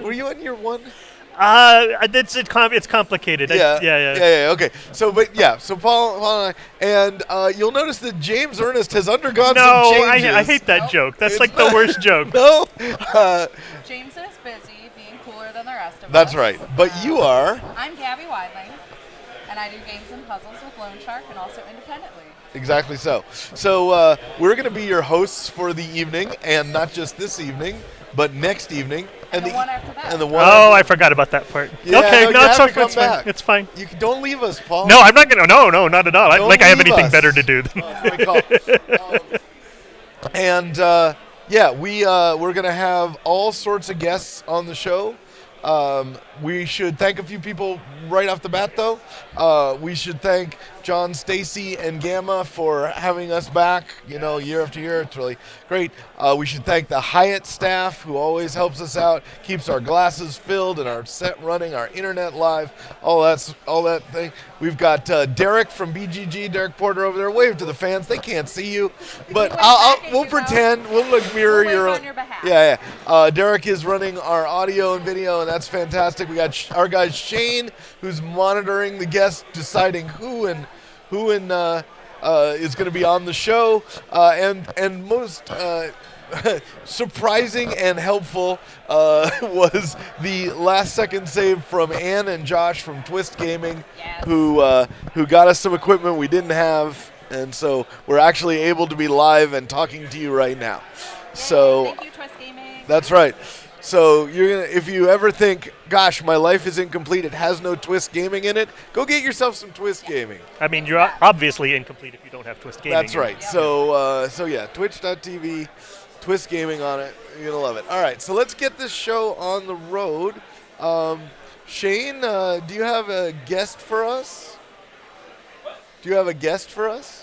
Were you in year one? It's complicated. Yeah. Yeah. Okay. So Paul and you'll notice that James Ernest has undergone No, some changes. I hate that joke. That's It's like the not- worst joke. No. James is busy being cooler than the rest of us. That's right. But you are I'm Gabby Weidling, and I do games and puzzles with Lone Shark and also independently. exactly so. So we're going to be your hosts for the evening, and not just this evening, but next evening, And the one after that. and the one. Oh, I forgot about that part. Yeah, Okay, no, no, you it's have to fine. come back. It's fine. You don't leave us, Paul. No, I'm not gonna. No, not at all. Don't I have leave anything us. better to do. That's what we call. And we're gonna have all sorts of guests on the show. We should thank a few people right off the bat, though. We should thank John, Stacy, and Gamma for having us back. Year after year, it's really great. We should thank the Hyatt staff who always helps us out, keeps our glasses filled and our set running, our internet live, all that thing. We've got Derek from BGG, Derek Porter over there. Wave to the fans. They can't see you, but wave back at we'll you, pretend. We'll mirror We'll wave your. on your behalf. Yeah. Derek is running our audio and video, and that's fantastic. We got our guy Shane, who's monitoring the guests, deciding who is going to be on the show, and most surprising and helpful was the last second save from Ann and Josh from Twist Gaming, Yes. who got us some equipment we didn't have, and so we're actually able to be live and talking to you right now. So Thank you, Twist Gaming. that's right. So if you ever think, gosh, my life is incomplete, it has no Twist Gaming in it, go get yourself some Twist Gaming. I mean, you're obviously incomplete if you don't have Twist Gaming. That's right. So twitch.tv, Twist Gaming on it. You're going to love it. All right, so let's get this show on the road. Shane, do you have a guest for us? Do you have a guest for us?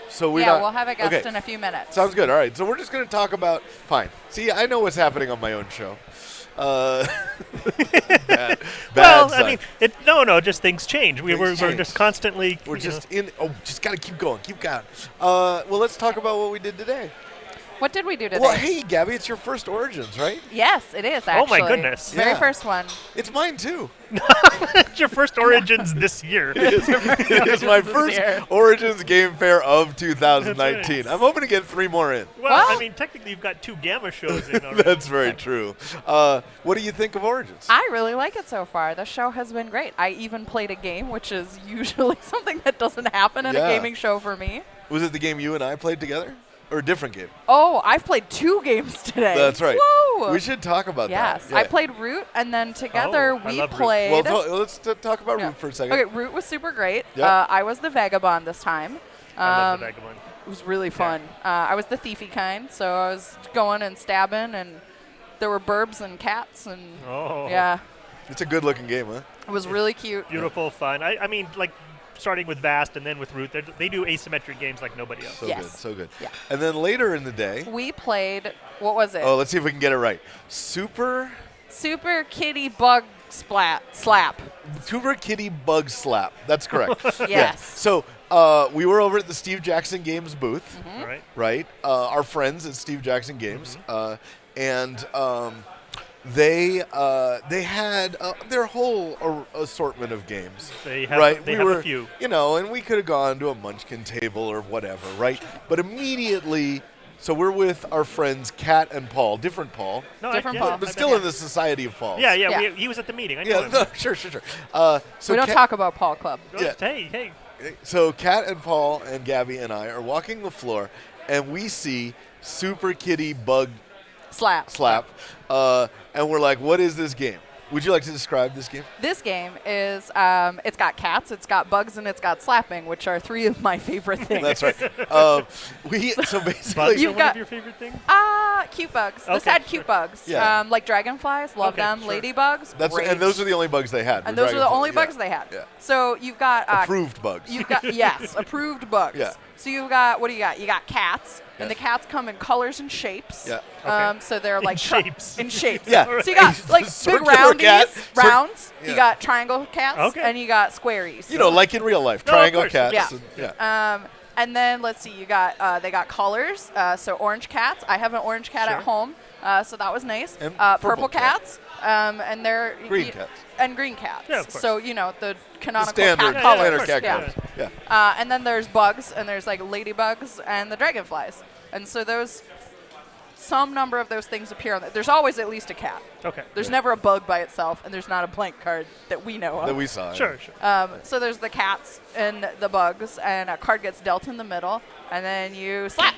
So we're not. We'll have a guest okay. in a few minutes. Sounds good. All right. So we're just going to talk about. Fine. See, I know what's happening on my own show. Bad Well, sign. I mean, just things change. We're change. just constantly. We're just in. Oh, just got to keep going. Keep going. Well, let's talk about what we did today. What did we do today? Well, hey, Gabby, it's your first Origins, right? Yes, it is, Oh, my actually. goodness. Very Yeah. first one. It's mine, too. It's your first Origins this year. It's my first year. Origins Game Fair of 2019. That's right. I'm hoping to get 3 more in. Well, Well- I mean, technically, you've got 2 Gamma shows in already. That's very true. What do you think of Origins? I really like it so far. The show has been great. I even played a game, which is usually something that doesn't happen in Yeah. a gaming show for me. Was it the game you and I played together? Or a different game? Oh, I've played 2 games today. That's right. Whoa! We should talk about Yes, that. I played Root, and then together Oh, I we love Root. played. Well, let's talk about Yeah. Root for a second. Okay, Root was super great. Yeah. I was the Vagabond this time. I love the Vagabond. It was really fun. I was the thiefy kind, so I was going and stabbing, and there were burbs and cats, and Oh. yeah, It's a good-looking game, huh? it was really cute. Beautiful, fun. I mean, like, starting with Vast and then with Root, they do asymmetric games like nobody else. So Yes. good, so good. Yeah. And then later in the day, We played, what was it? oh, let's see if we can get it right. Super Kitty Bug Slap. Kitty Bug Slap. That's correct. Yeah. Yes. So we were over at the Steve Jackson Games booth, All right. right? Our friends at Steve Jackson Games, and they had their whole assortment of games. They have, right? they we have were, a few. and we could have gone to a Munchkin table or whatever, right? But immediately, so we're with our friends Kat and Paul, different Paul, No, Different yeah, Paul. I but bet. still in the Society of Pauls. Yeah. Yeah. He was at the meeting. I know Yeah, him. no, sure. So We don't Kat- talk about Paul Club. yeah. Hey. So Kat and Paul and Gabby and I are walking the floor, and we see Super Kitty Bug Slap. Slap, and we're like, "What is this game?" Would you like to describe this game? This game is, it's got cats, it's got bugs, and it's got slapping, which are 3 of my favorite things. That's right. So Bugs basically, are You've one got- of your favorite things? Cute bugs. This Okay, had cute bugs. Yeah. Like dragonflies, love Okay, them. sure. Ladybugs, great. and those are the only bugs they had. And were those are the only dragonflies. bugs they had. Yeah. So you've got Approved bugs. You've got yes, approved bugs. Yeah. So you've got what do you got? You got cats, and Yes. the cats come in colors and shapes. Yeah. Okay. So they're like shapes. In shapes. Yeah. So you got like big Circular roundies, cat. rounds. Yeah. You got triangle cats, Okay. and you got squaries. like in real life, No, of triangle course. cats. Yeah. and- yeah. And then let's see, you got they got colors. So orange cats. I have an orange cat Sure. at home, so that was nice. And Purple purple cat. cats. And they're Green cats. and green cats. Yeah, of course. So you know the The canonical standard, cat colors. standard cat yeah. colors. Yeah. And then there's bugs, and there's like ladybugs and the dragonflies. And so some number of those things appear on there's always at least a cat. Okay. There's never a bug by itself, and there's not a blank card that we know of. That we saw. Sure, sure. So there's the cats and the bugs, and a card gets dealt in the middle, and then you slap.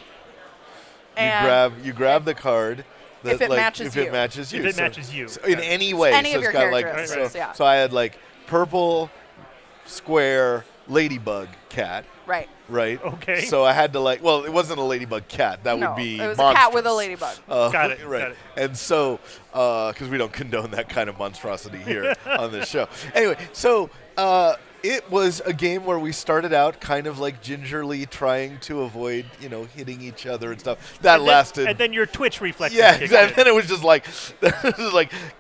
You grab the card. That, If it matches if you. It matches you. If it So- matches you. so in any way. Any so of it's your got like characteristics, so, yeah. so I had like purple, square, ladybug cat. Right. Right. Okay. So I had to like. Well, it wasn't a ladybug cat. That No, would be. it was a cat with a monstrous. ladybug. Got it, Right. got it. And so, because we don't condone that kind of monstrosity here on this show. Anyway, so it was a game where we started out kind of like gingerly trying to avoid, hitting each other and stuff. That lasted. And then your Twitch reflexes Yeah, kicked exactly. in. And it was just like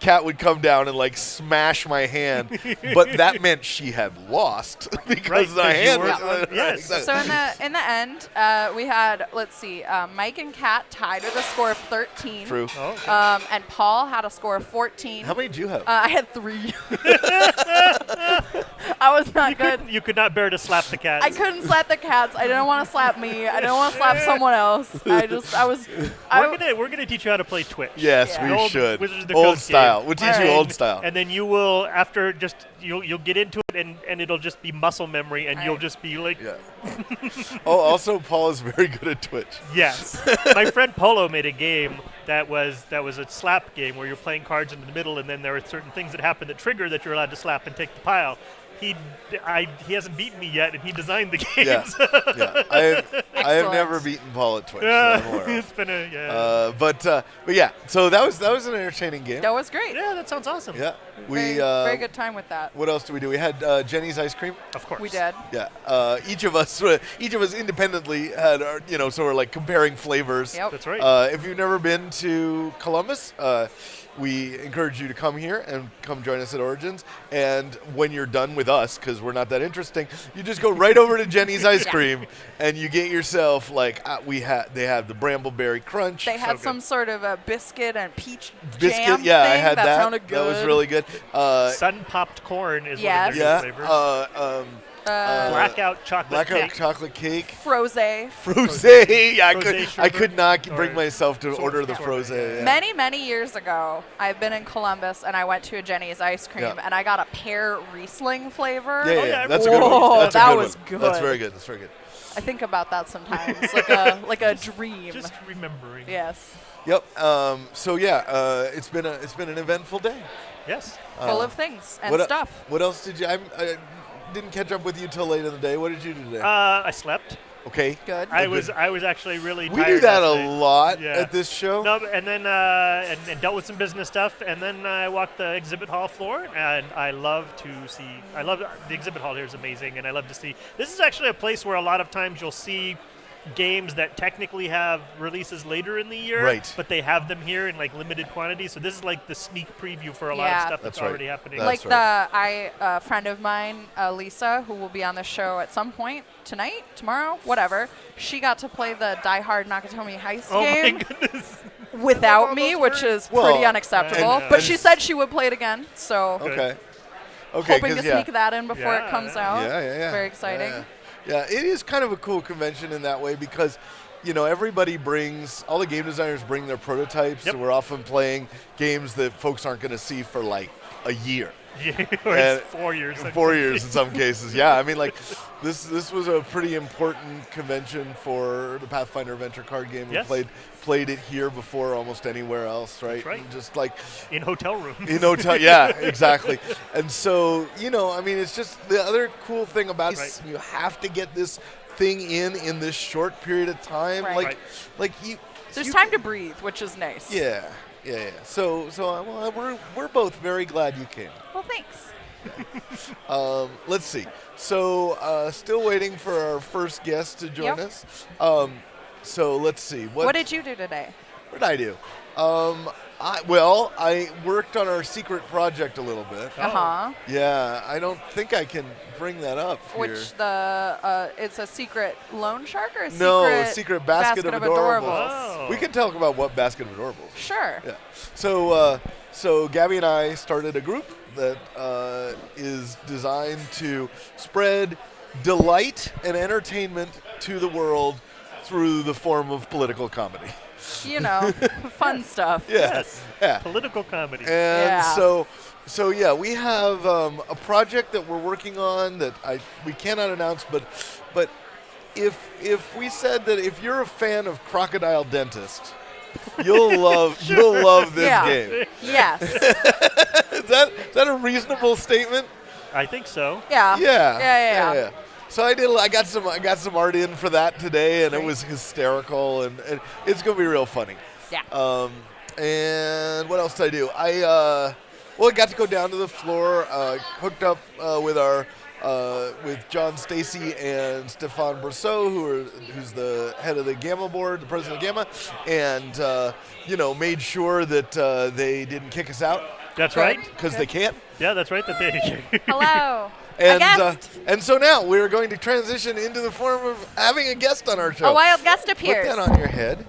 Cat would come down and like smash my hand, but that meant she had lost because Right, my 'cause you hand were- was. yeah. Yes. exactly. So in the end, we had Mike and Kat tied with a score of 13. True. Oh, okay. And Paul had a score of 14. How many do you have? I had 3. I was not good. You could not bear to slap the cat. I couldn't slap the cats. I didn't want to slap me. I didn't want to slap someone else. We're gonna teach you how to play Twitch. Yes, Yeah. we The old should. Wizards of the Old Coast style. game. We'll teach you old style. And then you will, after you'll get into it, and it'll just be muscle memory, and you'll Right. just be like, Yeah. Oh, also, Paul is very good at Twitch. yes. My friend Polo made a game that was a slap game where you're playing cards in the middle, and then there are certain things that happen that trigger that you're allowed to slap and take the pile. He hasn't beaten me yet, and he designed the game. Yeah. Yeah. I have Excellent. never beaten Paul at Twitch. So I'm aware of. It's been a But yeah, so that was an entertaining game. That was great. yeah. That sounds awesome. Yeah. Very good time with that. What else do we do? We had Jenny's ice cream. Of course. We did. Yeah. Each of us independently had our, so we're like comparing flavors. Yep. That's right. If you've never been to Columbus, we encourage you to come here and come join us at Origins. And when you're done with us, because we're not that interesting, you just go right over to Jenny's Ice Cream, and you get yourself they have the Brambleberry Crunch. They had good. some sort of a biscuit and peach Biscuit, jam yeah, thing. I had that. Sounded good. That was really good. Sun popped corn is Yes. one of their Yeah. flavors. Blackout chocolate Blackout cake. chocolate cake. Froze. Frosé. Yeah, I Frosé could not sherbet bring or myself to sort order of the sorbet, frosé. Yeah. Many years ago, I've been in Columbus and I went to a Jenny's ice cream Yeah. and I got a pear Riesling flavor. Yeah, yeah, I that's a remember good one. Whoa, That's a that good was one. good. That's very good. That's very good. I think about that sometimes, like a dream. Just remembering. Yes, Yep. So yeah, it's been an eventful day. Yes. full of things and what, stuff. What else did you? I didn't catch up with you till late in the day. What did you do today? I slept. Okay. Good. I was actually really We tired. do that last a night. lot Yeah. at this show. No, and then and dealt with some business stuff, and then I walked the exhibit hall floor, and I love the exhibit hall here is amazing, and I love to see. This is actually a place where a lot of times you'll see games that technically have releases later in the year, Right. but they have them here in like limited quantity. So this is like the sneak preview for a lot of Yeah. stuff that's That's right. already happening. That's Like a friend of mine, Lisa, who will be on the show at some point tonight, tomorrow, whatever. She got to play the Die Hard Nakatomi Heist Oh my game goodness! without me, which is Well, pretty unacceptable. and- But she said she would play it again, so Okay. Okay. hoping to 'cause, yeah. sneak that in before Yeah, it comes yeah. out. Yeah, yeah, yeah. Very exciting. Yeah, it is kind of a cool convention in that way because, everybody brings, all the game designers bring their prototypes, Yep. and we're often playing games that folks aren't going to see for like a year. Yeah, or And it's 4 years. 4 years in some cases. Yeah, I mean, like this was a pretty important convention for the Pathfinder Adventure card game. Yes. We played it here before almost anywhere else, right? right. And just like In hotel rooms. in hotel, yeah, exactly. And so, I mean, it's just the other cool thing about this, Right. you have to get this thing in this short period of time. Right. Like, Right. like you. There's you- time to breathe, which is nice. Yeah, yeah. So well, we're both very glad you came. Well, thanks. Let's see. So, still waiting for our first guest to join Yep. us. So let's see. What did you do today? What did I do? I worked on our secret project a little bit. Uh huh. Yeah, I don't think I can bring that up here. Which it's a secret loan shark or a secret basket of adorables. Oh. We can talk about what basket of adorables. Sure. Yeah. So Gabby and I started a group that is designed to spread delight and entertainment to the world through the form of political comedy. You know, fun stuff. Yes. Yeah. Political comedy. And Yeah. so we have a project that we're working on that we cannot announce, but if we said that if you're a fan of Crocodile Dentist, you'll love this Yeah. game. Yes. Is that a reasonable statement? I think so. Yeah. Yeah. So I got some art in for that today, and it Great. was hysterical, and it's gonna be real funny. Yeah. And what else did I do? I got to go down to the floor, hooked up with John Stacy and Stefan Brousseau, who's the head of the Gamma board, the president of Gamma, and made sure that they didn't kick us out That's Good. right. because they can't. Yeah, that's right. That they. Hello. And a guest. and so now we're going to transition into the form of having a guest on our show. A wild guest Put appears. that on your head.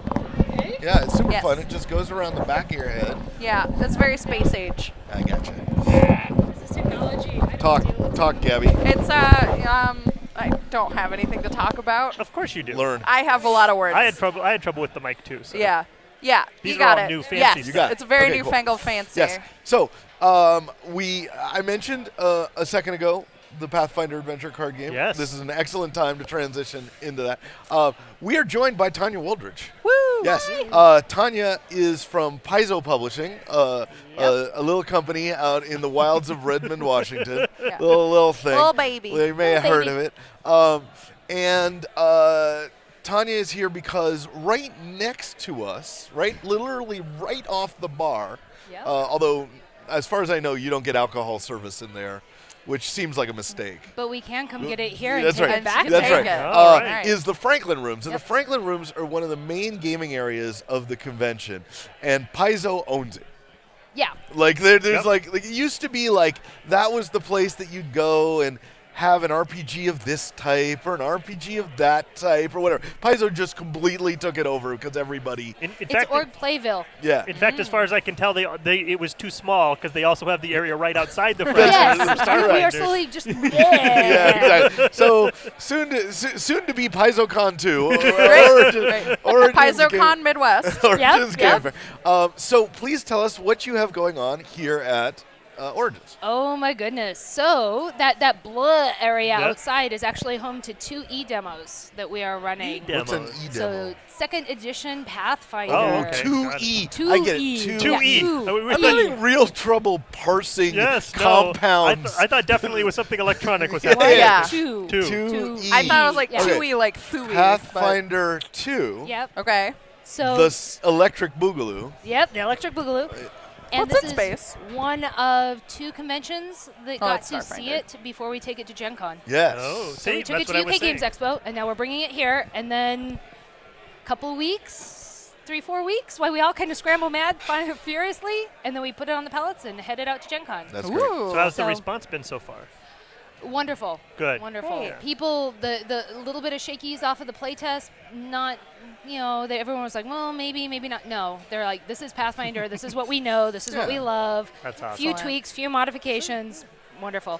Yeah, it's super Yes. fun. It just goes around the back of your head. Yeah, that's very space age. I gotcha. This is technology. I don't deal with Talk, Gabby. It's I don't have anything to talk about. Of course you do. Learn. I have a lot of words. I had trouble with the mic too. So. Yeah. These you are got all it. new fancy Yes, stuff. You got it. it's very Okay, cool. newfangled fancy. Yes. So I mentioned a second ago the Pathfinder adventure card game. Yes. This is an excellent time to transition into that. We are joined by Tanya Woldridge. Woo! Yes. Tanya is from Paizo Publishing, a little company out in the wilds of Redmond, Washington. Yeah. Little thing. Little baby. You may have Little heard baby. of it. And Tanya is here because right next to us, literally right off the bar, Yep. although as far as I know, you don't get alcohol service in there, which seems like a mistake. But we can come get it here and That's take right. it back. That's Take right. it. All right. Is the Franklin Rooms. And Yep. the Franklin Rooms are one of the main gaming areas of the convention. And Paizo owns it. Yeah. Like there's Yep. like it used to be like that was the place that you'd go and have an RPG of this type or an RPG of that type or whatever. Paizo just completely took it over because everybody, In It's fact, Org Playville. yeah. in fact, as far as I can tell, it was too small because they also have the area right outside the front. Yes. of the Starfinder. We are slowly just. Yeah, exactly. So soon to be PaizoCon 2 or Right. Origins PaizoCon Midwest. Origins Yep, Game Fair. So please tell us what you have going on here at Origins. Oh my goodness! So that blah area Yep. outside is actually home to 2 demos that we are running. E-demos. What's an E-demo? So 2nd edition Pathfinder. Oh, okay. 2E. I get it. 2E. 2E. Yeah, two. We I'm thought- having real trouble parsing Yes, no. compounds. I thought definitely it was something electronic was Yeah. happening. Yeah. 2. 2E. I thought it was like Yeah. Chewy, like Fooey. Pathfinder 2. Yep. Okay. So The Electric Boogaloo. Yep, the Electric Boogaloo. And What's this in is space? one of 2 conventions that got it's to see Starfinder. it before we take it to Gen Con. Yes. Oh, So we see, took that's it to what I was UK Games saying. Expo, and now we're bringing it here. And then a couple weeks, 3-4 weeks, while we all kind of scramble mad furiously, and then we put it on the pallets and headed out to Gen Con. That's great. Ooh. So how's the So- response been so far? Wonderful. Good. Wonderful. Great. People, the little bit of shakies off of the playtest, not, everyone was like, well, maybe not. No, they're like, this is Pathfinder. This is what we know. This is what we Yeah. love. That's awesome. Few Excellent. tweaks, few modifications. Wonderful.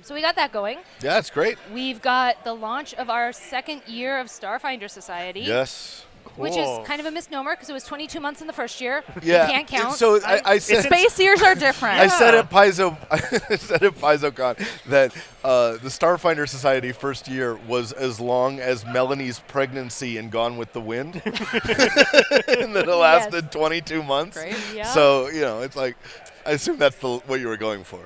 So we got that going. Yeah, that's great. We've got the launch of our 2nd year of Starfinder Society. Yes. Which Cool. is kind of a misnomer because it was 22 months in the first year. Yeah. You can't count. So I said. Space years are different. I said at Paizo, I said at PaizoCon that the Starfinder Society first year was as long as Melanie's pregnancy and Gone with the Wind, and that it lasted 22 months. Great. Yeah. So it's like, I assume that's what you were going for.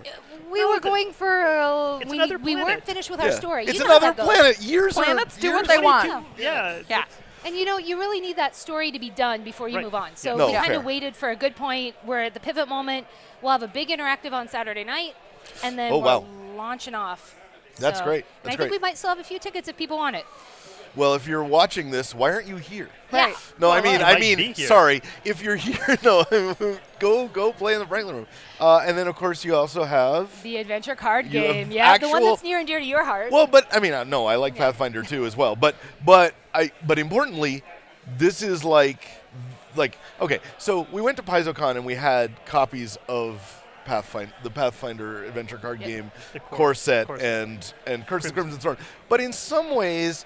We were going for. It's We another weren't planet. finished with our story. It's You know how another that goes. planet. Years Planets are, do what years they want. Yeah. Yeah. And you really need that story to be done before you Right. move on. So No, we kind fair. of waited for a good point. We're at the pivot moment. We'll have a big interactive on Saturday night, and then Oh, we're wow. launching off. That's So- great. And That's I think great. we might still have a few tickets if people want it. well, if you're watching this, why aren't you here? Right. No, Well, I mean, you might be here. sorry. If you're here, no, go play in the Franklin Room. And then, of course, you also have. The adventure card You have game. Yeah, the one actual- that's near and dear to your heart. Well, but I mean, no, I like Pathfinder too as well. But importantly, this is like okay. So we went to PaizoCon and we had copies of the Pathfinder adventure card game The core set core and Curse of the Crimson Sword. But in some ways,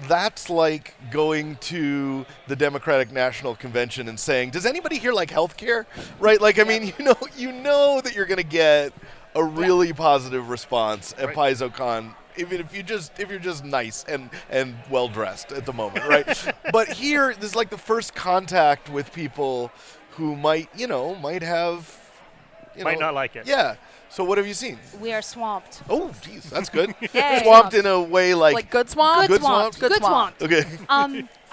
that's like going to the Democratic National Convention and saying, "Does anybody here like healthcare?" Right? Like, I mean, you know that you're going to get a really positive response at Right. PaizoCon, even if you're just nice and well dressed at the moment, right? But here, this is like the first contact with people who might have, Might not like it. Yeah. So what have you seen? We are swamped. Oh, geez, that's good. Yay. Swamped in a way Like good swamp. Good swamp? Good swamp. Okay.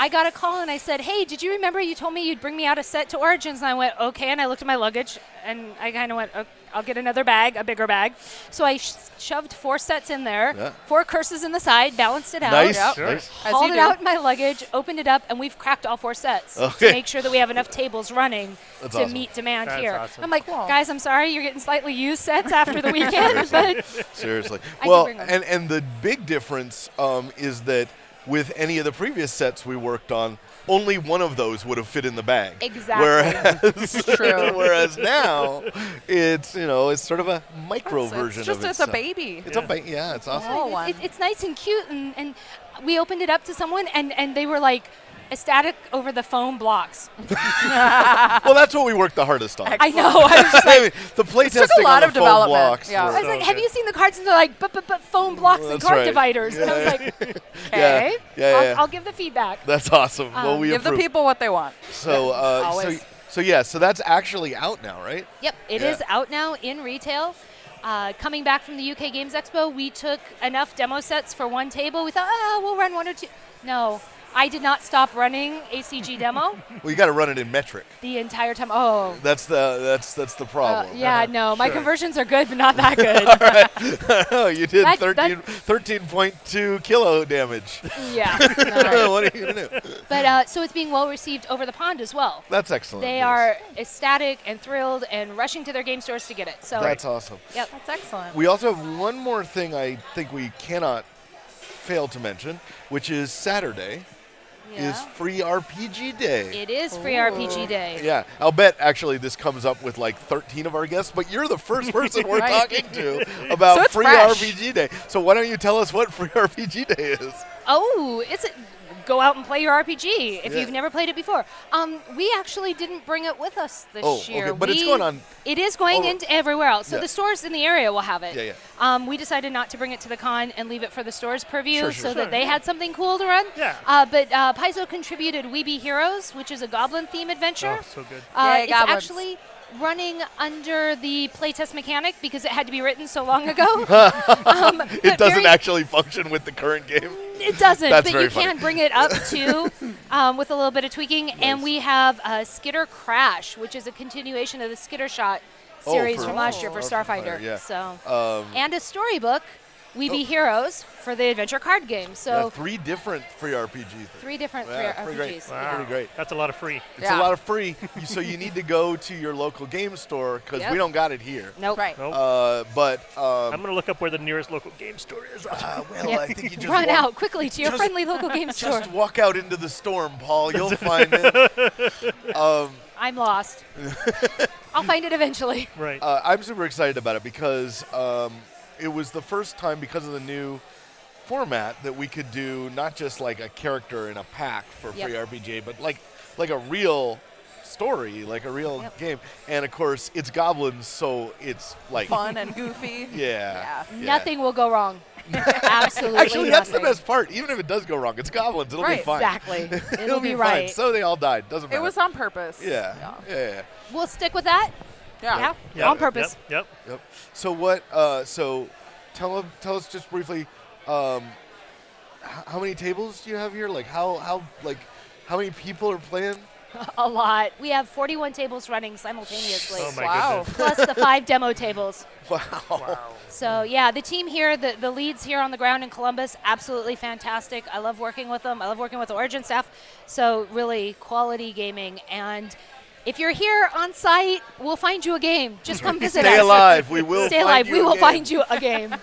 I got a call and I said, "Hey, did you remember you told me you'd bring me out a set to Origins?" And I went, "Okay." And I looked at my luggage and I kind of went, "I'll get another bag, a bigger bag." So I shoved 4 sets in there, Yeah. 4 curses in the side, balanced it out. Nice. Yep. Sure. Nice. As Hauled you it do. out in my luggage, opened it up, and we've cracked all 4 sets Okay. to make sure that we have enough tables running That's to awesome. meet demand That's here. awesome. I'm like, Cool. guys, I'm sorry, you're getting slightly used sets after the weekend, but Seriously. I can Well, bring 'em. and the big difference is that with any of the previous sets we worked on, only one of those would have fit in the bag. Exactly. Whereas, True. whereas now, it's it's sort of a micro It's version just of it's a itself. baby. It's a baby. Yeah, it's awesome. Oh, one. it's nice and cute, and we opened it up to someone, and they were like ecstatic over the foam blocks. Well, that's what we worked the hardest on. I know. I was just I like, mean, the playtesting took a lot on the of foam development, blocks. yeah. were- I was like, So have good. you seen the cards? And they're like, but foam blocks and That's card right. dividers. And I was Yeah. like, Yeah, okay, yeah. I'll give the feedback. That's awesome. well, we Give the approve. people what they want. So, Always. so that's actually out now, right? Yep, it Yeah. is out now in retail. Coming back from the UK Games Expo, we took enough demo sets for one table. We thought, we'll run 1 or 2. No, I did not stop running ACG demo Well, you got to run it in metric. the entire time. Oh, That's the problem. yeah, no, my Sure. conversions are good, but not that good. Oh, you did That- 13.2 kilo damage. Yeah, no. What are you gonna do? But so it's being well received over the pond as well. That's excellent. They yes. are ecstatic and thrilled and rushing to their game stores to get it. So That's awesome. yep. That's excellent. We also have one more thing I think we cannot fail to mention, which is Saturday is Yeah. free RPG day. It is free RPG day. Yeah, I'll bet actually this comes up with like 13 of our guests, but you're the first person we're Right. talking to about So it's free fresh. RPG day. So why don't you tell us what free RPG day is? Oh, it's a go out and play your RPG if Yeah. you've never played it before. We actually didn't bring it with us this Oh, year. okay, but it's going on- It is going Oh, into everywhere else. So yeah. the stores in the area will have it. Yeah, yeah. We decided not to bring it to the con and leave it for the stores preview Sure, so sure. that they had something cool to run. Yeah. But Paizo contributed We Be Heroes, which is a goblin theme adventure. Oh, so good. Yay, It's goblins. actually running under the playtest mechanic because it had to be written so long ago. It But doesn't very- actually function with the current game. It doesn't, That's but very you funny. can bring it up too with a little bit of tweaking. And we have Skitter Crash, which is a continuation of the Skitter Shot Oh, series for- from last year for oh, Starfighter. yeah. So, and a storybook, We Be Heroes, for the adventure card game. So Yeah, 3 different free RPG things. 3 different Yeah, free pretty great. RPGs. Wow. Pretty great. That's a lot of free. It's Yeah. a lot of free, so you need to go to your local game store because Yep. we don't got it here. Nope. Right. Nope. But I'm going to look up where the nearest local game store is. well, Yep. I think you just Run walk, out quickly to your just- friendly local game store. Just walk out into the storm, Paul. You'll find it. I'm lost. I'll find it eventually. Right. I'm super excited about it because it was the first time, because of the new format, that we could do not just like a character in a pack for Yep. free RPG, but like a real story, like a real Yep. game. And of course, it's goblins, so it's like Fun and goofy. yeah. Nothing will go wrong. Absolutely Actually, that's the nothing. best part. Even if it does go wrong, it's goblins. It'll be Right, fine. Exactly. It'll be fine. right. So they all died. Doesn't matter. It was on purpose. Yeah. Yeah. We'll stick with that. Yeah. Yeah. On purpose. Yep. Yep. So what? So tell us just briefly. How many tables do you have here? Like how many people are playing? A lot. We have 41 tables running simultaneously. Oh my Wow. goodness. Plus the 5 demo tables. Wow. So yeah, the team here, the leads here on the ground in Columbus, absolutely fantastic. I love working with them. I love working with the Origin staff. So really quality gaming. And if you're here on site, we'll find you a game. Just come visit Stay us. alive. We will Stay find alive. you We a will game. find you a game.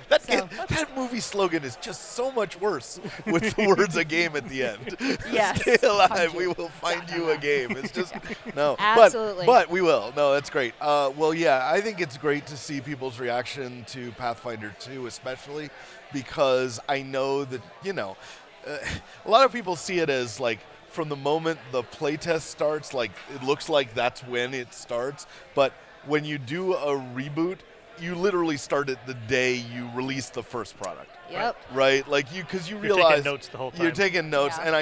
That movie slogan is just so much worse with the words "a game" at the end. Yes. Stay alive. We will find you a game. It's just no. Absolutely. But we will. No, that's great. Well, yeah, I think it's great to see people's reaction to Pathfinder 2, especially because I know that a lot of people see it as like from the moment the playtest starts, like it looks like that's when it starts. But when you do a reboot, you literally start it the day you release the first product, Yep. right? Like because you You're realize taking notes the whole time. you're taking notes, Yeah.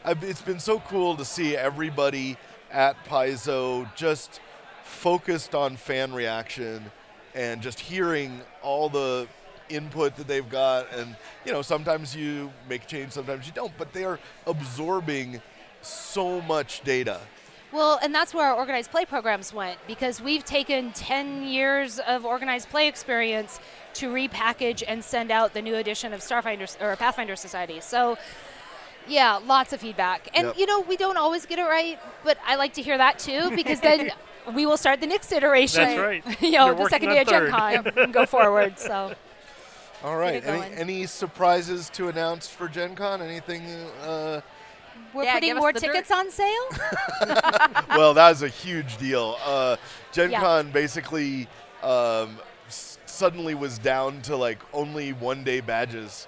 and it's been so cool to see everybody at Paizo just focused on fan reaction and just hearing all the input that they've got. And sometimes you make a change, sometimes you don't, but they are absorbing so much data. Well, and that's where our organized play programs went, because we've taken 10 years of organized play experience to repackage and send out the new edition of Starfinder or Pathfinder Society. So, yeah, lots of feedback. And, Yep. we don't always get it right, but I like to hear that too, because then we will start the next iteration. That's right. The You're second working day on of Gen third. Con and go forward. So, All right. it going. Any surprises to announce for Gen Con? Anything? we're Yeah, putting give us more the dirt. tickets on sale. Well, that was a huge deal. Gen Yeah. Con basically suddenly was down to like only 1-day badges.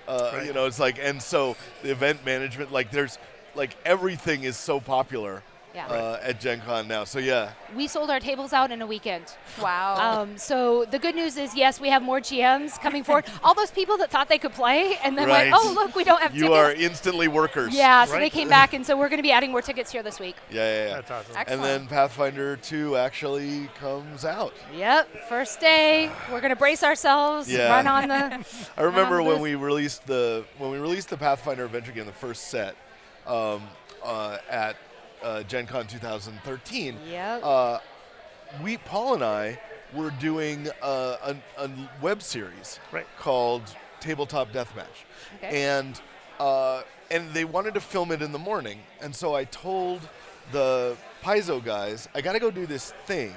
Right. It's like, and so the event management, like there's like everything is so popular Yeah. at Gen Con now. So yeah, We sold our tables out in a weekend. Wow. So the good news is, yes, we have more GMs coming forward. All those people that thought they could play and then Right. went, oh, look, we don't have you tickets. are instantly workers. Yeah, so they Right. came back, and so we're going to be adding more tickets here this week. Yeah. That's awesome. Excellent. And then Pathfinder 2 actually comes out. Yep, first day. We're going to brace ourselves, Yeah. run on the. I remember on when the we released the Pathfinder adventure game, the first set, at Gen Con 2013. Yep. Paul and I were doing a web series Right. called Tabletop Deathmatch, Okay. and they wanted to film it in the morning, and so I told the Paizo guys, I got to go do this thing,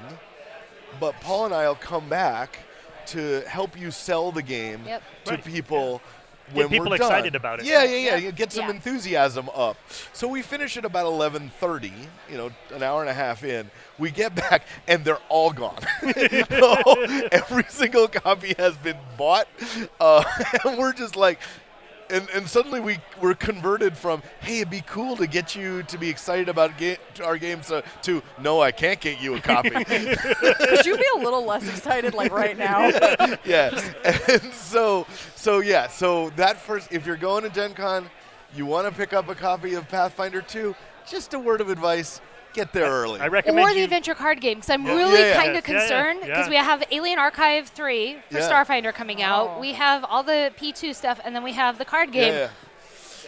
but Paul and I will come back to help you sell the game Yep. to Right, people. Get When people we're done. excited about it. Yeah. Yeah. You get some Yeah. enthusiasm up. So we finish at about 11:30. An hour and a half in. We get back and they're all gone. Every single copy has been bought, and we're just like. And suddenly we're converted from, hey, it'd be cool to get you to be excited about our games to no, I can't get you a copy. Could you be a little less excited, like right now? Yeah. And so that first, if you're going to Gen Con, you want to pick up a copy of Pathfinder 2, just a word of advice, get there early. I recommend Or the you. adventure card game, because I'm Yeah. really Yeah, yeah. kind of Yeah, yeah, concerned, yeah. because we have Alien Archive 3 for Yeah. Starfinder coming out. Oh. We have all the P2 stuff, and then we have the card game. Yeah.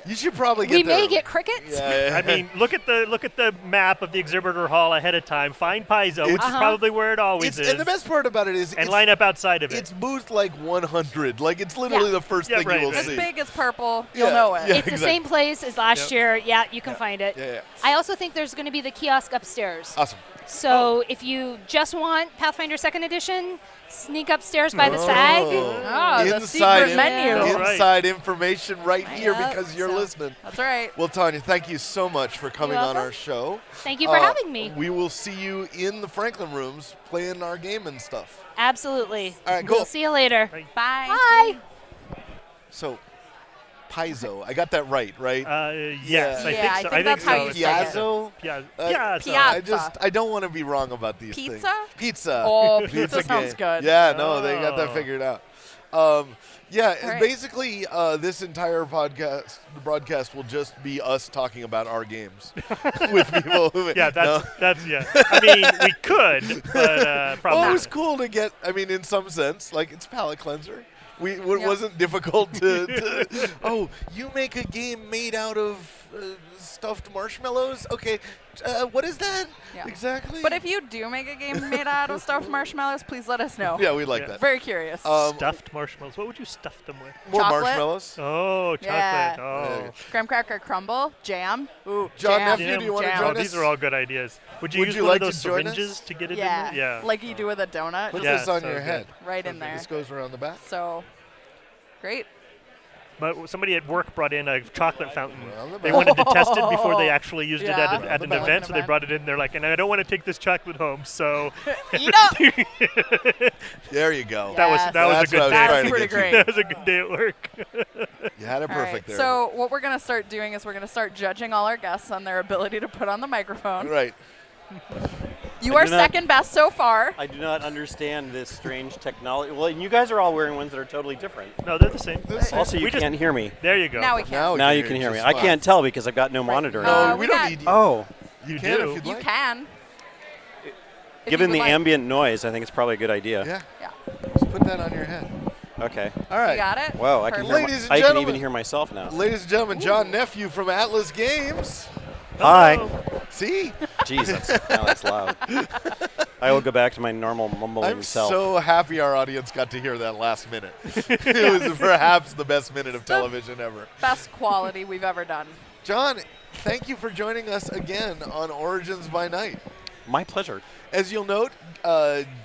You should probably get We there may early. get crickets. Yeah. I mean, look at the map of the exhibitor hall ahead of time. Find Paizo, which is Uh-huh. probably where it always is, and the best part about it is and line up outside of it. it's booth like 100. Like it's literally Yeah. the first Yeah, thing right, you will right. As see. big as purple, you'll Yeah, know it. yeah. It's the exactly. same place as last Yep. year. Yeah, you can find it. Yeah. I also think there's going to be the kiosk upstairs. Awesome. So if you just want Pathfinder 2nd Edition, sneak upstairs by the SAG. Ah, the Inside secret in- menu. Right. Inside information right here Yep, because you're so- listening. That's right. Well, Tanya, thank you so much for coming on welcome. our show. Thank you for having me. We will see you in the Franklin rooms playing our game and stuff. Absolutely. All right, cool. We'll see you later. Right. Bye. Bye. So, Paizo, I got that right? Yes, Yeah. I Yeah, think I so. think that's how so. you It's say it. Piazzo? Piazza. Piazza. I don't want to be wrong about these things. Pizza? Pizza. Oh, pizza sounds game. good. Yeah, no, they got that Oh. figured out. All right. Basically, this entire broadcast will just be us talking about our games with people. Yeah, No. that's yeah. I mean, we could, but probably Well, it not. was cool to get. I mean, in some sense, like it's palate cleanser. It Yep. wasn't difficult to. Oh, you make a game made out of stuffed marshmallows. Okay, what is that Yeah. exactly? But if you do make a game made out of stuffed marshmallows, please let us know. yeah, we'd like Yeah. that. Very curious. Stuffed marshmallows. What would you stuff them with? More Chocolate? marshmallows. Oh, chocolate. Yeah. Oh. Graham cracker crumble, jam. Ooh, John jam. Nephew, do you want to jam. join Oh, these are all good ideas. Would you Would use you one like of to those join us? syringes to get it Yeah. in there? Yeah. Like you do with a donut. Put Yeah, this on so your good. head. Right in there. This goes around the back. So, great. But somebody at work brought in a chocolate fountain. Well, the They back. wanted to test it before they actually used it Yeah. at the an back. event, so they brought it in. They're like, and I don't want to take this chocolate home, so Eat up. There you go. that was Yes. that was a That's good what I was day. trying That's to pretty get you. great. That was a good day at work. You had it All right. perfect there. So what we're gonna start doing is we're gonna start judging all our guests on their ability to put on the microphone. right. You I are do not- second best so far. I do not understand this strange technology. Well, and you guys are all wearing ones that are totally different. No, they're the same. Also, you We just- can't hear me. There you go. Now we can. Now you can hear me. just I fine. can't tell because I've got no monitor. No, Uh, we we don't got- need you. Oh, You can do. if you'd You like. can. If given you the would like. ambient noise, I think it's probably a good idea. Yeah. Yeah. Just put that on your head. Okay. All right. You got it? Wow, I can Perfect. hear Ladies and I can gentlemen. even hear myself now. Ladies and gentlemen, John Nephew from Atlas Games. Hi. See? Jesus, now that's loud. I will go back to my normal mumbling I'm self. so happy our audience got to hear that last minute. It was perhaps the best minute of television ever. Best quality we've ever done. John, thank you for joining us again on Origins by Night. My pleasure. As you'll note,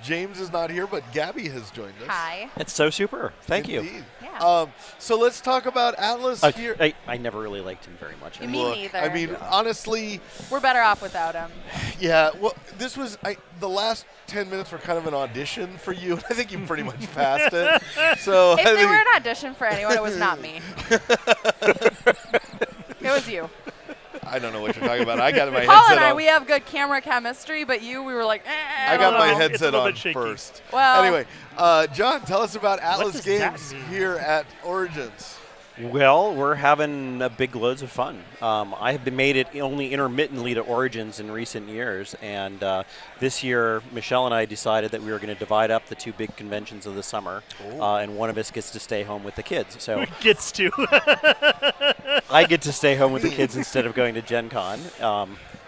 James is not here, but Gabby has joined us. Hi. It's so super. Thank you. Indeed. Yeah. So let's talk about Atlas here. I never really liked him very much. Me Look, neither. I mean, honestly, We're better off without him. yeah. Well, this was the last 10 minutes were kind of an audition for you. I think you pretty much passed it. So If I they think, were an audition for anyone, it was not me. It was you. I don't know what you're talking about. I got my Paul headset and I, on. we have good camera chemistry, but we were like, I got my know. It's a headset little on bit shaky. first. Well- anyway, John, tell us about Atlas does that Games mean? here at Origins. Well, we're having big loads of fun. I have been made it only intermittently to Origins in recent years, and this year Michelle and I decided that we were going to divide up the two big conventions of the summer, and one of us gets to stay home with the kids. So Gets to. I get to stay home with the kids instead of going to Gen Con.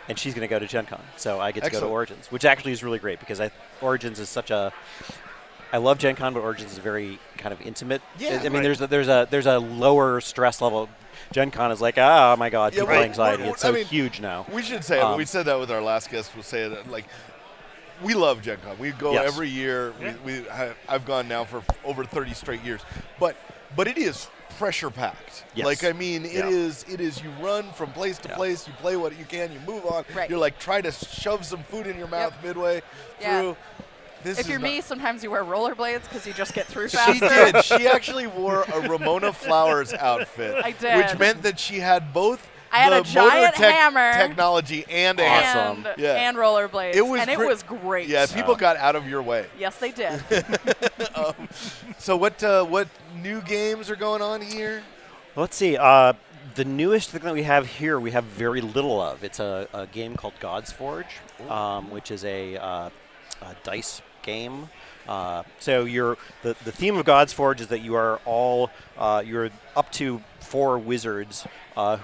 And she's going to go to Gen Con, so I get to go Excellent. to Origins, which actually is really great because Origins is such a. I love Gen Con, but Origins is very kind of intimate. Yeah. I mean, Right. there's a lower stress level. Gen Con is like, oh my God, Yeah, people right. anxiety. Well, It's I so mean, huge now. We should say it. Um, We said that with our last guest. We'll say it. Like, we love Gen Con. We go Yes. every year. Yeah. I've gone now for over 30 straight years. But it is pressure packed. Yes. Like, I mean, it Yeah. is you run from place to Yeah. place. You play what you can. You move on. Right. You're like, try to shove some food in your mouth midway Yeah. through. This If is you're not- me, sometimes you wear rollerblades because you just get through She faster. did. She actually wore a Ramona Flowers outfit. I did. Which meant that she had both I had the a giant motor hammer technology and a Awesome. hammer. And, Yeah. and rollerblades. It was and it pre- was great. Yeah, people got out of your way. Yes, they did. So what new games are going on here? Let's see. The newest thing that we have here, we have very little of. It's a game called God's Forge, which is a dice game. So the theme of God's Forge is that you are all you're up to 4 wizards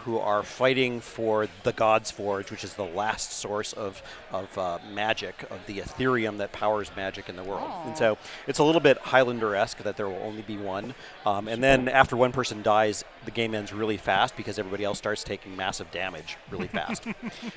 who are fighting for the God's Forge, which is the last source of magic, of the Ethereum that powers magic in the world. Oh. And so it's a little bit Highlander-esque that there will only be one. And then after one person dies, the game ends really fast because everybody else starts taking massive damage really fast.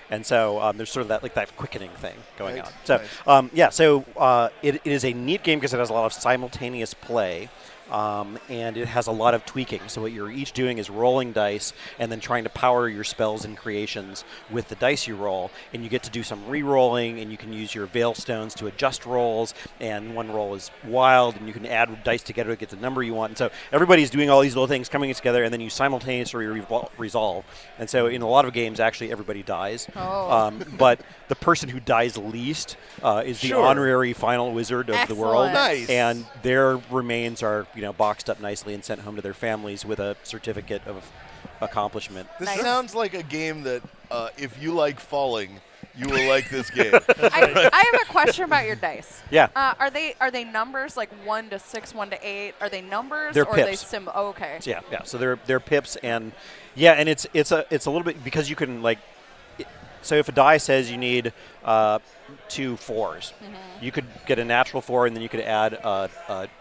And so there's sort of that quickening thing going Right, on. So right. it is a neat game because it has a lot of simultaneous play. And it has a lot of tweaking. So what you're each doing is rolling dice and then trying to power your spells and creations with the dice you roll. And you get to do some re-rolling, and you can use your Veil Stones to adjust rolls. And one roll is wild, and you can add dice together to get the number you want. And so everybody's doing all these little things coming together, and then you simultaneously resolve. And so in a lot of games, actually, everybody dies. Oh. But the person who dies least is the Sure. honorary final wizard of the world. Excellent. Nice. And their remains are, boxed up nicely and sent home to their families with a certificate of accomplishment. This Nice. sounds like a game that if you like falling, you will like this game. I have a question about your dice. Yeah. Are they numbers like 1 to 6, 1 to 8? Are they numbers They're or are they pips. Oh, okay. So yeah. So they're pips, and and it's a little bit because you can like. So if a die says you need 2 4s, you could get a natural 4, and then you could add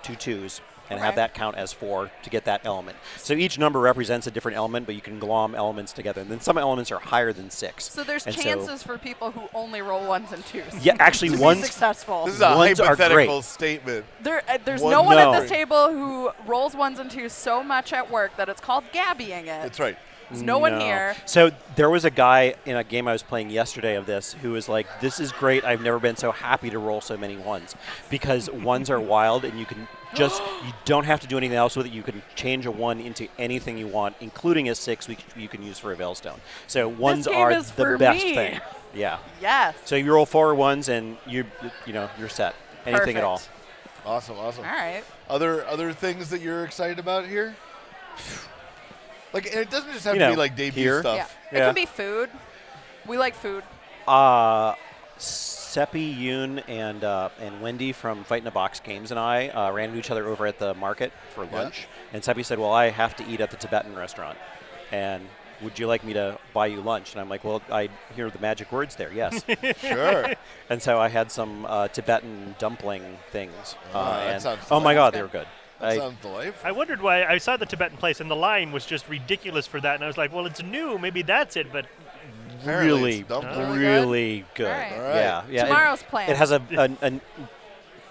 2 2s. And have Okay. that count as 4 to get that element. So each number represents a different element, but you can glom elements together. And then some elements are higher than 6. So there's And chances for people who only roll 1s and 2s. Yeah, actually, to be ones. successful. This is a Ones are hypothetical great. statement. There's One- no one No. at this table who rolls 1s and 2s so much at work that it's called gabbying it. That's right. There's no one here. So there was a guy in a game I was playing yesterday of this who was like, "This is great. I've never been so happy to roll so many 1s because 1s are wild, and you can you don't have to do anything else with it. You can change a 1 into anything you want, including a 6 which you can use for a Veilstone. So 1s game are is the for best me. thing. Yeah. Yes. So you roll 4 1s, and you're set. Anything at all. Perfect. Awesome. All right. Other things that you're excited about here? Like, and it doesn't just have You to know, be like debut here. stuff. Yeah. It Yeah. can be food. We like food. Seppi, Yoon, and Wendy from Fight in a Box Games and I ran into each other over at the market for lunch. And Seppi said, "Well, I have to eat at the Tibetan restaurant, and would you like me to buy you lunch?" And I'm like, "Well, I hear the magic words there, yes." Sure. And so I had some Tibetan dumpling things. that and sounds oh my delightful. God, they were good. That sounds delightful. I wondered why I saw the Tibetan place and the line was just ridiculous for that, and I was like, well, it's new, maybe that's it, but Apparently Really, it's dumpling. really good. All right. All right. Yeah. Tomorrow's plan. It has a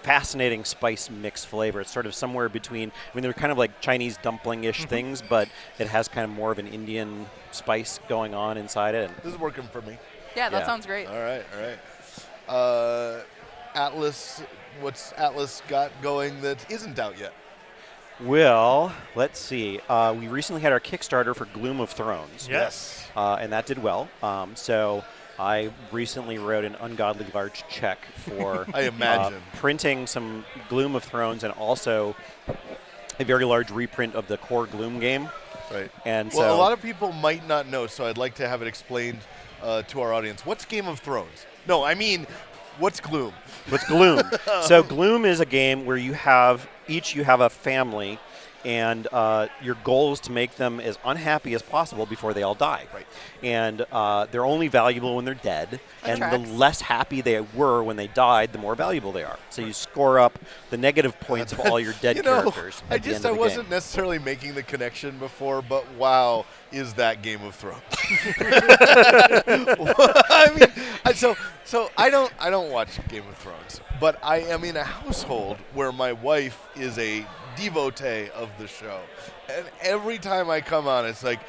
fascinating spice mix flavor. It's sort of somewhere between. I mean, they're kind of like Chinese dumpling-ish things, but it has kind of more of an Indian spice going on inside it. This is working for me. Yeah, that Yeah. sounds great. All right. Atlas, what's Atlas got going that isn't out yet? Well, let's see. We recently had our Kickstarter for Gloom of Thrones. Yes. And that did well. So I recently wrote an ungodly large check for I imagine. printing some Gloom of Thrones and also a very large reprint of the core Gloom game. Right. And Well, so a lot of people might not know, so I'd like to have it explained to our audience. What's Game of Thrones? No, I mean, what's Gloom? what's Gloom? So Gloom is a game where you have a family, and your goal is to make them as unhappy as possible before they all die. Right. And they're only valuable when they're dead, and the tracks. less happy they were when they died, the more valuable they are. So you score up the negative points of all your dead You know, characters. I at the end of the wasn't game. necessarily making the connection before, but wow, is that Game of Thrones? I mean, so I don't watch Game of Thrones, but I am in a household where my wife is a devotee of the show, and every time I come on, it's like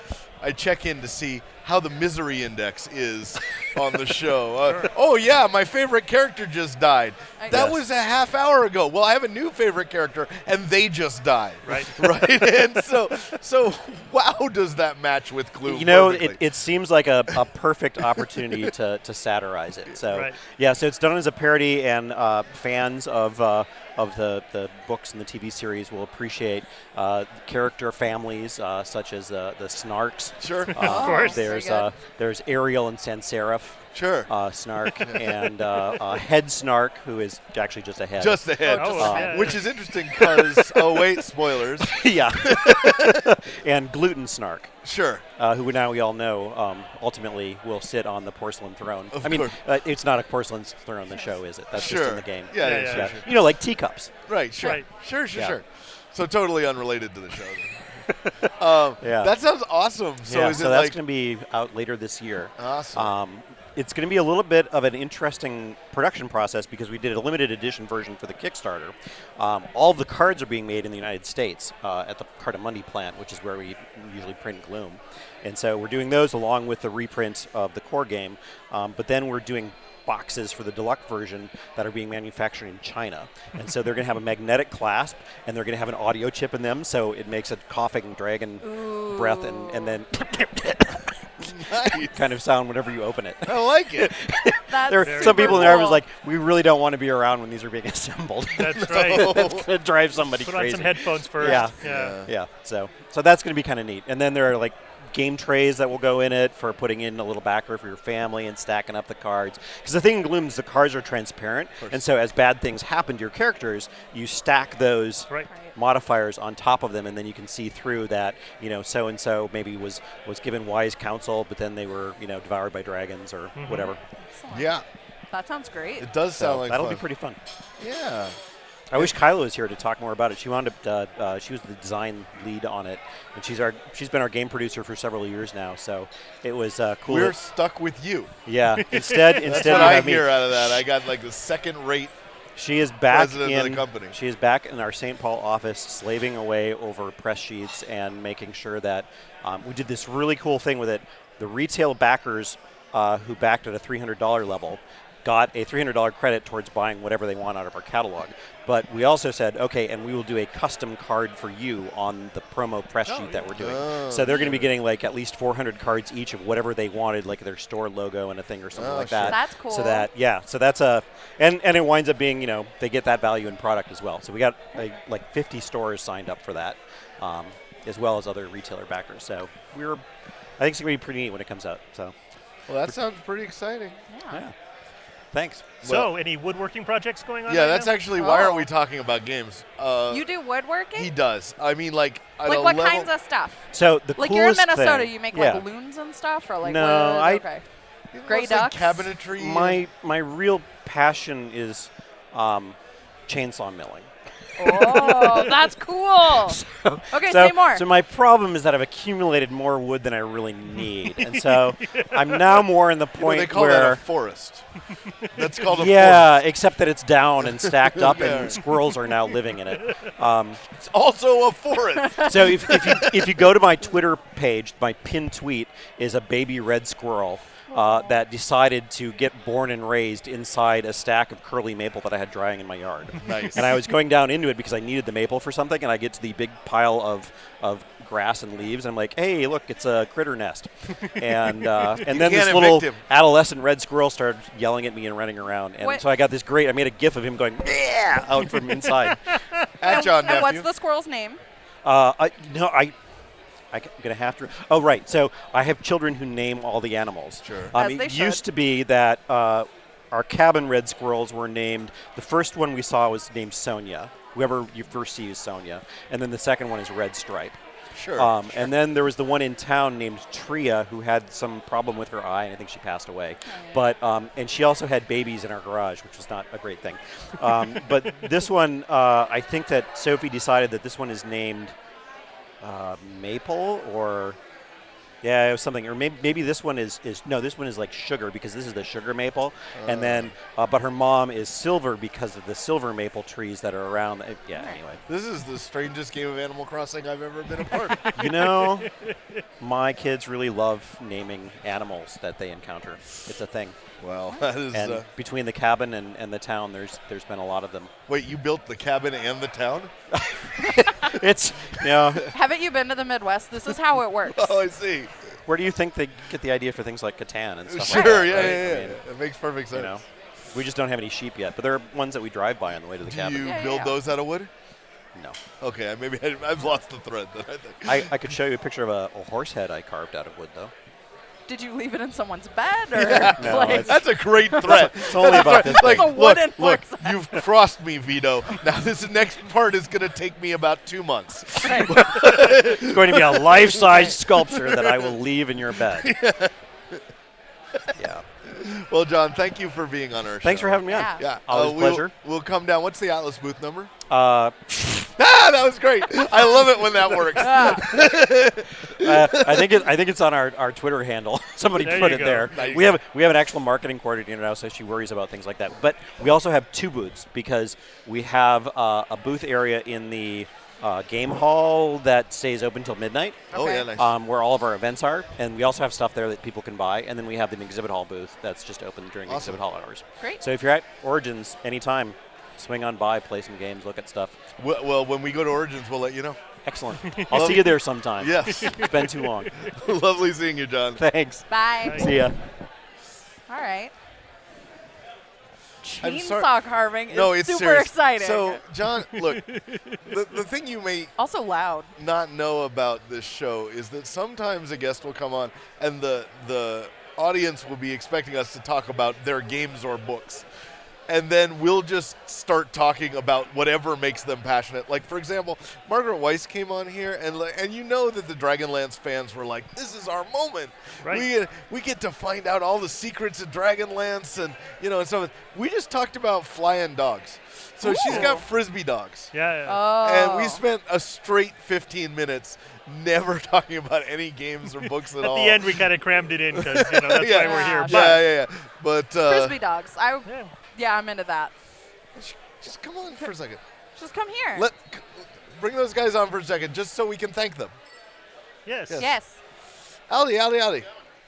I check in to see how the misery index is on the show. Oh yeah, my favorite character just died. That Yes. was a half hour ago. Well, I have a new favorite character, and they just died. Right. Right. And so wow, does that match with Gloom? You know, perfectly. it seems like a perfect opportunity to satirize it. So, Right. yeah, so it's done as a parody, and fans of the books and the TV series will appreciate character families such as the Snarks. Sure. Of course. Very There's Ariel and Sans Serif. Sure. Snark and Head Snark, who is actually just a head. Just a head. Oh, yeah. Which is interesting because, oh wait, spoilers. yeah. And Gluten Snark, Sure. who now we all know ultimately will sit on the porcelain throne. Of I mean, course. it's not a porcelain throne in the show, is it? That's Sure. just in the game. Yeah, Yeah, yeah, yeah. sure, Yeah. sure. You know, like teacups. Right, sure. Right. Sure. Yeah. So totally unrelated to the show. Yeah. That sounds awesome. So yeah, is so it that's like going to be out later this year. awesome? It's going to be a little bit of an interesting production process because we did a limited edition version for the Kickstarter. All the cards are being made in the United States at the Cardamundi plant, which is where we usually print Gloom. And so we're doing those along with the reprint of the core game. But then we're doing boxes for the deluxe version that are being manufactured in China. And so they're going to have a magnetic clasp, and they're going to have an audio chip in them, so it makes a coughing dragon breath and then Nice. kind of sound whenever you open it. I like it. That's There are super some people in there was cool. like, we really don't want to be around when these are being assembled. that's right. That's going to drive somebody Put on crazy. some headphones first. Yeah. Yeah. Yeah, so that's going to be kind of neat. And then there are like game trays that will go in it for putting in a little backer for your family and stacking up the cards. Because the thing in Gloom is the cards are transparent, and so as bad things happen to your characters, you stack those Right. modifiers on top of them, and then you can see through that, so and so maybe was given wise counsel, but then they were, devoured by dragons or whatever. Excellent. Yeah, That sounds great. it does So sound like that'll fun. be pretty fun. Yeah. I wish Kyla was here to talk more about it. She wound up she was the design lead on it, and she's been our game producer for several years now. So it was cool. We're stuck with you. Yeah. Instead, That's you what I have me. hear out of that. I got like the second-rate. She is back President of the company. She is back in our St. Paul office, slaving away over press sheets and making sure that we did this really cool thing with it. The retail backers who backed at a $300 level got a $300 credit towards buying whatever they want out of our catalog. But we also said, okay, and we will do a custom card for you on the promo press sheet that we're doing. So they're going to be getting like at least 400 cards each of whatever they wanted, like their store logo and a thing or something like sure. that. That's cool. So that's and it winds up being, they get that value in product as well. So we got like 50 stores signed up for that, as well as other retailer backers. So I think it's going to be pretty neat when it comes out. So Well, that sounds pretty exciting. yeah. Thanks. So, any woodworking projects going on? Yeah, right that's now? actually why Oh. aren't we talking about games? You do woodworking? He does. I mean, like at Like a what level, kinds of stuff? So the Like you're in coolest Minnesota, thing- you make yeah. like loons and stuff, or like No, wood? Okay. Gray It's like ducks? cabinetry. My real passion is chainsaw milling. Oh, that's cool. Okay, So, say more. so my problem is that I've accumulated more wood than I really need, and so I'm now more in the You know, point they call that a where forest. That's called a yeah, forest. except that it's down and stacked up, Yeah. and squirrels are now living in it. It's also a forest. So if you go to my Twitter page, my pinned tweet is a baby red squirrel that decided to get born and raised inside a stack of curly maple that I had drying in my yard. Nice. And I was going down into it because I needed the maple for something, and I get to the big pile of grass and leaves, and I'm like, hey, look, it's a critter nest. And then this can't little evict him. adolescent red squirrel started yelling at me and running around. And What- so I got this I made a gif of him going, yeah, out from inside. At John and what's Nephew. the squirrel's name? I'm going to have to. Oh, right. So I have children who name all the animals. Sure. As It they used should. to be that our cabin red squirrels were named, the first one we saw was named Sonia. Whoever you first see is Sonia. And then the second one is Red Stripe. Sure. And then there was the one in town named Tria who had some problem with her eye, and I think she passed away. But and she also had babies in our garage, which was not a great thing. But this one, I think that Sophie decided that this one is named Maple, or yeah, it was something, or maybe this one is no, this one is like Sugar, because this is the sugar maple, and then but her mom is Silver because of the silver maple trees that are around. Anyway, This is the strangest game of Animal Crossing I've ever been a part of. my kids really love naming animals that they encounter. It's a thing, Well, that is. and between the cabin and the town, there's been a lot of them. Wait, you built the cabin and the town? It's Haven't you been to the Midwest? This is how it works. Oh, I see. where do you think they get the idea for things like Catan and stuff Sure, like that? yeah, right? yeah, yeah. I mean, It makes perfect sense. we just don't have any sheep yet, but there are ones that we drive by on the way to the Do cabin. you Yeah, build yeah. those out of wood? No. Okay, maybe I've lost the thread. Then I think. I could show you a picture of a horse head I carved out of wood, though. Did you leave it in someone's bed, or No, like, it's- That's a great threat. It's only about this Like, It's a wooden look, horse. you've crossed me, Vito. Now this next part is going to take me about 2 months. It's going to be a life-size sculpture that I will leave in your bed. Yeah. Well, John, thank you for being on our show. Thanks for having me on. Yeah. Yeah, Always a pleasure. We'll come down. What's the Atlas booth number? Uh, That was great. I love it when that works. I think it's on our Twitter handle. Somebody There put you it go. there. Nice. We have an actual marketing coordinator now, so she worries about things like that. But we also have 2 booths because we have a booth area in the game hall that stays open till midnight. Oh, Okay. yeah, nice. Where all of our events are, and we also have stuff there that people can buy, and then we have an exhibit hall booth that's just open during Awesome. exhibit hall hours. Great. So if you're at Origins anytime, swing on by, play some games, look at stuff. Well, when we go to Origins, we'll let you know. Excellent. I'll see you there sometime. Yes. It's been too long. Lovely seeing you, John. Thanks. Bye. See ya. All right. I'm sorry. chainsaw carving No, is it's super serious. exciting. So, John, look, the thing you may also loud. not know about this show is that sometimes a guest will come on and the audience will be expecting us to talk about their games or books. And then we'll just start talking about whatever makes them passionate. Like, for example, Margaret Weiss came on here, and you know that the Dragonlance fans were like, this is our moment. Right. We get to find out all the secrets of Dragonlance, and so we just talked about flying dogs. So she's got frisbee dogs. Yeah. Oh. And we spent a straight 15 minutes never talking about any games or books at all. At the end, we kind of crammed it in because that's why we're here. Yeah, But But Frisbee dogs. yeah. Yeah, I'm into that. just come on for a second. Just come here. Bring those guys on for a second, just so we can thank them. Yes. Yes. Yes. Aldi.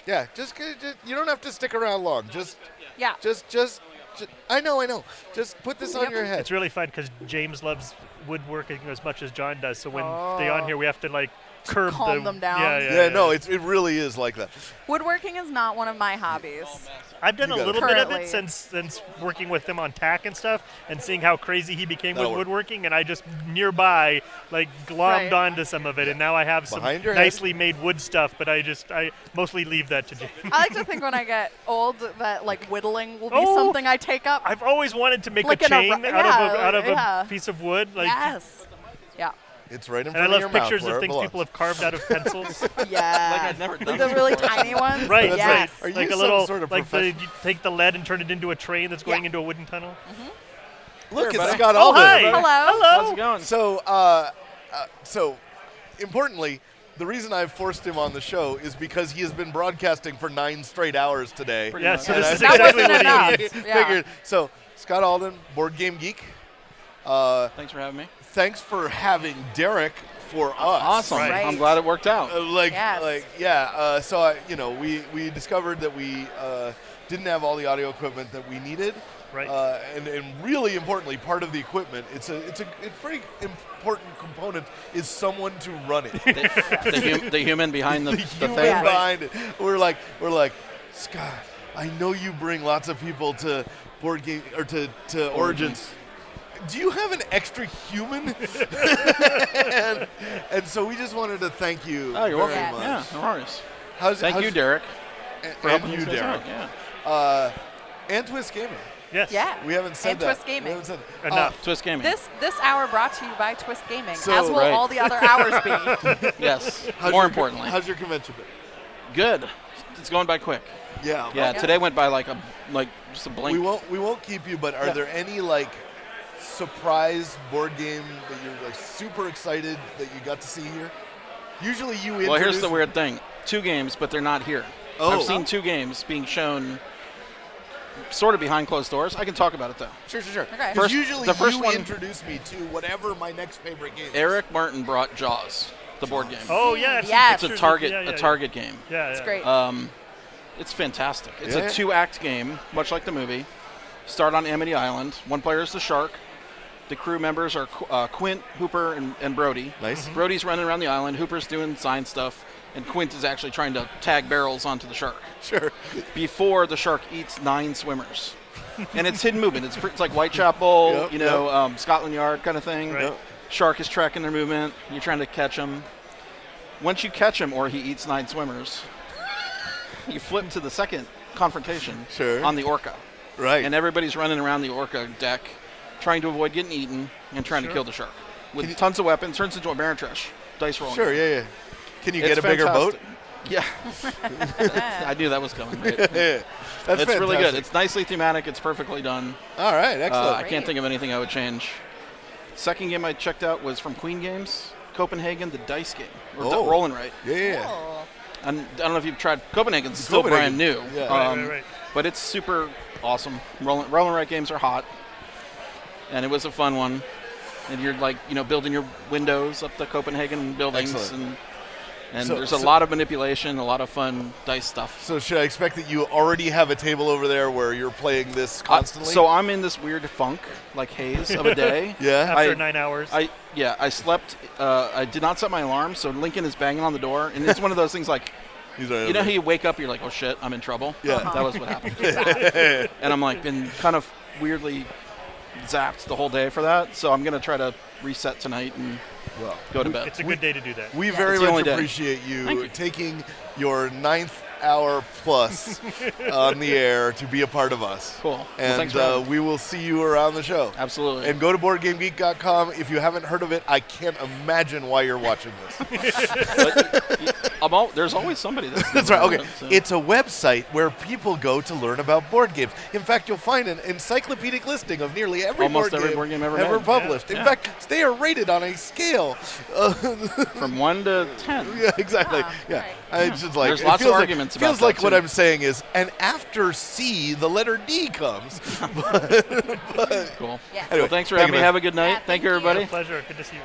Yeah, just you don't have to stick around long. Just Yeah. I know. Just put this on your head. It's really fun because James loves woodworking as much as John does. So when they're on here, we have to like curb calm them down. Yeah, no, it really is like that. Woodworking is not one of my hobbies. I've done a You got little it. bit of Currently. it since working with him on TAC and stuff, and seeing how crazy he became That'll with work. woodworking, and I just nearby like glommed Right. onto some of it, and now I have some Behind your head. nicely made wood stuff. But I mostly leave that to James. I like to think when I get old that like whittling will be Oh, something I take up. I've always wanted to make Like a in a chain ru- out of yeah. a piece of wood, like. Yes. Yeah. It's right in And I front of love your pictures mouth, where of it things belongs. people have carved out of pencils. Yeah. Like I'd never done Like the this really before. tiny ones. Right, That's yes. Are like you a some little, sort of like you take the lead and turn it into a train that's going Yeah. into a wooden tunnel. Look, Here, it's buddy. Scott Oh, Alden. hi. Hello. How's it going? So importantly, the reason I've forced him on the show is because he has been broadcasting for 9 straight hours today. Pretty Yeah, much. so And this I is That exactly wasn't what he enough. needs. Yeah. figured. So, Scott Alden, Board Game Geek. Thanks for having me. Thanks for having Derek for us. Awesome. Right. I'm glad it worked out. Yes. So we discovered that we didn't have all the audio equipment that we needed. Right. And really importantly, part of the equipment, it's a pretty important component is someone to run it. The human behind the human thing. Yeah. behind it. We're like, Scott, I know you bring lots of people to board game or to Origins. Do you have an extra human? and so we just wanted to thank you Oh, you're very welcome. much. Yeah, no worries. How's You, Derek, for and helping you, us guys Derek. out. Yeah. And Twist Gaming. Yes. Yeah. We haven't said And that. Twist Gaming. We haven't said that. Enough. Twist Gaming. This hour brought to you by Twist Gaming, So- as will Right. all the other hours be. Yes. How's More your- importantly. how's your convention been? Good. It's going by quick. Yeah. Yeah. Okay. Today went by like just a blink. We won't keep you, but are there any surprise board game that you're super excited that you got to see here? Usually you introduce. Well, here's the weird thing. 2 games, but they're not here. Oh. I've seen 2 games being shown sort of behind closed doors. I can talk about it though. Sure. Okay. 'Cause First- usually the first you one- introduce me to whatever my next favorite game is. Eric Martin brought Jaws, the board game. Oh yeah. I've seen Yes. It's a pictures of- Target yeah, yeah, a Target game. Yeah. It's yeah. great. It's fantastic. It's Yeah. a 2-act game, much like the movie. Start on Amity Island. One player is the shark. The crew members are Quint, Hooper, and Brody. Nice. Brody's running around the island. Hooper's doing science stuff, and Quint is actually trying to tag barrels onto the shark Sure. before the shark eats 9 swimmers. And it's hidden movement. It's like Whitechapel, Yep, Scotland Yard kind of thing. Right. Yep. Shark is tracking their movement. You're trying to catch him. Once you catch him, or he eats 9 swimmers, you flip to the second confrontation Sure. on the orca. Right. And everybody's running around the orca deck trying to avoid getting eaten and trying to kill the shark. With tons of weapons, turns into a Ameritrash dice roll. Sure. Yeah. Can you It's get a bigger boat? fantastic. Yeah. I knew that was coming. Right? Yeah. That's It's really good. fantastic. It's nicely thematic. It's perfectly done. All right. Excellent. I can't think of anything I would change. Second game I checked out was from Queen Games, Copenhagen, the dice game. Or Oh. Roll and Write. Yeah. Oh. And I don't know if you've tried. Copenhagen's still Copenhagen. brand new. Yeah. Right. But it's super awesome. Roll and Write games are hot. And it was a fun one. And you're building your windows up the Copenhagen buildings. Excellent. And So- there's a lot of manipulation, a lot of fun dice stuff. So should I expect that you already have a table over there where you're playing this constantly? So I'm in this weird funk, like haze of a day. Yeah. After I- 9 hours. I slept. I did not set my alarm, so Lincoln is banging on the door, and it's one of those things like, He's right you know over how you wake up, you're like, oh shit, I'm in trouble. Yeah. That was what happened. And I'm like, been kind of weirdly zapped the whole day for that. So I'm gonna try to reset tonight and go to bed. It's a good day to do that. We very It's the only much day. appreciate Thank you you. taking your 9th hour plus on the air to be a part of us. Cool. Well, And thanks for having me. we will see you around the show. Absolutely. And go to BoardGameGeek.com. If you haven't heard of it, I can't imagine why you're watching this. There's always somebody that's That's right. Okay. so. It's a website where people go to learn about board games. In fact, you'll find an encyclopedic listing of nearly every, Almost every board game ever made. published. In Yeah. fact, they are rated on a scale. From 1 to 10. Yeah, exactly. Yeah. Right. It's just like There's it lots of feels like- arguments about feels that, like what too. I'm saying is, and after C, the letter D comes. Cool. Yes. Anyway, Well, thanks for thank having you, me. man. Have a good night. Yeah, thank thank you, you. everybody. Pleasure. Good to see you.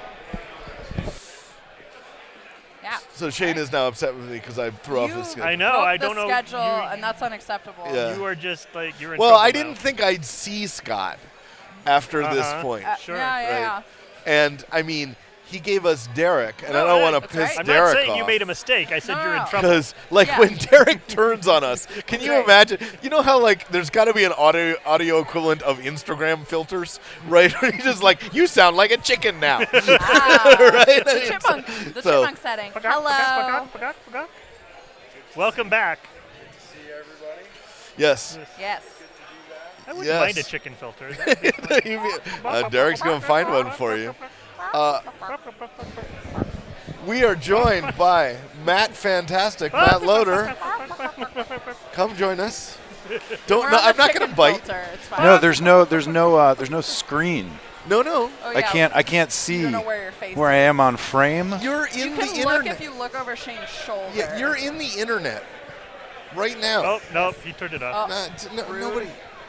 Yeah. So Shane is now upset with me because I threw off his schedule. I know. Broke I the don't know. schedule, You- and that's unacceptable. Yeah. You are just like you're in Well, trouble I now. didn't think I'd see Scott after this Uh-huh. point. Sure. Yeah, yeah, Right. yeah. And I mean, he gave us Derek, and I No, don't yeah, want to that's piss right. I'm Derek not saying off. you made a mistake. I said No, you're in no. trouble. Because, like, Yeah. when Derek turns on us, can you Right. imagine? You know how, like, there's got to be an audio equivalent of Instagram filters, right? Where he's just like, you sound like a chicken now. Ah, Right? The chipmunk, the So- chipmunk setting. Hello. Welcome back. Yes. Yes. I wouldn't Yes. mind a chicken filter. That'd be fun. Derek's going to find one for you. We are joined by Matt Fantastic, Matt Loader. Come join us. Don't. We're No, on the I'm not going chicken to bite. filter. It's fine. No, there's no screen. No, no. Oh, I yeah. can't see You don't know where your face where I is. am on frame. You're You in the can look internet. if you look over Shane's shoulder. Yeah, you're in the internet right now. Oh, no, you turned it off.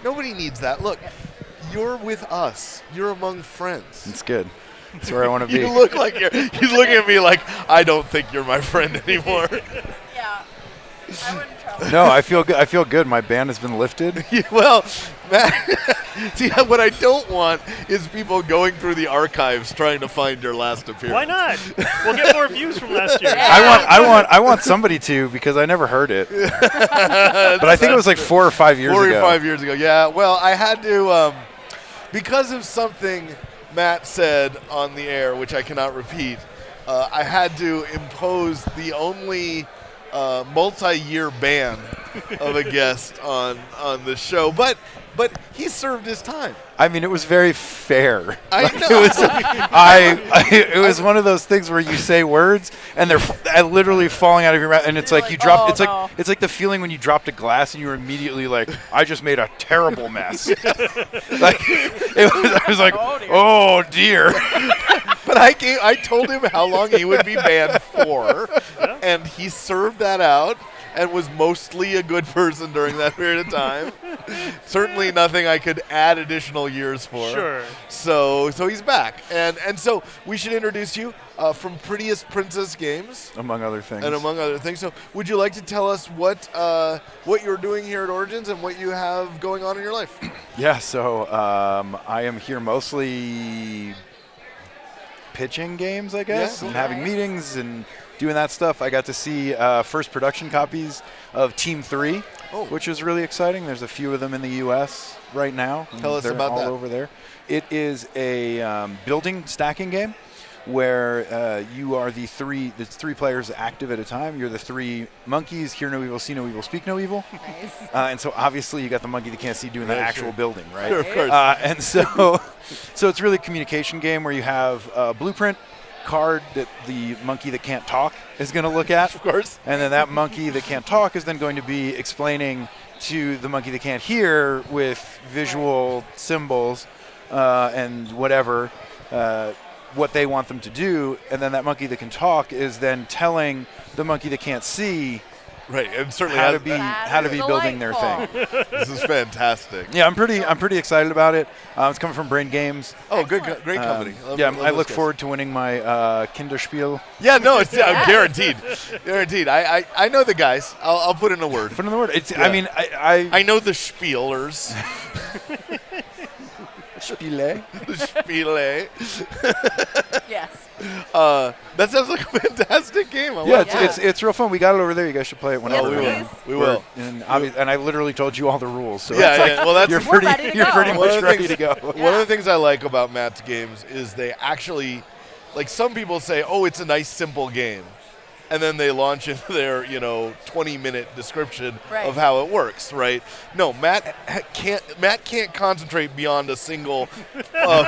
Nobody needs that. Look, you're with us. You're among friends. It's good. That's where I want to be. You look like he's looking at me like, I don't think you're my friend anymore. Yeah. I wouldn't trouble. No, I feel good. I feel good. My ban has been lifted. Well, Matt, see, what I don't want is people going through the archives trying to find your last appearance. Why not? We'll get more views from last year. I want somebody to because I never heard it. But I think it was like 4 or 5 years 4 ago. or 5 years ago. Yeah. Well, I had to because of something Matt said on the air, which I cannot repeat. I had to impose the only multi-year ban of a guest on the show, but he served his time. I mean, it was very fair. I Like, know. it was one of those things where you say words and they're literally falling out of your mouth, and it's You're like you like, drop. "Oh, It's like no." it's like the feeling when you dropped a glass and you were immediately like, I just made a terrible mess. Like I was like, Oh, dear. oh dear. But I told him how long he would be banned for, and he served that out and was mostly a good person during that period of time. Certainly nothing I could add additional years for. Sure. So he's back, and so we should introduce you from Prettiest Princess Games. Among other things. And among other things. So, would you like to tell us what you're doing here at Origins and what you have going on in your life? Yeah, so I am here mostly pitching games, I guess, Yeah. and having Nice. meetings and doing that stuff. I got to see first production copies of Team 3, Oh. which was really exciting. There's a few of them in the U.S. right now. Tell us They're about all that. over there. It is a building stacking game where you are the three players active at a time. You're the three monkeys, hear no evil, see no evil, speak no evil. Nice. And so obviously you got the monkey that can't see doing the Right, actual sure. building, right? Sure, of course. And so it's really a communication game where you have a blueprint card that the monkey that can't talk is going to look at. Of course. And then that monkey that can't talk is then going to be explaining to the monkey that can't hear with visual symbols and whatever what they want them to do. And then that monkey that can talk is then telling the monkey that can't see Right, and certainly how has- to be building their thing. This is fantastic. Yeah, I'm pretty excited about it. It's coming from Brain Games. Oh, good, great company. Love- Yeah, love I those look guys. forward to winning my Kinderspiel. Yeah, no, it's guaranteed, guaranteed. I know the guys. I'll put in a word. Put in the word. It's. Yeah. I mean, I know the Spielers. Spiele. The Spiele. Yes. That sounds like a fantastic game. I Yeah, like it's real fun. We got it over there. You guys should play it Yes, whenever. please. We will. And I literally told you all the rules. So Yeah, it's like yeah. Well, that's you're We're pretty ready to you're go. pretty One much of the ready things- to go. One of the things I like about Matt's games is they actually, like some people say, oh, it's a nice simple game. And then they launch into their, 20-minute description Right. of how it works, right? No, Matt can't concentrate beyond a single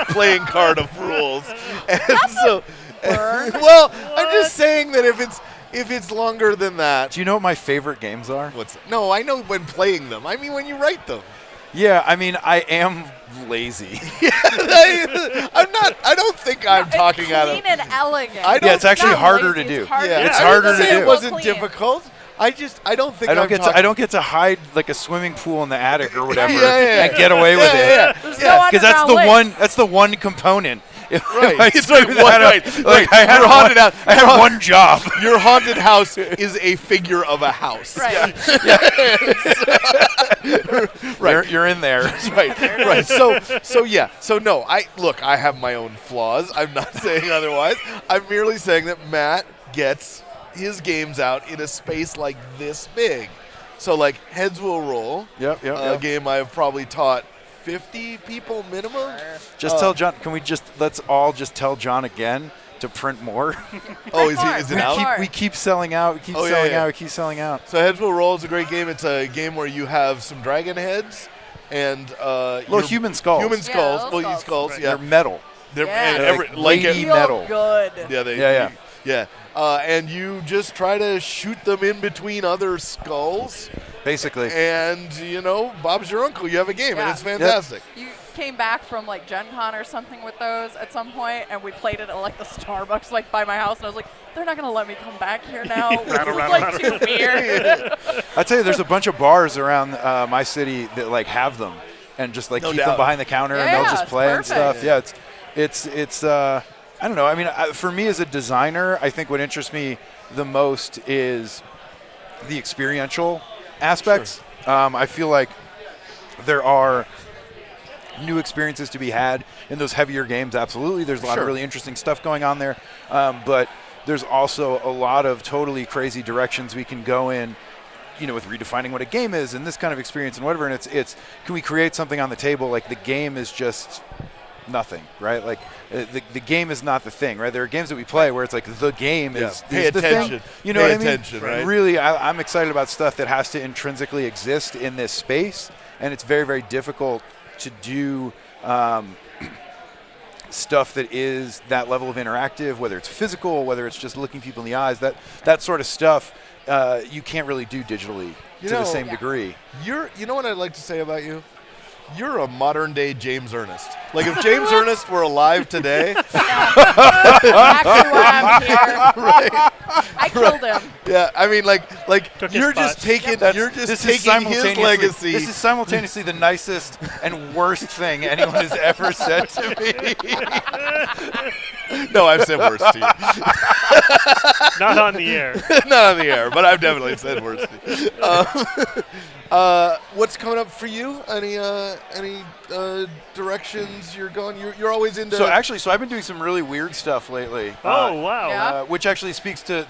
playing card of rules. And so, well, I'm just saying that if it's longer than that, Do you know what my favorite games are? no, I know when playing them. I mean when you write them. Yeah, I mean, I am lazy. I don't think I'm talking out of. Clean and elegant. I don't- Yeah, it's actually Not harder lazy, to do. It's harder, Yeah, It's I harder didn't to say do. It wasn't Clean. difficult. I don't think I I'm don't get talking. to I don't get to hide like a swimming pool in the attic or whatever Yeah. and get away with it. Yeah. There's Yeah. no Because that's underground the lakes. one component. If Right. I It's screw like that one- up, right. like I had Your haunted house. I had one job. Your haunted house is a figure of a house. Right. Right. You're in there. Right. So no, I have my own flaws. I'm not saying otherwise. I'm merely saying that Matt gets his games out in a space like this big. So like Heads Will Roll, Yep. a game I've probably taught 50 people minimum. Just tell John. Can we let's all just tell John again to print more? Oh, is it out? We keep selling out. We keep Oh, yeah, selling yeah. out. We keep selling out. So Heads Will Roll is a great game. It's a game where you have some dragon heads and Little human skulls. Human Yeah, skulls. little well, skulls. skulls. They're Yeah. metal. They're, Yeah. and They're every, like like weighty it, Feel metal. good. Yeah. And you just try to shoot them in between other skulls, Basically. and Bob's your uncle. You have a game, and Yeah. it's fantastic. You came back from like Gen Con or something with those at some point, and we played it at like the Starbucks like by my house, and I was like, they're not gonna let me come back here now. This is like too weird. I tell you, there's a bunch of bars around my city that like have them, and just like No keep doubt. them behind the counter, and Yeah, they'll just it's play and perfect. stuff. Yeah, it's I don't know. I mean, for me as a designer, I think what interests me the most is the experiential aspects. I feel like there are new experiences to be had in those heavier games. Absolutely, there's a lot Sure. of really interesting stuff going on there, but there's also a lot of totally crazy directions we can go in, with redefining what a game is and this kind of experience and whatever. And it's can we create something on the table like the game is just nothing, right? Like the game is not the thing, right? There are games that we play where it's like the game is Pay the attention. thing. You know Pay what I mean? attention, right? Really, I'm excited about stuff that has to intrinsically exist in this space, and it's very, very difficult to do stuff that is that level of interactive, whether it's physical, whether it's just looking people in the eyes. That sort of stuff you can't really do digitally to the same degree. You know what I'd like to say about you? You're a modern day James Ernest. Like if James Ernest were alive today, Exactly why I'm here. I killed him. yeah, I mean like Took his you're just spot. taking This is taking his legacy. This is simultaneously the nicest and worst thing anyone has ever said to me. No, I've said worse to you. Not on the air. Not on the air, but I've definitely said worse to you. What's coming up for you? Any directions you're going? You're always into. So I've been doing some really weird stuff lately. Oh, wow. Yeah. Which actually speaks to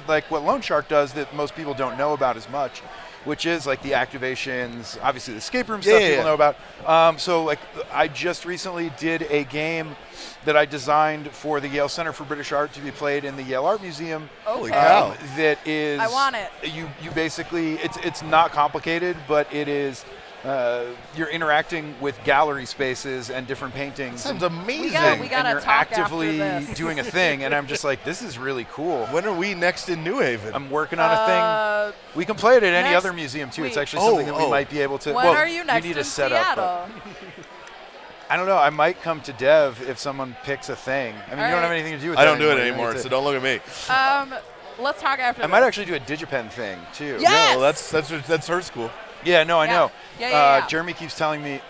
like what Loan Shark does that most people don't know about as much, which is like the activations, obviously the escape room stuff Yeah, people yeah. know about. So like I just recently did a game that I designed for the Yale Center for British Art to be played in the Yale Art Museum. Holy Okay. cow! That is. I want it. You basically it's not complicated, but it is. You're interacting with gallery spaces and different paintings. Sounds and, amazing. We gotta and you're talk after actively this. doing a thing, and I'm just like, this is really cool. When are we next in New Haven? I'm working on a thing. We can play it at any next other museum too. It's week. actually something that we Oh. might be able to. When well, are you next we need in a setup. but Seattle? I don't know. I might come to Dev if someone picks a thing. I mean, you don't have anything to do with I that don't do it You anymore, get so to- don't look at me. Let's talk after I this. might actually do a DigiPen thing too. Yeah. Yeah, well, that's her school. Yeah, no, I Yeah. know. Yeah. Jeremy keeps telling me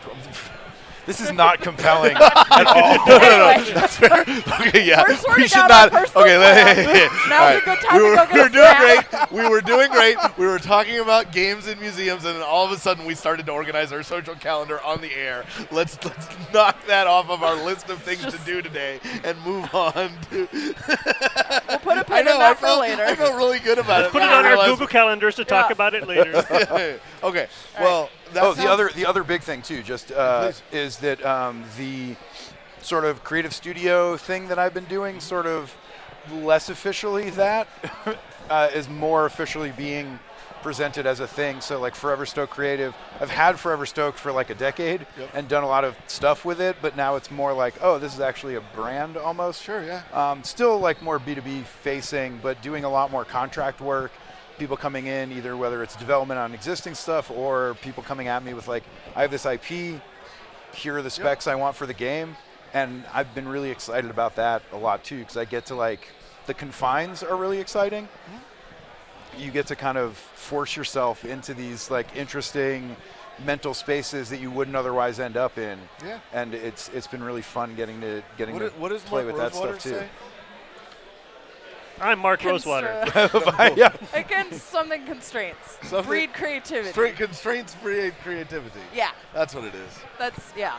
this is not compelling at all. Anyway, Okay, yeah. We're sorting We should out not. our personal Okay, plans. Now's a good time to go get we were a doing snack. great. We were doing great. We were talking about games in museums, and then all of a sudden we started to organize our social calendar on the air. Let's knock that off of our list of things to do today and move on to. We'll put a I pin know saving that for later. I felt really good about it. Put it then I on our realized- Google calendars to talk Yeah. about it later. Okay. Well, that The other big thing too, just please. is that the sort of creative studio thing that I've been doing, sort of less officially that, is more officially being presented as a thing. So like Forever Stoked Creative, I've had Forever Stoked for like a decade and done a lot of stuff with it, but now it's more like, oh, this is actually a brand almost. Sure, yeah. Still like more B2B facing, but doing a lot more contract work. People coming in, either whether it's development on existing stuff or people coming at me with like, I have this IP, here are the specs I want for the game. And I've been really excited about that a lot too, because I get to like, the confines are really exciting. You get to kind of force yourself into these like interesting mental spaces that you wouldn't otherwise end up in. Yeah. And it's been really fun getting to What does play Mark with that Rosewater stuff too. say? I'm Mark Rosewater. Yeah. Against something constraints. Something- Breed creativity. Constraints breed creativity. Yeah, That's what it is. that's, yeah.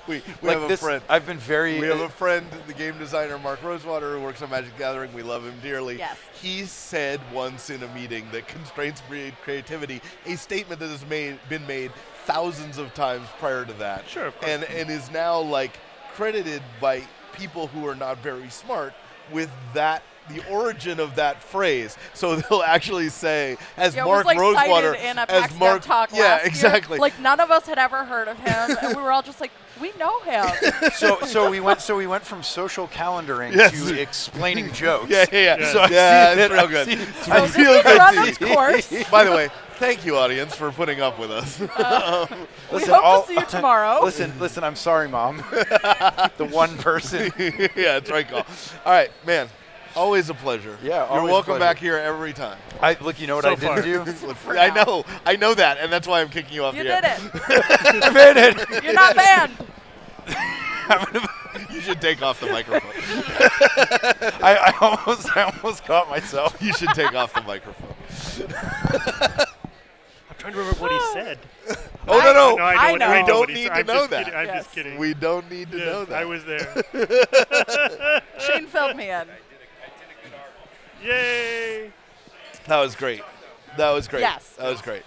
We Like have a this, friend. I've been very. We have a friend, the game designer Mark Rosewater, who works on Magic the Gathering. We love him dearly. Yes. He said once in a meeting that constraints breed creativity, a statement that has been made thousands of times prior to that. Sure, of course. And is now like credited by people who are not very smart with that. The origin of that phrase, so they'll actually say, as Yeah, it Mark was like Rosewater, cited in a as PAX Mark, talk yeah, last exactly. Year. Like none of us had ever heard of him, and we were all just like, we know him. so we went from social calendaring Yes. to explaining jokes. yeah. Yeah. So I Yeah, see it's that- real I good. see- It's So this real has good run to its see. course. By the way, thank you, audience, for putting up with us. We Listen, hope all- to see you tomorrow. Listen, I'm sorry, Mom. The one person. Yeah, that's right, call. All right, man. Always a pleasure. Yeah, You're always a welcome pleasure. back here every time. Look, you know what So I didn't far. do? For I now. know that, and that's why I'm kicking you off You the did air. it. I made it. You're not banned. You should take off the microphone. I almost caught myself. You should take off the microphone. I'm trying to remember what he said. Oh, no. No, I what- know. I We don't what he need said. to I'm know just that. kidding. I'm Yes. just kidding. We don't need to Yes, know that. I was there. Shane filled me in. Yay! That was great. That was great. Yes. That was great.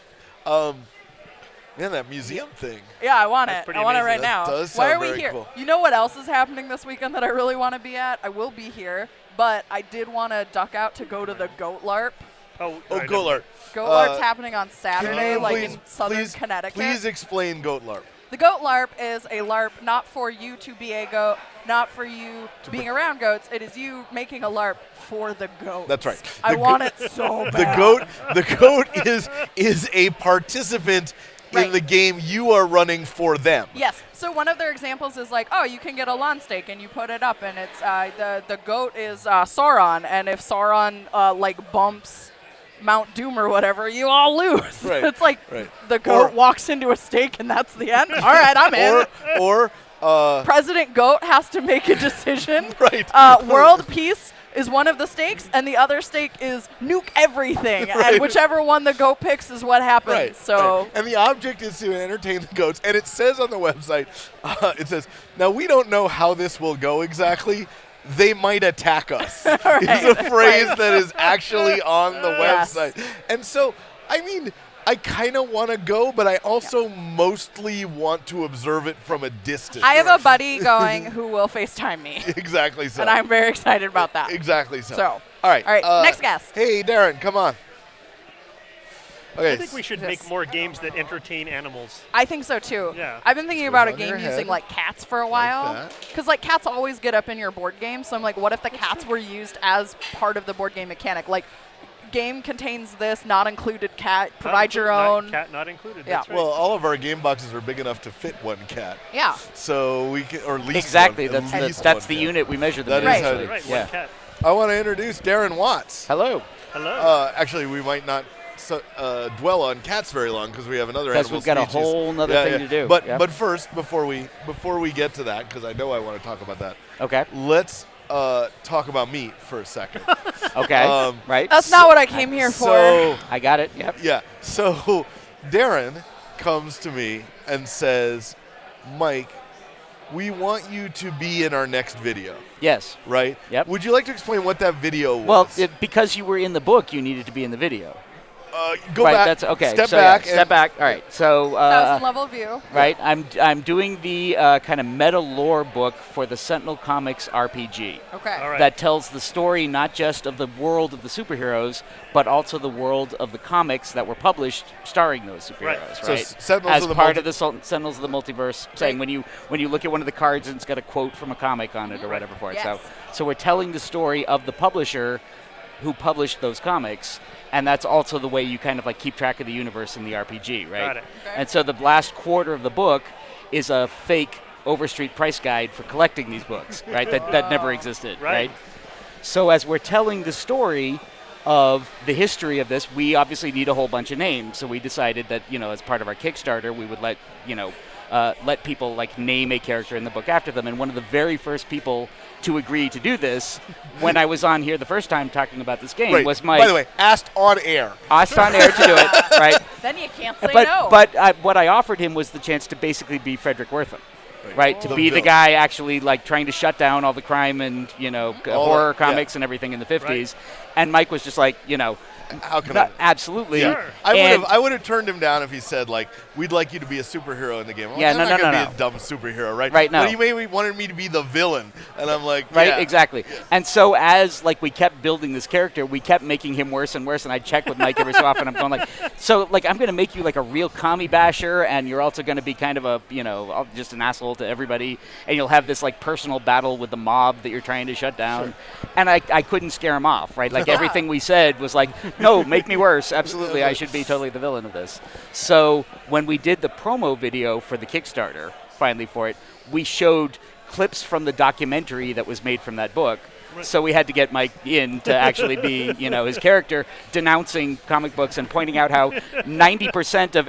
Man, that museum thing. Yeah, I want That's it. pretty I want it amazing. right That now. does Why sound are we very here? cool. You know what else is happening this weekend that I really want to be at? I will be here, but I did want to duck out to go to the Goat LARP. Oh, Oh, I know. Goat LARP. Goat Uh, LARP's happening on Saturday, like in southern Connecticut. Please explain Goat LARP. The Goat LARP is a LARP not for you to be a goat, not for you being around goats. It is you making a LARP for the goats. That's right. I The want it so bad. The goat is a participant in Right. the game you are running for them. Yes. So one of their examples is like, oh, you can get a lawn stake and you put it up, and it's the goat is Sauron, and if Sauron like bumps Mount Doom or whatever, you all lose. Right, It's like right. the goat Or- walks into a stake and that's the end. All right, I'm in. Or President Goat has to make a decision. Right. World peace is one of the stakes, and the other stake is nuke everything, Right. and whichever one the goat picks is what happens. Right. So. right. And the object is to entertain the goats. And it says on the website, it says, now we don't know how this will go exactly. They might attack us. Right. It's a phrase that is actually on the Yes. website. And so, I mean, I kind of want to go, but I also mostly want to observe it from a distance. I have a buddy going who will FaceTime me, Exactly so. and I'm very excited about that. Exactly so. So, All right. all right, next guest. Hey, Darren, come on. Okay. I think we should Yes. make more games that entertain animals. I think so too. Yeah. I've been thinking about a on your game head. using like cats for a while, that. because like cats always get up in your board game. So I'm like, what if the cats were used as part of the board game mechanic? Like, game contains this, not included cat. Provide your own. Cat not included. Yeah. That's right. Well, all of our game boxes are big enough to fit one cat. Yeah. So we can, or at least Exactly. one, at That's least that's one the cat. unit we measure them That in. is Right. how actually. it right. Yeah. One cat. I want to introduce Darren Watts. Hello. Hello. Actually, we might not dwell on cats very long because we have another Because animal we've got a species. whole nother thing to do. But Yep. but first, before we get to that, because I know I want to talk about that, Okay. let's talk about meat for a second. Okay. Right. That's not what I came here for. So I got it. Yep. yeah, so Darren comes to me and says, Mike, we want you to be in our next video, Yes. right? Yep. Would you like to explain what that video was? Well, because you were in the book, you needed to be in the video. Go right. back. That's okay. Step so, back. Yeah, step back. All right. So. 1,000 level view. Right. I'm doing the kind of meta lore book for the Sentinel Comics RPG. Okay. All right. That tells the story not just of the world of the superheroes, but also the world of the comics that were published starring those superheroes. So Right. Sentinels As of the part of the Sentinels of the Multiverse, saying Right. when you look at one of the cards and it's got a quote from a comic on it or whatever for it. Yes. So we're telling the story of the publisher who published those comics, and that's also the way you kind of like keep track of the universe in the RPG, right? Got it. Okay. And so the last quarter of the book is a fake Overstreet price guide for collecting these books, right? That never existed, Right. right? So as we're telling the story of the history of this, we obviously need a whole bunch of names. So we decided that, as part of our Kickstarter, we would let people like name a character in the book after them. And one of the very first people to agree to do this, when I was on here the first time talking about this game, Right. was Mike. By the way, asked on air. Asked on air to do it, right? Then you can't say But no. what I offered him was the chance to basically be Frederick Wortham. Right, to The be the villain. guy actually like trying to shut down all the crime and horror yeah. comics and everything in the 50s, and Mike was just like How can not, absolutely. Sure. I would have turned him down if he said like, "We'd like you to be a superhero in the game." I'm Yeah, like, no, I'm not no, gonna no, be a dumb superhero, right? Right, no. But he maybe wanted me to be the villain, and I'm like, Right, yeah. exactly. And so as like we kept building this character, we kept making him worse and worse. And I check with Mike every so often. I'm going like, so like I'm going to make you like a real commie basher, and you're also going to be kind of a just an asshole to everybody, and you'll have this like personal battle with the mob that you're trying to shut down. And I couldn't scare him off, right? Like everything we said was like, no, make me worse. Absolutely, I should be totally the villain of this. So when we did the promo video for the Kickstarter, finally for it, we showed clips from the documentary that was made from that book. So we had to get Mike in to actually be, his character denouncing comic books and pointing out how 90% of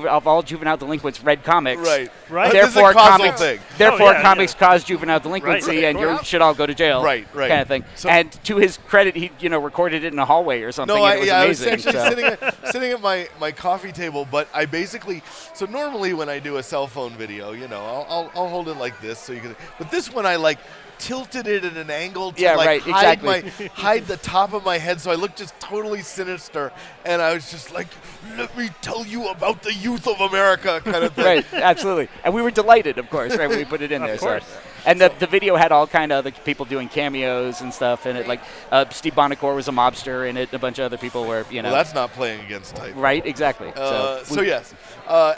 of all juvenile delinquents read comics. Right. Right. This is a Therefore, causal comics, thing. therefore Oh, yeah, comics cause juvenile delinquency, Right, and of you course. should all go to jail. Right, right. Kind of thing. So- and to his credit, he recorded it in a hallway or something. No, and it was I was amazing. actually so. sitting at my coffee table, but I basically so normally when I do a cell phone video, I'll hold it like this so you can. But this one I like tilted it at an angle to Yeah, like right, hide exactly. hide the top of my head, so I look just totally sinister, and I was just like, "Let me tell you about the youth of America," kind of thing. Right, absolutely. And we were delighted, of course, right, when we put it in there. Of course. So. And the video had all kind of other people doing cameos and stuff in it. Like Steve Bonacore was a mobster in it, and a bunch of other people were, Well, that's not playing against type. Right, exactly. So yes.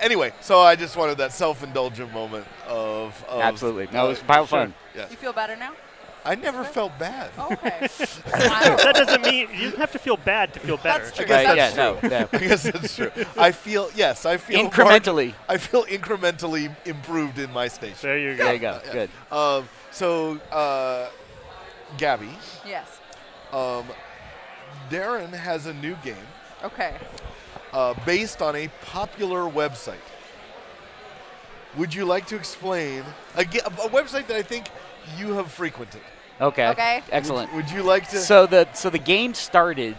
Anyway, so I just wanted that self-indulgent moment of Absolutely. No, it was a pile of fun. Yes. You feel better now? I never felt bad. Okay. That doesn't mean you have to feel bad to feel better. That's true. I guess Right, that's yeah, true. no, yeah. I guess that's true. I feel Incrementally. I feel incrementally improved in my station. There you go. There you go. Good. Gabby, Yes. Darren has a new game Okay. based on a popular website. Would you like to explain a website that I think you have frequented? Okay. Okay. Excellent. Would you like to? So the game started.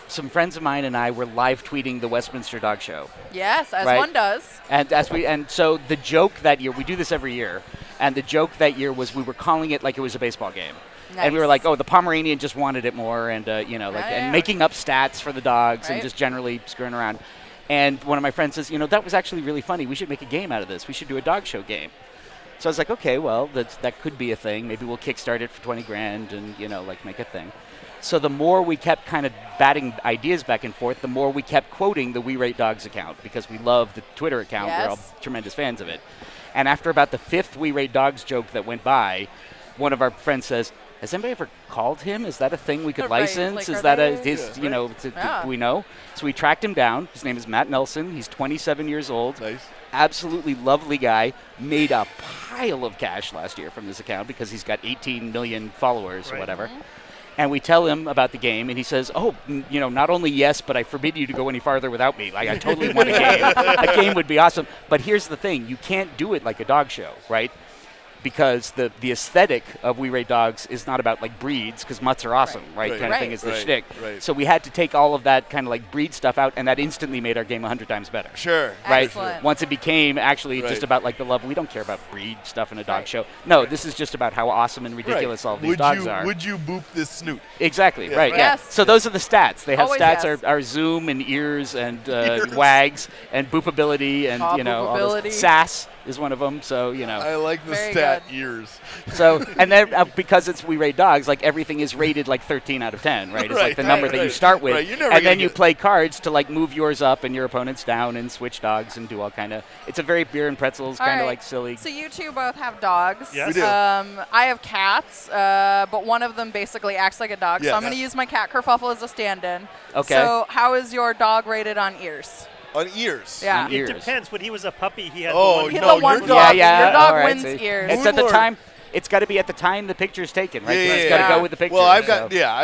Some friends of mine and I were live tweeting the Westminster Dog Show, Yes, as Right. one does. and so the joke that year, we do this every year, and the joke that year was we were calling it like it was a baseball game. And we were Nice. like, oh, the Pomeranian just wanted it more, and and making up stats for the dogs and Right. just generally screwing around. And one of my friends says, that was actually really funny. We should make a game out of this. We should do a dog show game. So I was like, okay, well, that could be a thing. Maybe we'll kickstart it for $20,000 and make a thing. So the more we kept kind of batting ideas back and forth, the more we kept quoting the We Rate Dogs account because we love the Twitter account. We're all Yes. tremendous fans of it. And after about the 5th We Rate Dogs joke that went by, one of our friends says, has anybody ever called him? Is that a thing we could Right, license? like, Is are that they- do we know? So we tracked him down. His name is Matt Nelson. He's 27 years old. Nice. Absolutely lovely guy. Made a pile of cash last year from this account because he's got 18 million followers or Right. whatever. And we tell him about the game, and he says, "Oh, not only yes, but I forbid you to go any farther without me. Like I totally want a game. A game would be awesome. But here's the thing: you can't do it like a dog show, right? because the aesthetic of We Rate Dogs is not about like breeds, because mutts are awesome, right? Right. Kind of thing Right. is the Right. shtick. Right. So we had to take all of that kind of like breed stuff out, and that instantly made our game 100 times better. Sure. Right. Excellent. Once it became actually Right. just about like the love, we don't care about breed stuff in a dog Right. show. No, this is just about how awesome and ridiculous all of these dogs are. Would you boop this snoot? Exactly, Yeah. right. Right. Yeah. Yes. So those are the stats. They have Always stats yes. are zoom and ears and Ears. wags and boopability and Aw, you know all those. boopability. Sass is one of them. So you know. I like the Very stat good. ears. So and then because it's We Rate Dogs, like everything is rated like 13 out of 10, right? It's Right, like the number right, that you right. start with, Right, you're never and gonna then you get- play cards to like move yours up and your opponent's down and switch dogs and do all kind of. It's a very beer and pretzels All kind of right. like silly. So you two both have dogs. Yes. We do. I have cats, but one of them basically acts like a dog. Yeah. So I'm going to use my cat Kerfuffle as a stand-in. Okay. So how is your dog rated on ears? On ears. Yeah. On It ears. depends. When he was a puppy, he had Oh, the one. He had no, the one your dog. dog- Your dog all right, wins see. ears. It's at the Moonlord. time. It's got to be at the time the picture's taken, right? Yeah, 'Cause yeah, it's got to yeah. go with the picture. Well, I've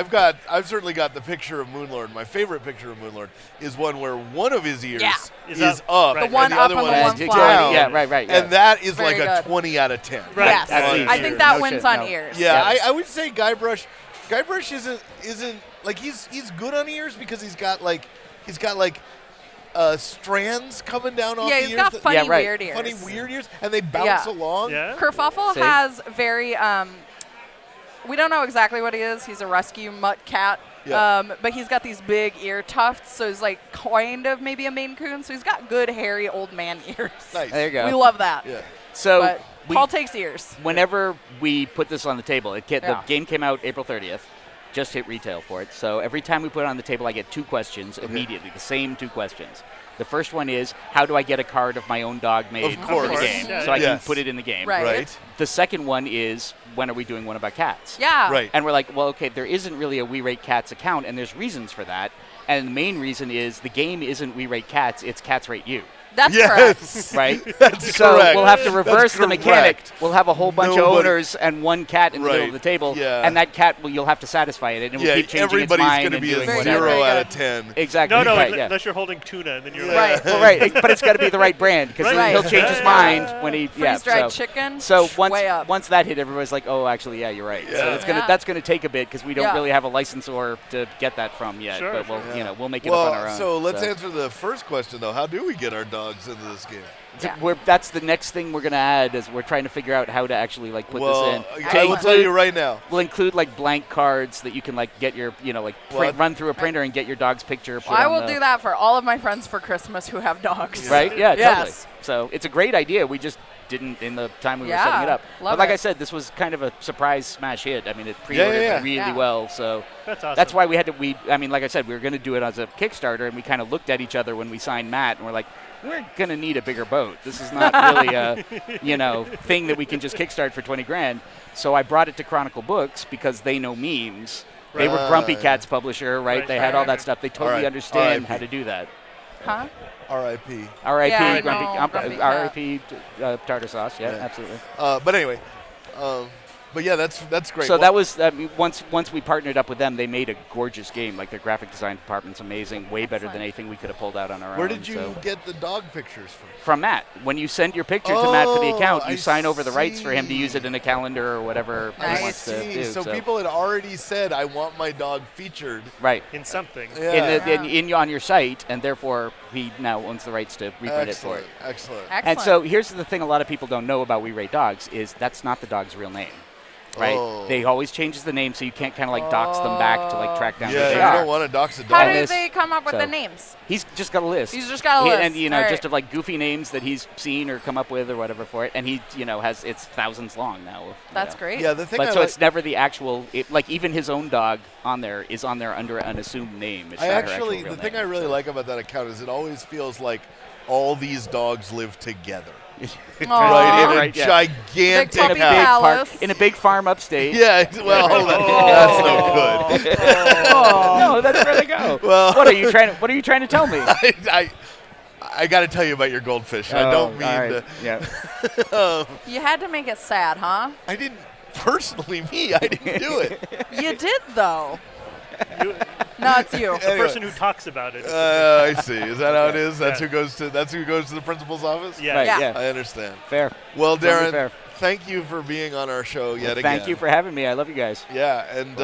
so. I've certainly got the picture of Moonlord. My favorite picture of Moonlord is one where one of his ears Yeah. is Is up, up, right. and The one the up other and one the is one Yeah, flat. down. Yeah, right. Yeah. And that is Very like a good. 20 out of 10. Right. Yes. That's On easy. I think ears. that No wins shit, on no. ears. Yeah, Yeah. I would say Guybrush isn't like he's good on ears because he's got like strands coming down off Yeah, the he's ears. got that- funny, Yeah, right. weird ears. funny weird ears, and they bounce Yeah. along. Yeah. Kerfuffle See? has very, we don't know exactly what he is. He's a rescue mutt cat. Yeah. But he's got these big ear tufts, so he's like kind of maybe a Maine Coon. So he's got good, hairy old man ears. Nice. There you go. We love that. Yeah. So But we- Paul takes ears. whenever we put this on the table, the Yeah. game came out April 30th. Just hit retail for it. So every time we put it on the table, I get 2 questions immediately. The same 2 questions. The first one is, how do I get a card of my own dog made Of for the course. game, Yeah, so I can yes. put it in the game? Right. Right. The second one is, when are we doing one about cats? Yeah. Right. And we're like, well, okay, there isn't really a We Rate Cats account, and there's reasons for that. And the main reason is the game isn't We Rate Cats, it's Cats Rate You. That's correct. Yes. Right? That's So correct. we'll have to That's reverse the mechanic. correct. We'll have a whole bunch of Nobody- owners and one cat in the middle Right. of the table, Yeah. and that cat, you'll have to satisfy it, and it will Yeah, keep changing everybody's its mind gonna and be a doing Very whatever. good. 0 out Very of 10. Exactly. No, right, yeah. unless you're holding tuna, then you're Yeah. like, Right. Well, right, but it's got to be the right brand because Right. he'll change his mind when he. Freeze-dried so. chicken. So way up. once that hit, everybody's like, "Oh, actually, yeah, you're right." So Yeah. it's gonna Yeah. that's gonna take a bit because we don't Yeah. really have a licensor to get that from yet. Sure, but we'll sure. we'll make it up on our Well, own. so let's answer the first question though. How do we get our dogs into this game? Yeah. That's the next thing we're gonna add is we're trying to figure out how to actually like put well, this in. I will tell you right now. We'll include like blank cards that you can like get your What? run through a printer and get your dog's picture. Put I on will the- do that for all of my friends for Christmas who have dogs. Right? Yeah, totally. Yes. So it's a great idea. We just didn't in the time we were Yeah, setting it up. love But like it. I said, this was kind of a surprise smash hit. I mean, it pre-ordered yeah. really Yeah. well. So that's awesome. that's why we had to. Like I said, we were going to do it as a Kickstarter, and we kind of looked at each other when we signed Matt, and we're like, we're going to need a bigger boat. This is not really a thing that we can just kickstart for 20 grand. So I brought it to Chronicle Books because they know memes. They were Grumpy Right. Cat's publisher, right? Right, They had all right. that stuff. They totally All right. understand RIP. how to do that. Huh? R.I.P. R.I.P. Yeah, Grumpy, no, Grumpy Cat. R.I.P. Tartar sauce. Yeah, Yeah. absolutely. But anyway, but yeah, that's great. So Well, that was once we partnered up with them, they made a gorgeous game. Like their graphic design department's amazing, way better than Excellent. anything we could have pulled out on our own. where did you so- get the dog pictures from? From Matt. When you send your picture to Matt for the Oh, account, you I sign over the rights for him to see. use it in a calendar or whatever Nice. he wants to See, do. so people had already said, "I want my dog featured." right in something. Yeah. in on your site, and therefore he now owns the rights to reprint it for Excellent. it. Excellent. Excellent. And so here's the thing: a lot of people don't know about We Rate Dogs is that's not the dog's real name, right? Oh. They always changes the name, so you can't kind of like dox them back to like track down who Yeah, they you are. don't want to dox a How dog. do this- they come up with so- the names? He's just got a list. He's just got a list. And All right. just of like goofy names that he's seen or come up with or whatever for it, and he has it's thousands long now. That's great. Yeah, the thing But I so like, it's never the actual. Like even his own dog on there is on there under an assumed name. It's I not her actually, actual the real thing name, I really so. like about that account is it always feels like all these dogs live together, Aw. right? In a Right, yeah. gigantic Big in a puppy big house. palace. park in a big farm upstate. Yeah, well, that's no good. No, that's where they go. Well, What are you trying to tell me? I got to tell you about your goldfish. I don't mean all right. to. Yeah. You had to make it sad, huh? I didn't personally. I didn't do it. You did, though. You, No, it's you. the person who talks about it. I see. Is that how it is? That's Yeah. who goes to. That's who goes to the principal's office. Yeah. Right. Yeah. Yeah. I understand. Fair. Well, Totally Darren, fair. thank you for being on our show yet again. Thank you for having me. I love you guys. Yeah, and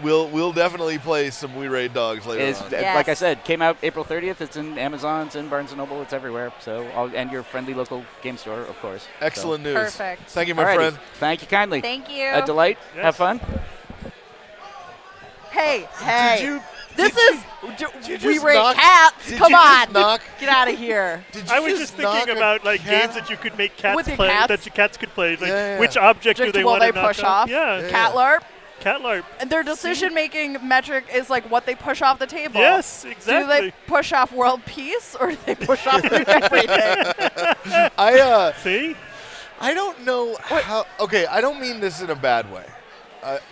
we'll definitely play some We Raid Dogs later Is on. Yes. like I said, came out April 30th. It's in Amazon, it's in Barnes and Noble, it's everywhere. So and your friendly local game store, of course. Excellent news. Perfect. Thank you, So. my Alrighty. friend. Thank you kindly. Thank you. A delight. Yes. Have fun. Hey. This did is you We just Raid knock- Cats. did Come you just on. knock- Get out of here. Did you I was just knock thinking a about like cat? games that you could make cats With your play, cats? that your cats could play. Like Yeah. which object do Object they will want they to knock push off? Yeah, Yeah. Cat LARP. cat LARP. And their decision-making metric is like what they push off the table. Yes, Do exactly. they push off world peace or do they push off everything? See? I don't know how. Okay, I don't mean this in a bad way.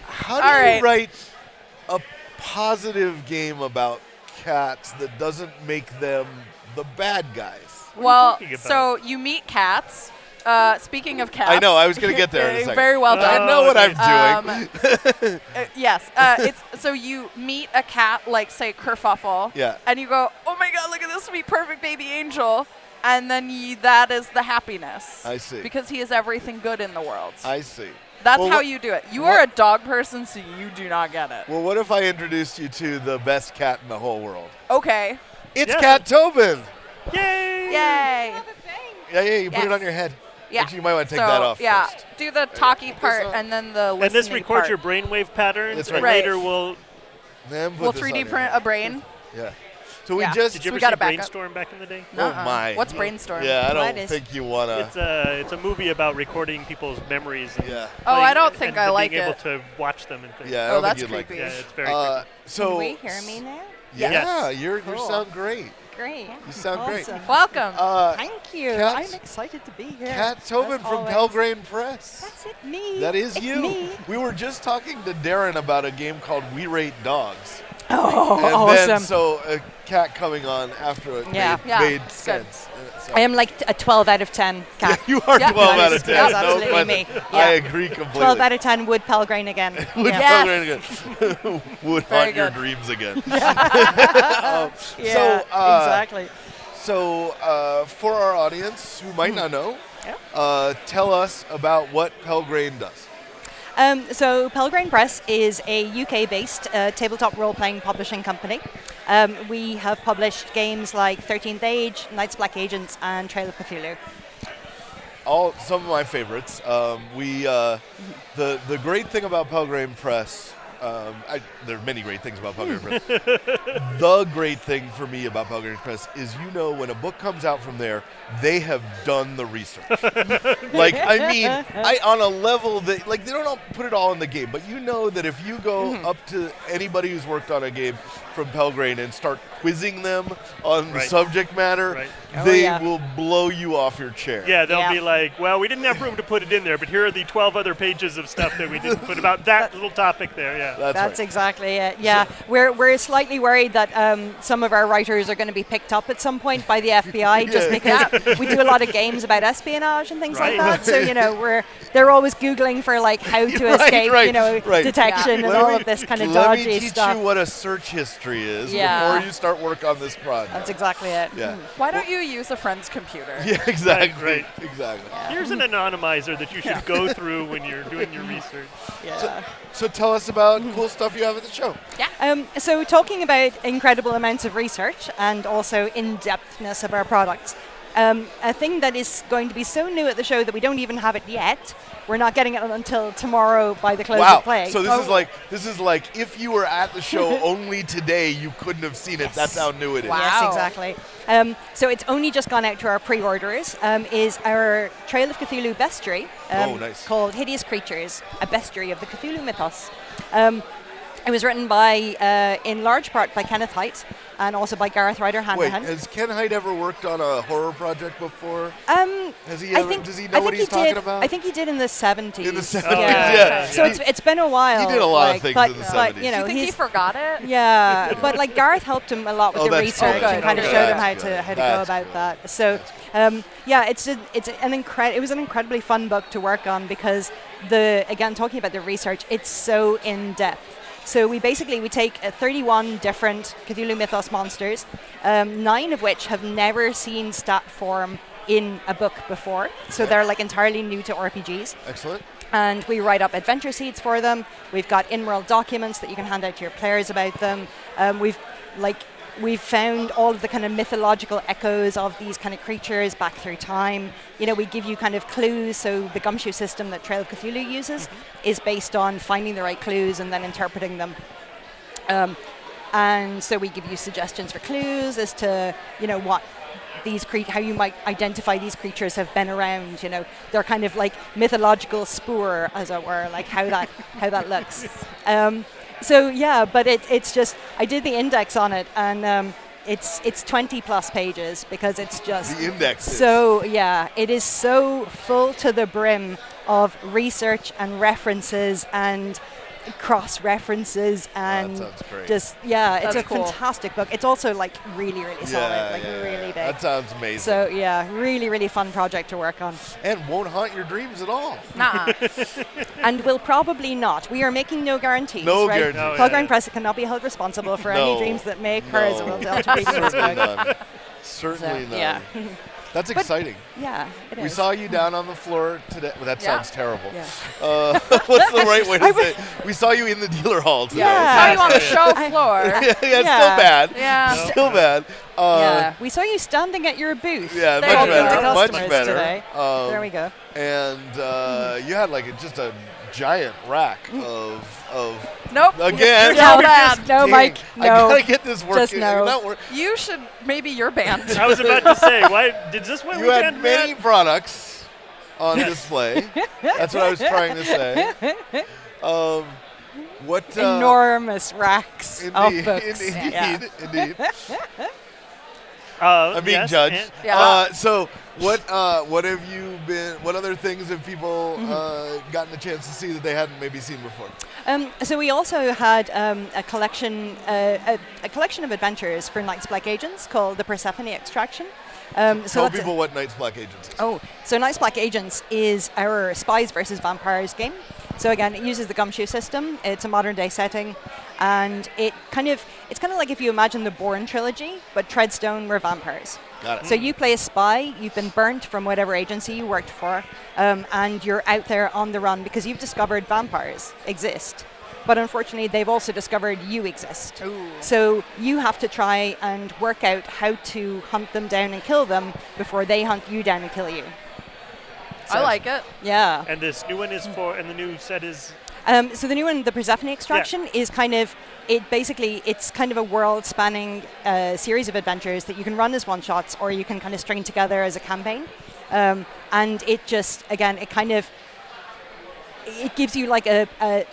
How do All you right. write a positive game about cats that doesn't make them the bad guys? Well, talking about? so you meet cats. Speaking of cats, I know. I was going to get there in a second. Very well I done. know what I'm nice. doing. Yes. It's so you meet a cat like say Kerfuffle. Yeah. And you go, oh my God, look at this sweet perfect baby angel, and then that is the happiness. I see. Because he is everything good in the world. I see. That's Well, how what- you do it. You what- are a dog person, so you do not get it. Well, what if I introduced you to the best cat in the whole world? Okay. It's Yes. Cat Tobin. Yay! Yay. Yeah, you put it Yes. on your head. Yeah. Actually, you might want to take So, that off yeah. first. Do the talky part on. and then the listening And this records part. your brainwave patterns, That's and right. later we'll. Then put We'll this 3D on your print head. a brain. Yeah. So we Yeah. just. Did you we ever got see a backup. Brainstorm back in the day? Oh Nuh-uh. my. What's Brainstorm? Yeah, I What don't is- think you want to. It's a movie about recording people's memories. And Yeah. Oh, playing I don't and- think and I like being able it. to watch them and things. Yeah, I Oh, don't that's think you'd like creepy. Yeah, it. it's very creepy. So. Can we hear me now? Yeah, Yes. you Cool. sound great. Great. You sound great. Awesome. Welcome. Thank you. Cat- I'm excited to be here. Cat Tobin As from always. Pelgrane Press. That's it, me. That is It's you. Me. We were just talking to Darren about a game called We Rate Dogs. Oh, And awesome. then, so a cat coming on after it Yeah. made, Yeah, made it's good. sense. So- I am like a 12 out of 10 cat. you are Yeah. 12 out of That's 10. that's no absolutely question. me. I Yeah. agree completely. 12 out of 10 would Pelgrane again. Would Yeah. Pelgrane again. Would Very haunt your good. dreams again. Yeah, exactly. So for our audience who might not know, Yeah. tell us about what Pelgrane does. So Pelgrane Press is a UK-based tabletop role-playing publishing company. We have published games like 13th Age, Knights of Black Agents, and Trail of Cthulhu. Some of my favorites. The great thing about Pelgrane Press. There are many great things about Pelgrane Press. The great thing for me about Pelgrane Press is, when a book comes out from there, they have done the research. Like, I mean, on a level that, like, they don't put it all in the game, but you know that if you go up to anybody who's worked on a game from Pelgrane and start quizzing them on the Right. subject matter, Right. Oh, they yeah. will blow you off your chair. Yeah, they'll Yeah. be like, well, we didn't have room to put it in there, but here are the 12 other pages of stuff that we didn't put about that little topic there. Yeah. That's That's right. exactly it. Yeah, we're slightly worried that some of our writers are going to be picked up at some point by the FBI, just Yeah. because we do a lot of games about espionage and things Right. like that. So they're always googling for like how to Right, escape, right, right. detection and Let all me- of this kind of Let me dodgy teach stuff. you what a search history is Yeah. before you start work on this project. That's exactly it. Yeah. Why don't you use a friend's computer? Yeah, exactly. Right. Exactly. Here's an anonymizer that you should go through when you're doing your research. Yeah. So tell us about cool stuff you have at the show. So talking about incredible amounts of research and also in-depthness of our products, a thing that is going to be so new at the show that we don't even have it yet. We're not getting it until tomorrow by the close Wow. of play. So this is like if you were at the show only today, you couldn't have seen it. That's how new it is. Wow. Yes, exactly. So it's only just gone out to our pre-orders. Is our Trail of Cthulhu bestiary Oh, nice. called Hideous Creatures, a bestiary of the Cthulhu mythos. It was written by, in large part, by Kenneth Hite and also by Gareth Ryder Wait, Hanrahan. has Ken Hite ever worked on a horror project before? Has he I ever? think, Does he I know think what he's he talking did, about? I think he did in the 70s. In the 70s, yeah. So it's been a while. He did a lot of like, things but, in the but, 70s. you Do know, you think he he's forgot it? yeah, but like Gareth helped him a lot with Oh, the that's research good. and kind of Okay. showed him That's how good. to go That's about good. that. So it was an incredibly fun book to work on because again talking about the research, it's so in depth. So we take 31 different Cthulhu Mythos monsters, 9 of which have never seen stat form in a book before. So they're like entirely new to RPGs. Excellent. And we write up adventure seeds for them. We've got in-world documents that you can hand out to your players about them. We've found all of the kind of mythological echoes of these kind of creatures back through time. You know, we give you kind of clues. So the Gumshoe system that Trail of Cthulhu uses is based on finding the right clues and then interpreting them. And so we give you suggestions for clues as to, you know, what these how you might identify these creatures have been around. You know, they're kind of like mythological spoor, as it were, like how that looks. So yeah, but it's just I did the index on it, and it's 20 plus pages because it's just The index is. so yeah, it is so full to the brim of research and references and cross references and sounds great. just it's That's a cool. fantastic book. It's also like really solid, like really big. That sounds amazing. So yeah, really fun project to work on. And won't haunt your dreams at all. Nah. And will probably not. We are making no guarantees. No right? guarantees. No, Pelgrane yeah. Press cannot be held responsible for No. any dreams that may occur as a No. result of reading this Certainly book. none. Certainly So, none. yeah. That's exciting. Yeah, it is. We saw you down on the floor today. Well, that Yeah. sounds terrible. Yeah. What's the right way to say it? We saw you in the dealer hall today. Yeah. Saw you on the show floor. yeah, it's Yeah. still bad. Yeah. Still bad. Yeah, we saw you standing at your booth. Yeah, There much you go. better. To Much customers better. today. There we go. And you had like just a giant rack of Nope. again. You're so bad. No, Dang, Mike. I No. gotta get this working. Just no. Not work. You should maybe your band. I was about to say, why did this win You had weekend, many Matt? products on display. That's what I was trying to say. What? Enormous racks of Indeed, books. indeed. I'm being Yes, judged. and- Yeah. So what have you been? What other things have people gotten a chance to see that they hadn't maybe seen before? So we also had a collection of adventures for Knights Black Agents called the Persephone Extraction. So Tell that's people what Knights Black Agents is. so Knights Black Agents is our spies versus vampires game. So again, it uses the Gumshoe system. It's a modern day setting, and it's kind of like if you imagine the Bourne trilogy, but Treadstone were vampires. Got it. So you play a spy, you've been burnt from whatever agency you worked for, and you're out there on the run because you've discovered vampires exist. But unfortunately, they've also discovered you exist. So you have to try and work out how to hunt them down and kill them before they hunt you down and kill you. I like it. Yeah. And this new one is for, and the new set is. So the new one, the Persephone Extraction, is kind of it's kind of a world-spanning series of adventures that you can run as one-shots, or you can kind of string together as a campaign. And it just it gives you like a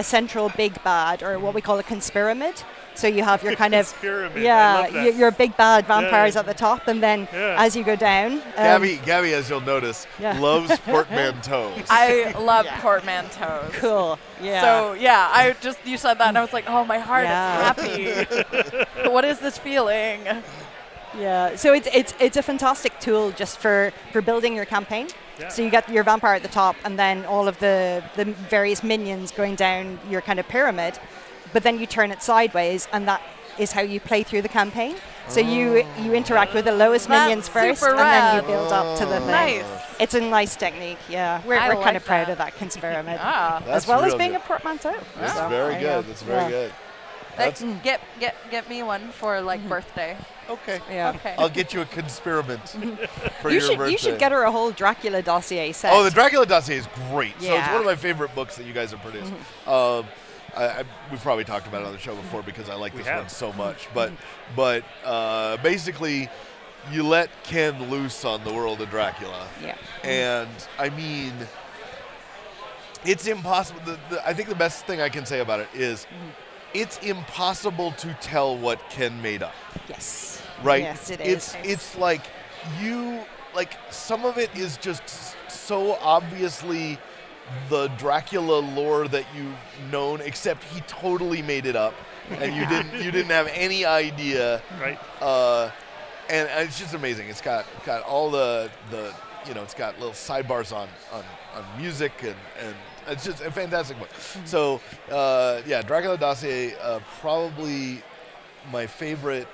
central big bad, or what we call a conspiramid. So you have your kind of Conspiramid, I love that. your big bad vampires Yeah. at the top, and then Yeah. as you go down, Gabby, as you'll notice, Yeah. loves portmanteaus. I love portmanteaus. cool. Yeah. So yeah, you said that and I was like, oh, my heart Yeah. is happy. What is this feeling? Yeah, so it's a fantastic tool just for building your campaign. Yeah. So you get your vampire at the top, and then all of the various minions going down your kind of pyramid, but then you turn it sideways, and that is how you play through the campaign. So you interact with the lowest That's minions first, super and then you rad. build up to the thing. Nice. It's a nice technique. Yeah, we're I kind like of proud that. of that conspiramid, Ah. That's as well as real being good. a portmanteau. That's So, very there you go. good. That's very Yeah. good. Like, That's get me one for like birthday. okay. Yeah. Okay. I'll get you a conspirament for You your should birthday. you should get her a whole Dracula dossier set. Oh, the Dracula dossier is great. So it's Yeah. one of my favorite books that you guys have produced. We've probably talked about it on the show before because I like We this have. one so much. But basically, you let Ken loose on the world of Dracula. Yeah. And I mean, it's impossible. I think the best thing I can say about it is it's impossible to tell what Ken made up. Yes. Right? Yes, it is. It's like some of it is just so obviously the Dracula lore that you've known, except he totally made it up, and you didn't have any idea. Right. And it's just amazing. It's got all the it's got little sidebars on music and it's just a fantastic book. So Dracula Dossier, probably my favorite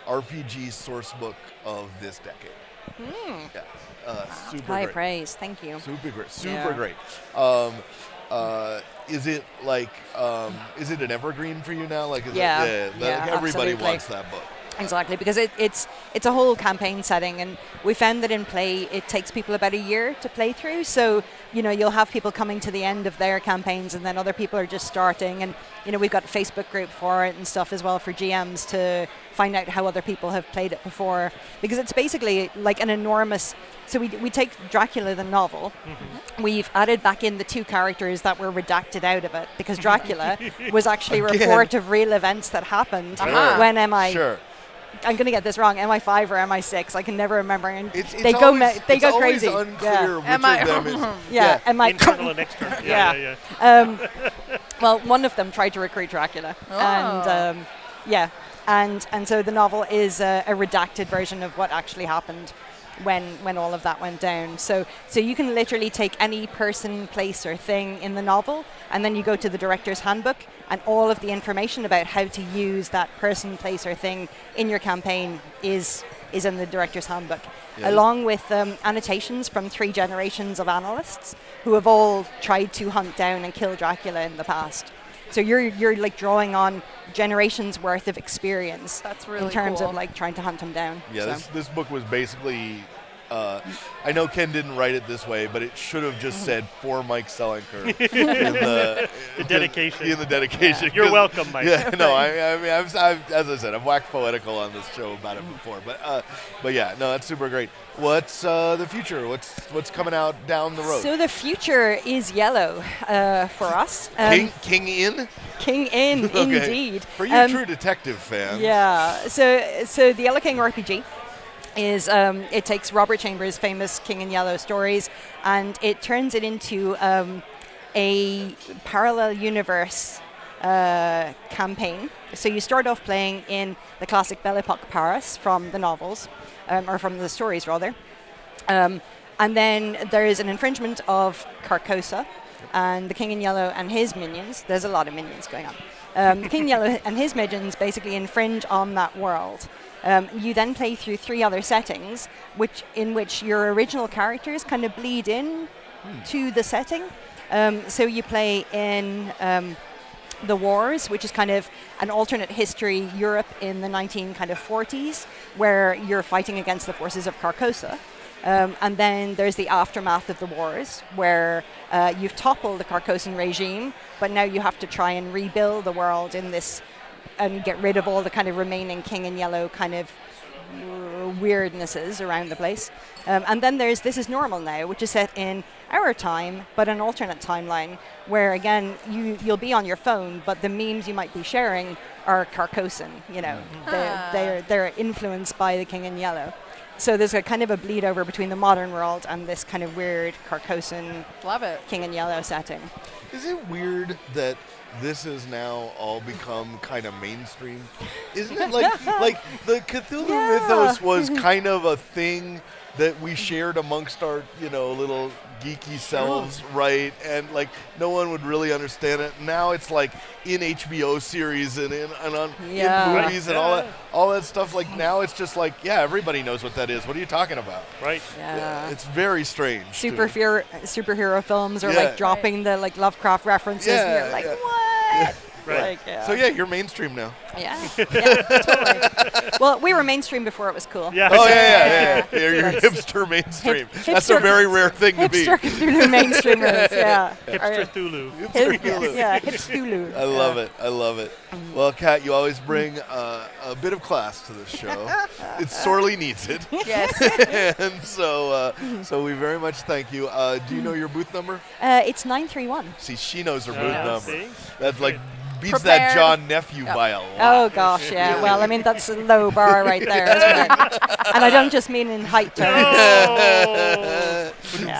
RPG source book of this decade. Yeah, super High great. praise. Thank you. Super great. Yeah. Super great. Is it like is it an evergreen for you now? Like is Yeah. it, Yeah, like everybody absolutely. wants that book. Exactly, because it's a whole campaign setting, and we found that in play it takes people about a year to play through. So you'll have people coming to the end of their campaigns, and then other people are just starting. And we've got a Facebook group for it and stuff as well for GMs to find out how other people have played it before, because it's basically like an enormous. So we take Dracula the novel, we've added back in the 2 characters that were redacted out of it because Dracula was actually a report of real events that happened when Sure. I'm going to get this wrong. MI5 or MI6? I can never remember. And It's they go always, they it's go always crazy. unclear which Am I- of them is. Yeah, Internal and external. Yeah. Yeah. Well, one of them tried to recruit Dracula, and and so the novel is a redacted version of what actually happened when all of that went down. So you can literally take any person, place, or thing in the novel, and then you go to the director's handbook, and all of the information about how to use that person, place, or thing in your campaign is in the director's handbook, along with annotations from 3 generations of analysts who have all tried to hunt down and kill Dracula in the past. So you're like drawing on generations worth of experience. That's really in terms cool. of like trying to hunt him down. Yeah, So. this book was basically. I know Ken didn't write it this way, but it should have just said for Mike Selinker in the dedication. In the dedication. You're 'cause- welcome, Mike. Yeah, no, I mean, I've, as I said, I've waxed poetical on this show about it before, but yeah, no, that's super great. What's the future? What's coming out down the road? So the future is yellow for us. King in? King in, Okay. indeed. For you true detective fans. Yeah. So the Yellow King RPG is it takes Robert Chambers' famous King in Yellow stories and it turns it into a parallel universe campaign. So you start off playing in the classic Belle Epoque Paris from the novels, or from the stories rather. And then there is an infringement of Carcosa and the King in Yellow and his minions. There's a lot of minions going on. The King in Yellow and his minions basically infringe on that world. You then play through 3 other settings, in which your original characters kind of bleed in to the setting. So you play in the Wars, which is kind of an alternate history Europe in the 1940s, where you're fighting against the forces of Carcosa. And then there's the aftermath of the wars, where you've toppled the Carcosan regime, but now you have to try and rebuild the world in this and get rid of all the kind of remaining King in Yellow kind of weirdnesses around the place. And then there's This Is Normal Now, which is set in our time, but an alternate timeline, where again you'll be on your phone, but the memes you might be sharing are Carcosan. They're influenced by the King in Yellow. So there's a kind of a bleed over between the modern world and this kind of weird Carcosan Love it. King in Yellow setting. Is it weird that this has now all become kind of mainstream? Isn't it like the Cthulhu mythos was kind of a thing that we shared amongst our, little geeky selves, right? And like no one would really understand it. Now it's like in HBO series and in movies and all that stuff. Like now it's just like, yeah, everybody knows what that is. What are you talking about? Right. Yeah. It's very strange. Superhero films are Yeah. like dropping the like Lovecraft references and Yeah, you're like, yeah. what? Right. Like, yeah. So yeah, you're mainstream now. Yeah, totally. Well, we were mainstream before it was cool. Yeah. Oh yeah. You're hipster mainstream. That's a hipster- very rare thing to be. Hipster Cthulhu mainstreamers, yeah. Hipster Thulu. Hipstulu. I love it. I love it. Well, Kat, you always bring a bit of class to this show. It sorely needs it. Yes. And so we very much thank you. Do you know your booth number? It's 931. See, she knows her booth Yeah, number. see? That's like beats that Prepared. John nephew by a lot. Oh gosh, yeah. Well, I mean that's a low bar right there, isn't it? And I don't just mean in height terms.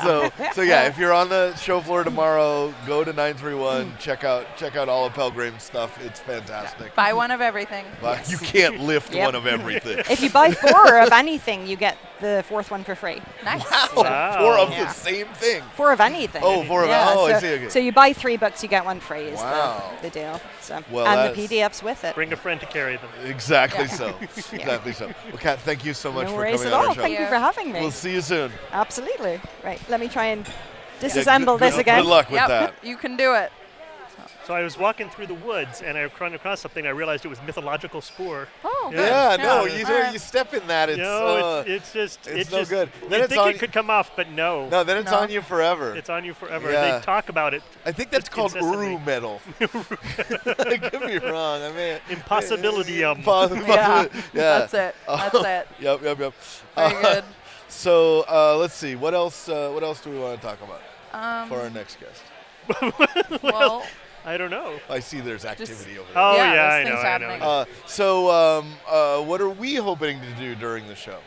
Oh. So yeah, if you're on the show floor tomorrow, go to 931. Check out all of Pelgrim's stuff. It's fantastic. Buy one of everything. But you can't lift Yep. one of everything. If you buy 4 of anything, you get the 4th one for free. Nice. Wow. 4 of Yeah. the same thing. 4 of anything. Oh, 4 of yeah, I so, see. Okay. So you buy $3, you get one free. Is Wow. the deal. So, Well, and the that's- PDFs with it. Bring a friend to carry them. Exactly so. Exactly so. Well, Kat, thank you so much No for worries coming at on all. our show. Thank you for having me. We'll see you soon. Absolutely. Right. Let me try and Yeah, disassemble good- this again. Good luck with Yep, that. you can do it. So I was walking through the woods and I ran across something. I realized it was mythological spore. Oh, good. Yeah, no, Yeah. you Alright. you step in that. It's It's just it's it's no just, good. Then You it's think on it could come off, but no. no, then it's No. on you forever. It's on you forever. Yeah. They talk about it. I think that's called incessantly. Uru metal. Could be wrong. I mean, Impossibility. Yeah, yeah. that's it. That's it. Yep. Very good. So let's see. What else? What else do we want to talk about for our next guest? Well, I don't know. I see there's activity over there. Oh Yeah, yeah, there's I know. things I happening. know. So what are we hoping to do during the show?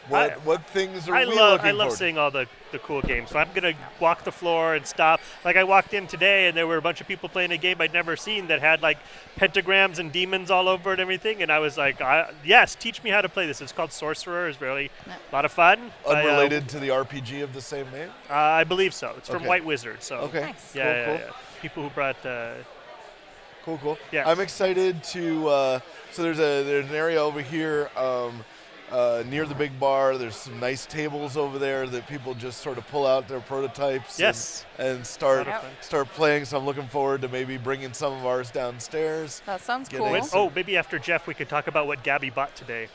What things are I we love looking forward to? seeing all the cool games. So I'm gonna walk the floor and stop. Like I walked in today and there were a bunch of people playing a game I'd never seen that had like pentagrams and demons all over it and everything. And I was like, yes, teach me how to play this. It's called Sorcerer. It's really a lot of fun. Unrelated to the RPG of the same name? I believe so. It's from Okay. White Wizard. So Okay. Nice. yeah, Cool, yeah, yeah. People who brought. Cool. Yes. I'm excited to. So there's an area over here near the big bar. There's some nice tables over there that people just sort of pull out their prototypes. Yes. And start Lot of fun. start playing. So I'm looking forward to maybe bringing some of ours downstairs. that sounds Getting cool. it. Oh, maybe after Jeff, we could talk about what Gabby bought today.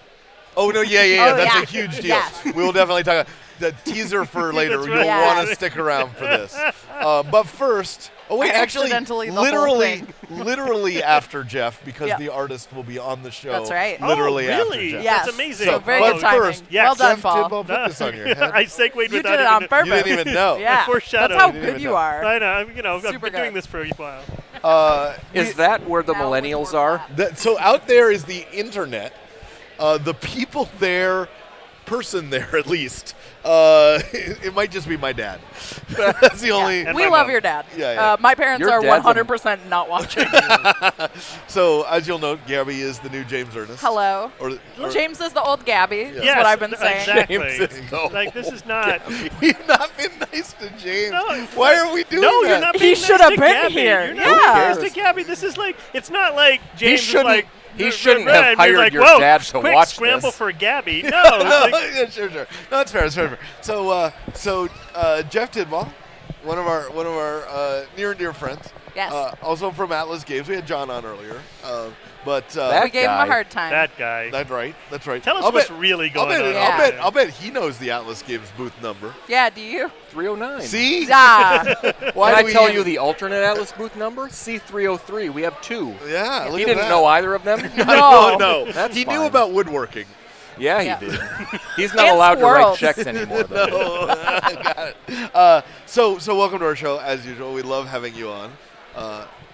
Oh no, yeah. Oh, That's yeah. a huge deal. Yes. We will definitely talk. The teaser for later. That's You'll right. want Yes. to stick around for this. But first, oh wait, I actually, accidentally the whole literally after Jeff, because Yeah. the artist will be on the show. That's right. Literally oh, after really? Jeff. Yes. That's amazing. So very but good timing. first, Yes. Well done, Jeff Paul. Tidball put this on your head. I segued You without did it even. on purpose. You didn't even know. Yeah, foreshadowed. that's how You didn't good even you know. are. I know. I've Super been doing good. this for a while. Is that where the Now with millennials more are? flat. So out there is the internet. The people there, person there at least. It might just be my dad. That's the only. And We my love mom. your dad. Yeah. My parents Your are dad's a- 100% not watching. So as you'll note, Gabby is the new James Ernest. Hello. Or James is the old Gabby. Is Yes, what I've been saying. Exactly. James is the Like this is not. We've not been nice to James. No. Why are we doing No, that? you're not He being should nice have to been Gabby. here. You're not Yeah. being nice to Gabby. This is like it's not like James is shouldn't- like. he shouldn't right, have and you're hired like, your Whoa, dad to quick watch scramble this." for Gabby. No, it's like, Yeah, sure. No, it's fair. It's fair. So Jeff Tidball, one of our near and dear friends. Yes. Also from Atlas Games. We had John on earlier. But That We gave him a guy. hard time. that guy. that's right. That's right. Tell us I'll what's bet- really going on. Yeah. I'll bet he knows the Atlas Games booth number. Yeah, do you? 309. See? Ah. Why Can do I we tell even- you the alternate Atlas booth number? C303. We have two. Yeah. Look He at didn't that. know either of them? No. No. That's he knew fine. about woodworking. Yeah, he Yeah. did. He's not And allowed to write squirrels. checks anymore, though. Got it. So welcome to our show as usual. We love having you on,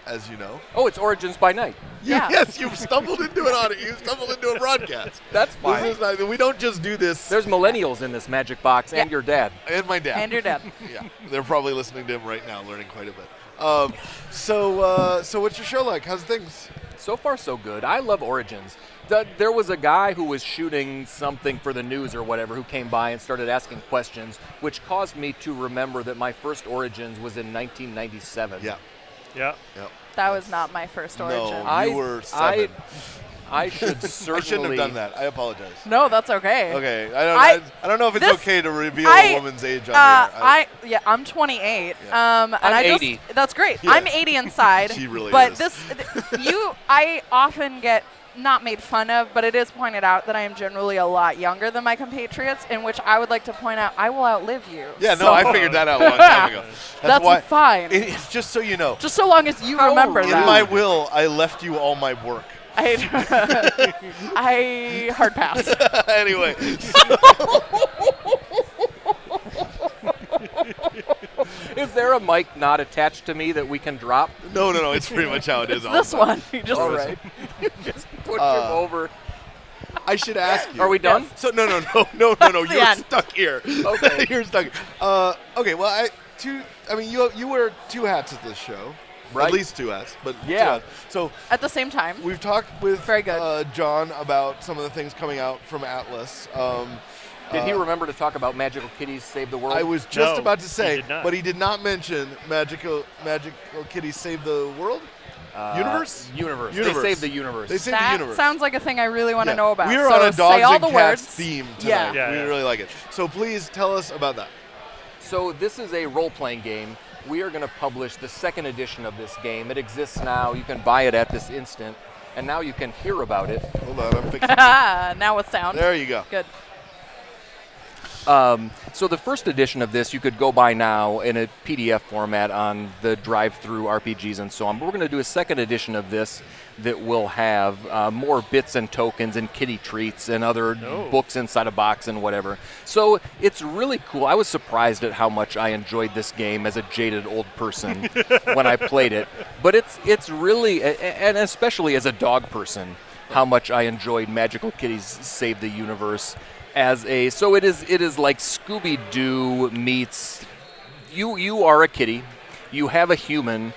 as you know. Oh, it's Origins by Night. Yeah. Yes, you've stumbled into it on it. You stumbled into a broadcast. That's fine. This is not, we don't just do this. There's millennials in this magic box and Yeah. your dad. And my dad. And your dad. Yeah, they're probably listening to him right now, learning quite a bit. So what's your show like? How's things? So far, so good. I love Origins. There was a guy who was shooting something for the news or whatever who came by and started asking questions, which caused me to remember that my first Origins was in 1997. Yeah. Yeah. That was not my first origin. No, you were 7. I should certainly. I shouldn't have done that. I apologize. No, that's okay. Okay, I don't know if it's this- okay to reveal I- a woman's age on here. I'm 28. Yeah. And I'm I just, 80. That's great. Yeah. I'm 80 inside. She really but is. I often get not made fun of, but it is pointed out that I am generally a lot younger than my compatriots, in which I would like to point out I will outlive you. Yeah, no, So I figured that out a long time ago. that's why. fine. It's just so you know. Just so long as you remember In that. my will, I left you all my work. I hard pass. Anyway, Is there a mic not attached to me that we can drop? no, it's pretty much how it is. all This the time. one. You just All right. Just push him over. I should ask you. Are we done? So no. the You're end. stuck here. Okay. You're stuck. Okay. Well, you wear 2 hats at this show. Right. At least 2 hats, but 2 Yeah. hats. So At the same time. we've talked with Very good. John about some of the things coming out from Atlas. Did he remember to talk about Magical Kitties Save the World? I was just No, about to he say, did not. but he did not mention Magical Kitty Save the World. Universe? Universe. Universe. They saved the universe. They saved the That universe. sounds like a thing I really want to know about. We are so on a say all dogs the and cats words. theme tonight. Yeah. Yeah, We yeah. really like it. So please tell us about that. So this is a role-playing game. We are going to publish the second edition of this game. It exists now. You can buy it at this instant, and now you can hear about it. Hold on, I'm fixing it. Now with sound. There you go. Good. So the first edition of this you could go buy now in a PDF format on the drive-through RPGs and so on. But we're going to do a second edition of this that will have more bits and tokens and kitty treats and other books inside a box and whatever. So it's really cool. I was surprised at how much I enjoyed this game as a jaded old person when I played it. But it's really, and especially as a dog person, how much I enjoyed Magical Kitties Save the Universe. So it is like Scooby-Doo meets you are a kitty, you have a human,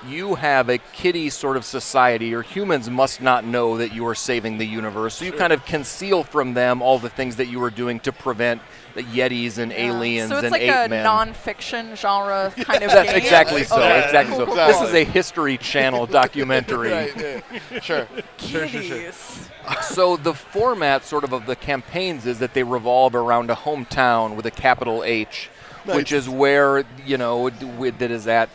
you have a kitty sort of society, or humans must not know that you are saving the universe. So you kind of conceal from them all the things that you are doing to prevent the Yetis and aliens So it's and like ape a men. non-fiction genre kind of That's game. exactly so. Okay. Exactly so. Cool, This cool. is a History Channel documentary. Right, yeah. Sure. Kitties. So the format sort of the campaigns is that they revolve around a hometown with a capital H, which is where, that is at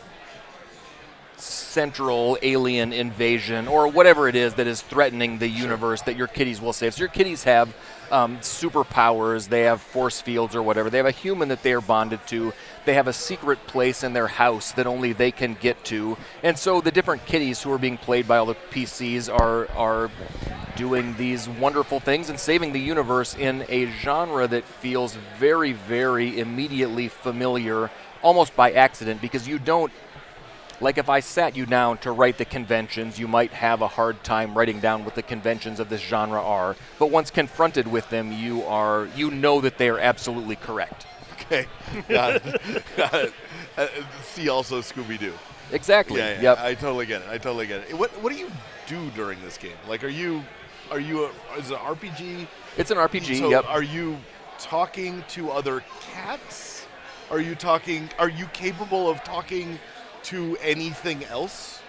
central alien invasion or whatever it is that is threatening the universe that your kitties will save. So your kitties have superpowers, they have force fields or whatever. They have a human that they are bonded to. They have a secret place in their house that only they can get to. And so the different kitties who are being played by all the PCs are doing these wonderful things and saving the universe in a genre that feels very, very immediately familiar, almost by accident, because you don't, like if I sat you down to write the conventions, you might have a hard time writing down what the conventions of this genre are. But once confronted with them, you know that they are absolutely correct. Okay. Got it. See also Scooby-Doo. Exactly. Yeah. Yep. I totally get it. What do you do during this game? Like, is it an RPG? It's an RPG. So yep. are you talking to other cats? Are you capable of talking to anything else?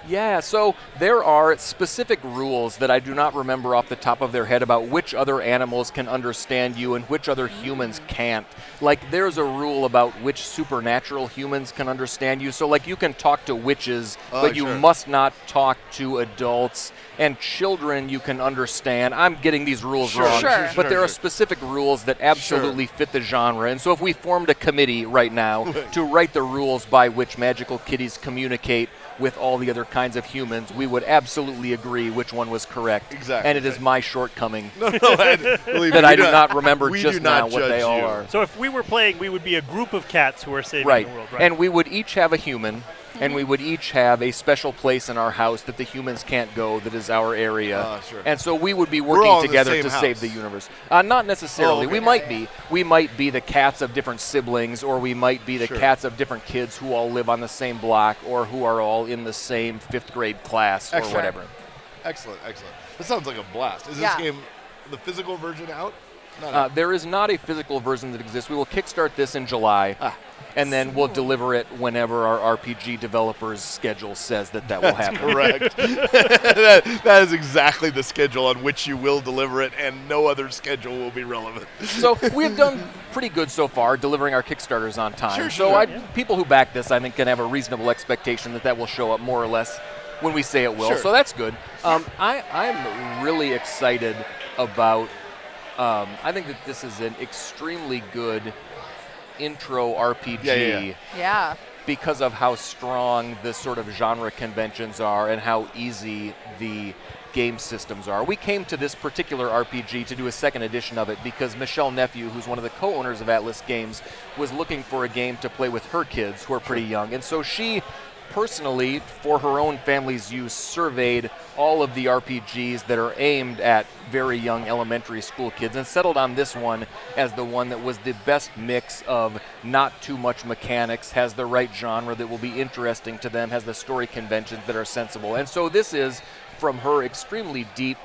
Yeah, so there are specific rules that I do not remember off the top of their head about which other animals can understand you and which other humans can't. Like, there's a rule about which supernatural humans can understand you. So, like, you can talk to witches, but you must not talk to adults. And children you can understand. I'm getting these rules wrong, but there are specific rules that absolutely fit the genre. And so if we formed a committee right now to write the rules by which magical kitties communicate with all the other kinds of humans, we would absolutely agree which one was correct. Exactly. And it is my shortcoming Believe that me, I do not remember we just do not now what they judge all you. are. So if we were playing, we would be a group of cats who are saving Right. the world, right? And we would each have a human, and we would each have a special place in our house that the humans can't go, that is our area. Sure. And so we would be all working in the together same to house. save the universe. Not necessarily. Oh, okay. We might be the cats of different siblings, or we might be the cats of different kids who all live on the same block, or who are all in the same 5th grade class, or whatever. Excellent. That sounds like a blast. Is this game, the physical version out? Not out. There is not a physical version that exists. We will kickstart this in July. And then we'll deliver it whenever our RPG developers' schedule says that will happen. Correct. that is exactly the schedule on which you will deliver it, and no other schedule will be relevant. So we've done pretty good so far, delivering our Kickstarters on time. Sure. People who back this, I think, can have a reasonable expectation that will show up more or less when we say it will. Sure. So that's good. I'm really excited about. I think that this is an extremely good intro RPG. Yeah. Because of how strong the sort of genre conventions are and how easy the game systems are. We came to this particular RPG to do a second edition of it because Michelle Nephew, who's one of the co-owners of Atlas Games, was looking for a game to play with her kids who are pretty young. And so she personally, for her own family's use, surveyed all of the RPGs that are aimed at very young elementary school kids and settled on this one as the one that was the best mix of not too much mechanics, has the right genre that will be interesting to them, has the story conventions that are sensible. And so this is, from her extremely deep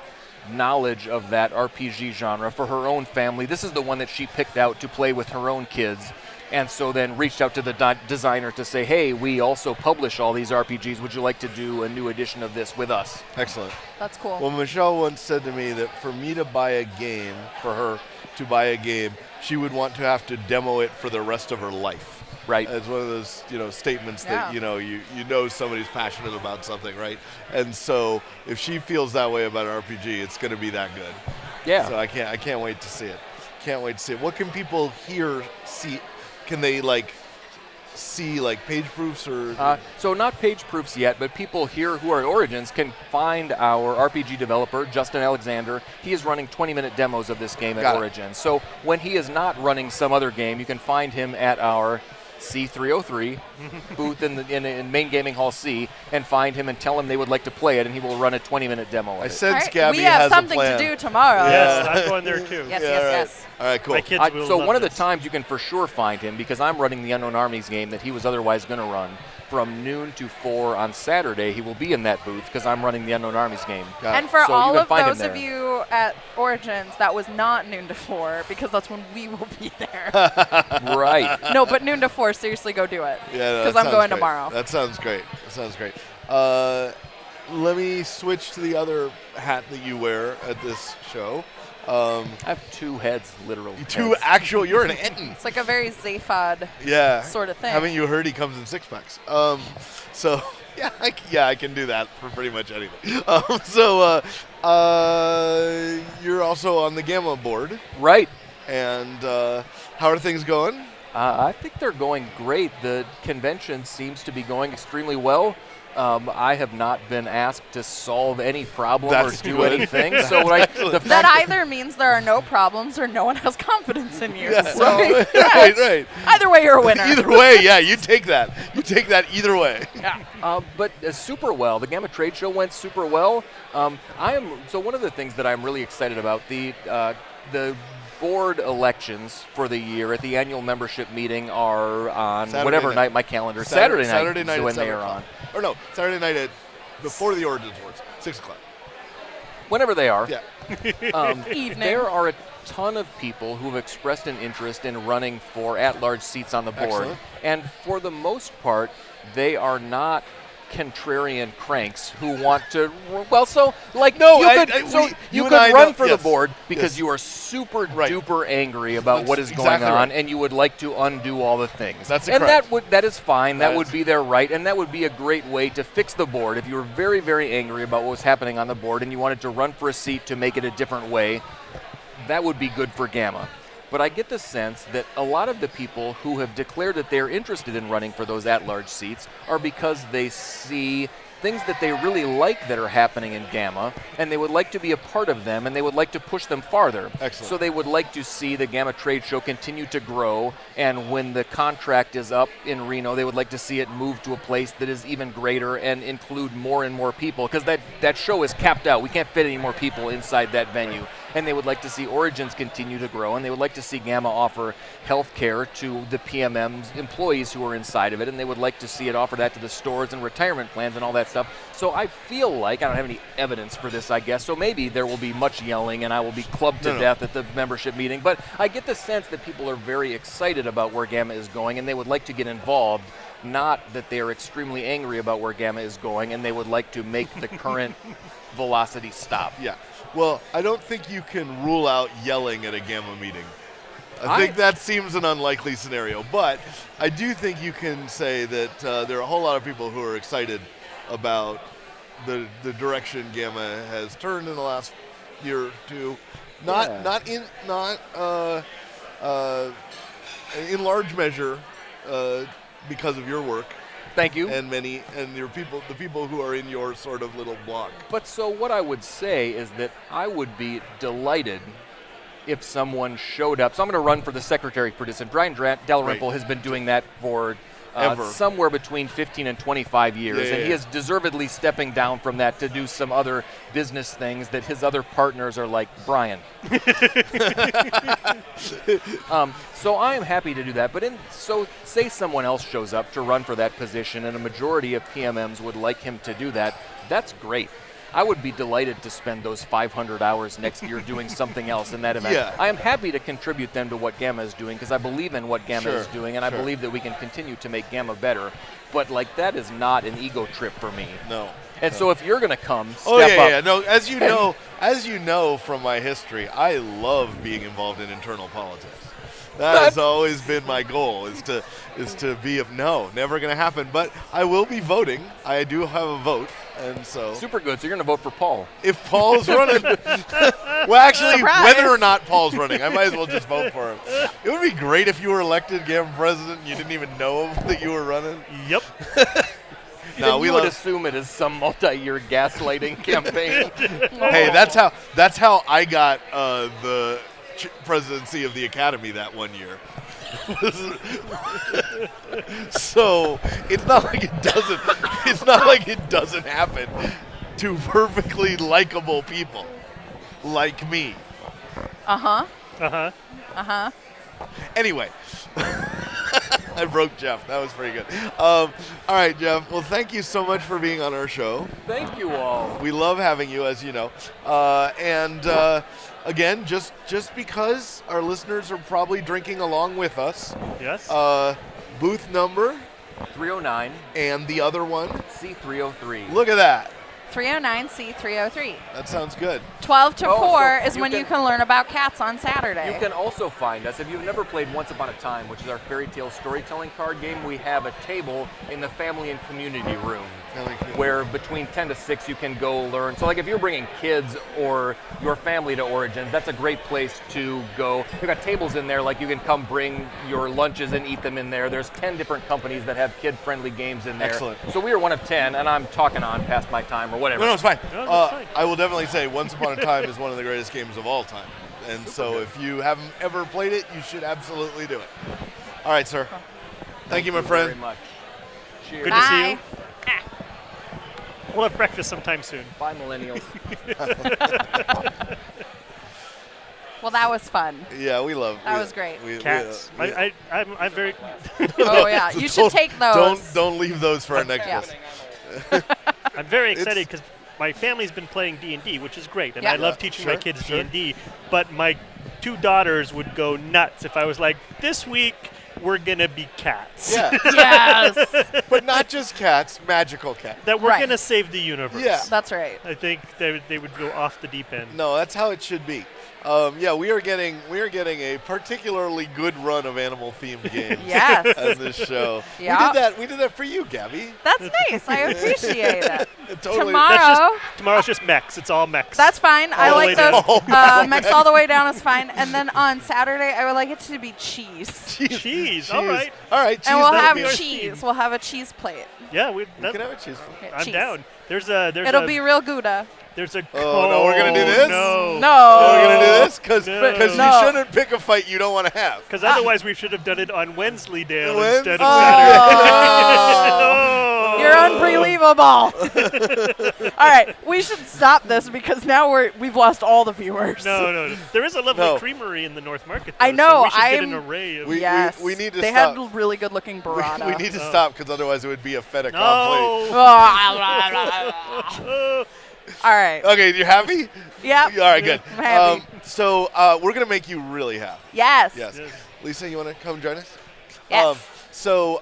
knowledge of that RPG genre for her own family, this is the one that she picked out to play with her own kids. and so then reached out to the designer to say, hey, we also publish all these RPGs. Would you like to do a new edition of this with us? Excellent. That's cool. Well, Michelle once said to me that for me to buy a game, for her to buy a game, she would want to have to demo it for the rest of her life. Right. It's one of those, statements that, Yeah. you know somebody's passionate about something, right? And so if she feels that way about an RPG, it's going to be that good. Yeah. So I can't wait to see it. Can't wait to see it. What can people see? Can they see page proofs or? So not page proofs yet, but people here who are at Origins can find our RPG developer, Justin Alexander. He is running 20-minute demos of this game at Got it. Origins. So when he is not running some other game, you can find him at our C303 booth in Main Gaming Hall C and find him and tell him they would like to play it, and he will run a 20-minute demo of I it. sense All right, Gabby we have has something a plan. to do tomorrow. Yes, I'm going there too. Yes, Yeah, yes, all right. yes. All right, cool. My kids will So love one of the this. times you can for sure find him, because I'm running the Unknown Armies game that he was otherwise going to run, from noon to 4 on Saturday, he will be in that booth because I'm running the Unknown Armies game. Got it. And for So you all can of find him those of there. you at Origins, that was not noon to 4 because that's when we will be there. Right. No, but noon to 4, seriously, go do it. Yeah, no, Because that I'm sounds going great. tomorrow. That sounds great. Let me switch to the other hat that you wear at this show. I have two heads, literally. You're an Eton. It's like a very Zaphod Yeah. sort of thing. Haven't you heard he comes in 6-packs? So I can do that for pretty much anything. You're also on the Gamma board, Right. and how are things going? I think they're going great. The convention seems to be going extremely well. I have not been asked to solve any problem That's or do good. anything. So the that fact either means there are no problems or no one has confidence in you. So, right, yes. right. Either way, you're a winner. Either way, yeah, you take that. You take that either way. But super well. The Gamma Trade Show went super well. So one of the things that I'm really excited about, the board elections for the year at the annual membership meeting are on Saturday whatever night. night my calendar. Saturday night Saturday night is at when they 7 are o'clock. on. Or no, Saturday night before the Origins Wars, 6 o'clock. Whenever they are. Yeah. Evening. There are a ton of people who have expressed an interest in running for at-large seats on the board. Excellent. And for the most part, they are not contrarian cranks who want to. Well, so like No, you could, you and could I run know- for yes, the board because yes. you are super Right. duper angry about That's what is going exactly on, right. and you would like to undo all the things. That's and correct. that is fine. That That would is- be their right, and that would be a great way to fix the board. If you were very, very angry about what was happening on the board and you wanted to run for a seat to make it a different way, that would be good for Gamma. But I get the sense that a lot of the people who have declared that they're interested in running for those at-large seats are because they see things that they really like that are happening in Gamma, and they would like to be a part of them, and they would like to push them farther. Excellent. So they would like to see the Gamma Trade Show continue to grow, and when the contract is up in Reno, they would like to see it move to a place that is even greater and include more and more people, because that show is capped out. We can't fit any more people inside that venue. And they would like to see Origins continue to grow, and they would like to see Gamma offer health care to the PMM's employees who are inside of it, and they would like to see it offer that to the stores and retirement plans and all that stuff. So I feel like, I don't have any evidence for this, I guess, so maybe there will be much yelling and I will be clubbed to death at the membership meeting, but I get the sense that people are very excited about where Gamma is going, and they would like to get involved, not that they are extremely angry about where Gamma is going, and they would like to make the current velocity stop. Yeah. Well, I don't think you can rule out yelling at a Gamma meeting. I think that seems an unlikely scenario, but I do think you can say that there are a whole lot of people who are excited about the direction Gamma has turned in the last year or two. Not in large measure because of your work. Thank you. And the people who are in your sort of little block. But so what I would say is that I would be delighted if someone showed up. So I'm going to run for the secretary position. Brian Dalrymple has been doing that for somewhere between 15 and 25 years, and he is deservedly stepping down from that to do some other business things that his other partners are like, Brian. So I am happy to do that. But so say someone else shows up to run for that position, and a majority of PMMs would like him to do that. That's great. I would be delighted to spend those 500 hours next year doing something else in that event. Yeah. I am happy to contribute them to what Gamma is doing because I believe in what Gamma Sure, is doing, and I sure. believe that we can continue to make Gamma better. But like that is not an ego trip for me. No. And so if you're going to come, step Oh yeah, up. yeah. No, as you know from my history, I love being involved in internal politics. That has always been my goal. Is to be never going to happen. But I will be voting. I do have a vote, and so Super good. So you're going to vote for Paul. if Paul's running, well, actually, Surprise. whether or not Paul's running, I might as well just vote for him. It would be great if you were elected Gamma president and you didn't even know that you were running. Yep. No, Then we you would love. assume it is some multi-year gaslighting campaign. Hey, that's how I got the presidency of the Academy that one year. So it's not like it doesn't. It's not like it doesn't happen to perfectly likable people like me. Uh-huh. Uh-huh. Uh-huh. Anyway, I broke Jeff. That was pretty good. All right, Jeff. Well, thank you so much for being on our show. Thank you all. We love having you, as you know. Again, just because our listeners are probably drinking along with us, Yes. booth number 309 and the other one. C303. Look at that. 309C303. That sounds good. 12 to Oh, 4 so is you when you can- can learn about cats on Saturday. You can also find us, if you've never played Once Upon a Time, which is our fairy tale storytelling card game, we have a table in the family and community room where between 10 to 6 you can go learn. So like if you're bringing kids or your family to Origins, that's a great place to go. We've got tables in there, like you can come bring your lunches and eat them in there. There's 10 different companies that have kid-friendly games in there. Excellent. So we are one of 10, and I'm talking on past my time or whatever. No, it's fine. No, that's fine. I will definitely say Once Upon a Time is one of the greatest games of all time. And so if you haven't ever played it, you should absolutely do it. All right, sir. Thank you, my very friend. much. Cheers. Good to see Bye. you. We'll have breakfast sometime soon. Bye, millennials. Well, that was fun. Yeah, we love. That was great. Cats. I'm very. Oh, yeah. You should take those. Don't leave those for our next Yeah. guest. I'm very It's- excited because my family's been playing D&D, which is great, and Yeah. I love Yeah, teaching sure, my kids sure. D&D. But my 2 daughters would go nuts if I was like, "This week we're gonna be cats. Yeah, Yes. but not just cats, magical cats. That we're Right. gonna save the universe." Yeah. That's right. I think they would go off the deep end. No, that's how it should be. Yeah, we are getting a particularly good run of animal themed games Yes. on this show. Yeah. We did that for you, Gabby. That's nice. I appreciate it. Totally. Tomorrow. Tomorrow's just mechs. It's all mechs. That's fine. I All the like way those. down. Mix all the way down is fine. And then on Saturday, I would like it to be cheese. cheese. All right. All right. Cheese, And we'll that'll have be our cheese. theme. We'll have a cheese plate. Yeah, You can have a cheese. I'm cheese. down. There's It'll a be real Gouda. there's a. Oh, no, we're gonna do this? No. No. Oh, we're gonna do this because No. No. you shouldn't pick a fight you don't want to have. Because otherwise we should have done it on Wensleydale Wens- instead of Oh. Saturday. Oh. You're unbelievable. All right, we should stop this because now we've lost all the viewers. No. There is a lovely No. creamery in the North Market. I though, know, So we should get an I'm- array of. We- Yes. we need to They stop. had really good looking burrata. We need to stop because otherwise it would be a fait accompli. No. Oh. All right. Okay, you happy? Yep. All right, good. I'm happy. So we're gonna make you really happy. Yes. Yes. Lisa, you want to come join us? Yes. So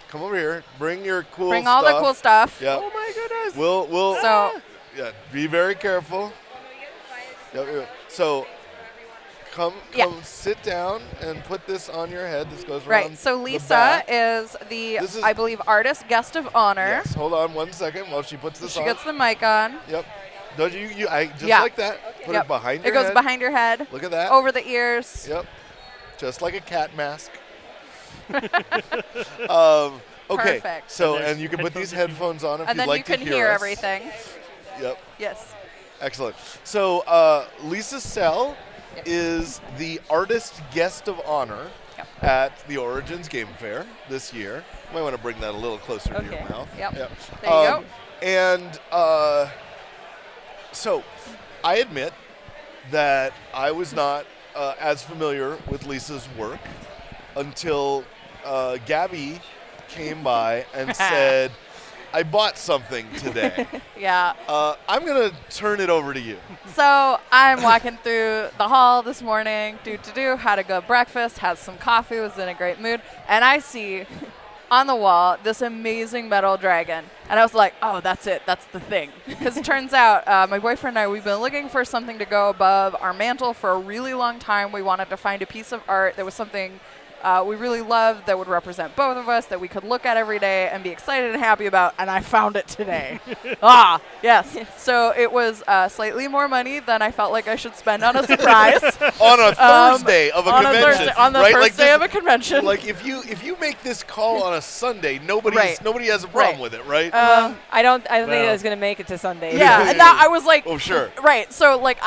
come over here. Bring your cool Bring stuff. all the cool stuff. Yep. Oh my goodness. We'll So yeah. Be very careful. Yep. So come Yeah. sit down and put this on your head. This goes around. right. So the Lisa back. is the This is- I believe artist guest of honor. Yes. Hold on 1 second while she puts this She on. gets the mic on. Yep. Don't you I just Yeah. like that. Put Yep. it behind It your goes head. behind your head, Look at that. over the ears. Yep. Just like a cat mask. Okay. Perfect. So And there's and you can put these headphones headphones on if And you'd then like you can to hear us. everything. Yep. Yes. Excellent. So Lisa Sell Yep. is the artist guest of honor Yep. at the Origins Game Fair this year. Might want to bring that a little closer to your Okay. mouth. Yep. Yep. There you go. And so I admit that I was not as familiar with Lisa's work until Gabby came by and said, I bought something today. Yeah. I'm gonna turn it over to you. So I'm walking through the hall this morning, had a good breakfast, had some coffee, was in a great mood, and I see on the wall this amazing metal dragon. And I was like, oh, that's it. That's the thing. Because it turns out my boyfriend and I, we've been looking for something to go above our mantle for a really long time. We wanted to find a piece of art that was something we really loved that would represent both of us, that we could look at every day and be excited and happy about, and I found it today. Yes. So it was slightly more money than I felt like I should spend on a surprise. On a Thursday of a convention. On the right? first day of a convention. Like if you make this call on a Sunday, nobody Right. has a problem Right. with it, right? I don't think Well. I was gonna make it to Sunday. Yeah, and that I was like, Oh, sure. Right. So like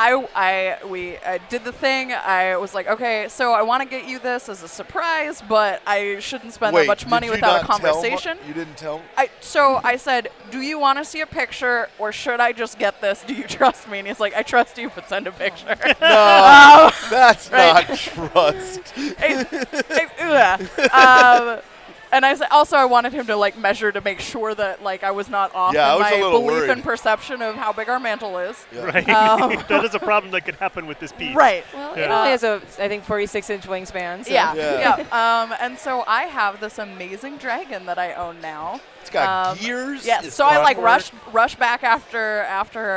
we did the thing. I was like, okay, so I want to get you this as a surprise, but I shouldn't spend Wait, that much did money you without a not tell conversation. You didn't tell? So I said, do you want to see a picture or should I just get this? Do you trust me? And he's like, I trust you, but send a picture. No, that's right. not trust. And I said, also I wanted him to like measure to make sure that like I was not off Yeah, I in was a my little belief worried. and perception of how big our mantle is. Yeah. Right. That is a problem that could happen with this piece. Right. Well, Yeah. it only has a, I think, 46-inch wingspan. So. Yeah. And so I have this amazing dragon that I own now. It's got gears. Yes. it's So I like clockwork. rushed back after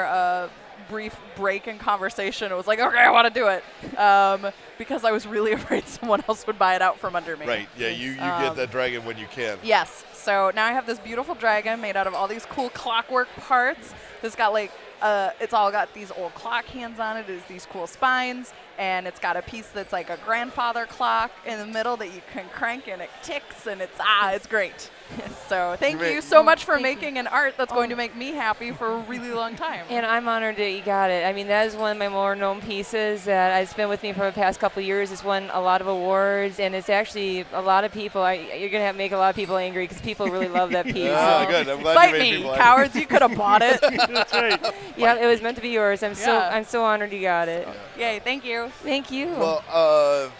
a brief break in conversation. It was like, okay, I want to do it, because I was really afraid someone else would buy it out from under me. Right. Yeah. You get that dragon when you can. Yes. So now I have this beautiful dragon made out of all these cool clockwork parts. It's got like it's all got these old clock hands on it. It's these cool spines, and it's got a piece that's like a grandfather clock in the middle that you can crank and it ticks, and it's great. So thank you so much for making an art that's going to make me happy for a really long time. And I'm honored that you got it. I mean, that is one of my more known pieces that has been with me for the past couple of years. It's won a lot of awards, and it's actually a lot of people. You're going to make a lot of people angry because people really love that piece. Yeah, so. good. I'm glad Fight you made me, people cowards! You could have bought it. That's right. Yeah, it was meant to be yours. I'm so honored you got it. Yay! Thank you. Thank you. Well,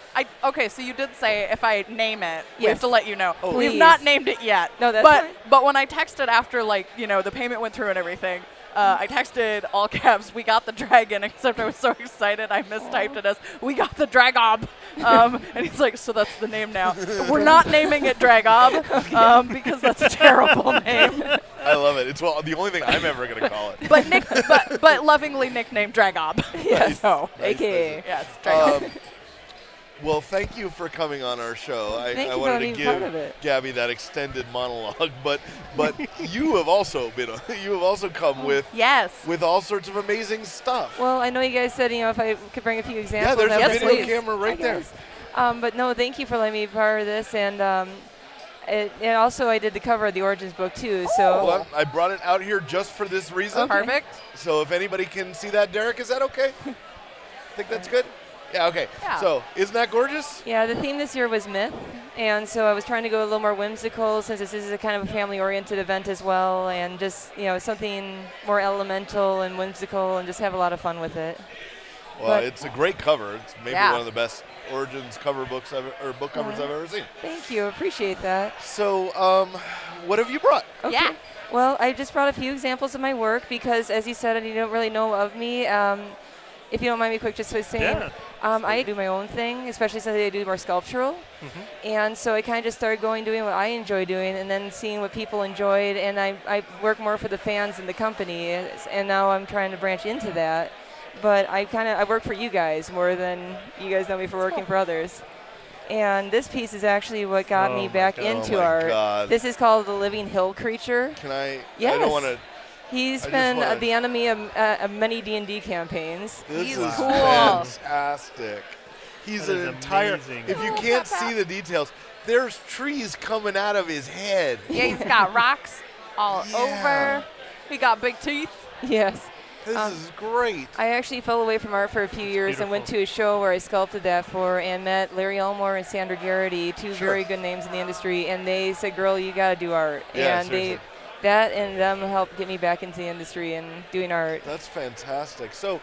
Okay, so you did say if I name it, we Yes. have to let you know. Oh. We've Please. not named it yet. No, that's but fine. but when I texted after the payment went through and everything, I texted all caps, we got the dragon, except I was so excited I mistyped it as we got the Dragob. And he's like, so that's the name now. We're not naming it Dragob because that's a terrible name. I love it. It's the only thing I'm ever gonna call it. But lovingly nicknamed Dragob. yes. So, Nice, AKA. nice. yes, Dragob. Well, thank you for coming on our show. Thank I you for wanted letting to me be part of give it. Gabby that extended monologue, but you have also come with all sorts of amazing stuff. Well, I know you guys said, if I could bring a few Yeah, examples. there's that a would video be- camera right I there. guess. But no, thank you for letting me be part of this. And and also I did the cover of the Origins book, too. So Well, I brought it out here just for this reason. Perfect. So if anybody can see that, Derek, is that okay? Think that's good? Yeah, okay. Yeah. So, isn't that gorgeous? yeah, the theme this year was myth. And so I was trying to go a little more whimsical since this is a kind of a family-oriented event as well. And just, something more elemental and whimsical and just have a lot of fun with it. Well, But- it's a great cover. It's maybe Yeah. one of the best Origins cover books book covers I've ever seen. Thank you. Appreciate that. So, what have you brought? Okay. Yeah. Well, I just brought a few examples of my work because, as you said, you don't really know of me. If you don't mind me quick just saying, Yeah. I do my own thing, especially since I do more sculptural. And so I kind of just started doing what I enjoy doing and then seeing what people enjoyed. And I work more for the fans and the company. And now I'm trying to branch into that. But I work for you guys more than you guys know me for working for others. And this piece is actually what got Oh me my back God. into Oh my art. God. This is called the Living Hill Creature. Can I? Yes. I don't want to. He's I just been wanna- the enemy of many D&D campaigns. This He's is cool. fantastic. He's That an is entire. amazing. If you can't see the details, there's trees coming out of his head. Yeah, he's got rocks all Yeah. over. He got big teeth. Yes. This is great. I actually fell away from art for a few years and went to a show where I sculpted that for and met Larry Elmore and Sandra Garrity, two Sure. very good names in the industry, and they said, "Girl, you got to do art." Yeah, and seriously. that and them helped get me back into the industry and doing art. That's fantastic. So,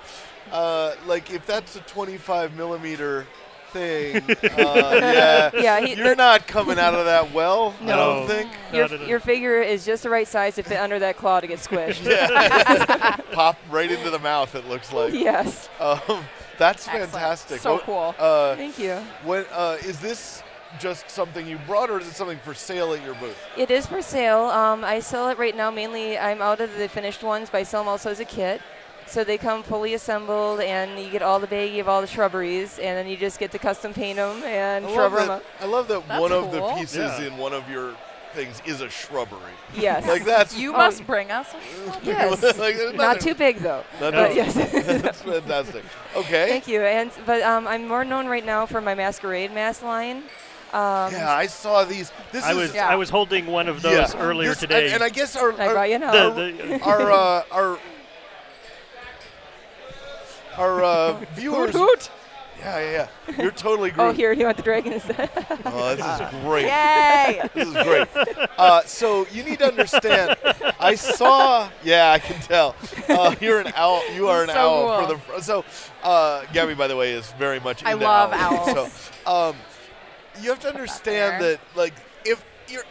if that's a 25 millimeter thing. Yeah. Yeah, You're not coming out of that well, I No. don't think. Your figure is just the right size to fit under that claw to get squished. Pop right into the mouth, it looks like. Yes. That's Excellent. fantastic. So cool. Thank you. When, is this just something you brought, or is it something for sale at your booth? It is for sale. I sell it right now mainly. I'm out of the finished ones, but I sell them also as a kit. So they come fully assembled, and you get all the baggie of all the shrubberies, and then you just get to custom paint them and shrub them up. I love that That's one of the cool. pieces in one of your things is a shrubbery. Yes. Like that's You must bring us a shrubbery. Yes. like, there's Not nothing- too big though. Not But too- yes. That's fantastic. Okay. Thank you. But I'm more known right now for my Masquerade mask line. Yeah, I saw these. This I is was I was holding one of those earlier This- today. and I guess our I brought you an our viewers. Hoot. Yeah. You're totally Oh, great. here, you want the dragon instead? Oh, this is great. Yay! This is great. So you need to understand. I saw. Yeah, I can tell. You're an owl. You are an So owl cool. for the. So, Gabby, by the way, is very much. I into love owls. So, you have to understand there. that, like, if you're,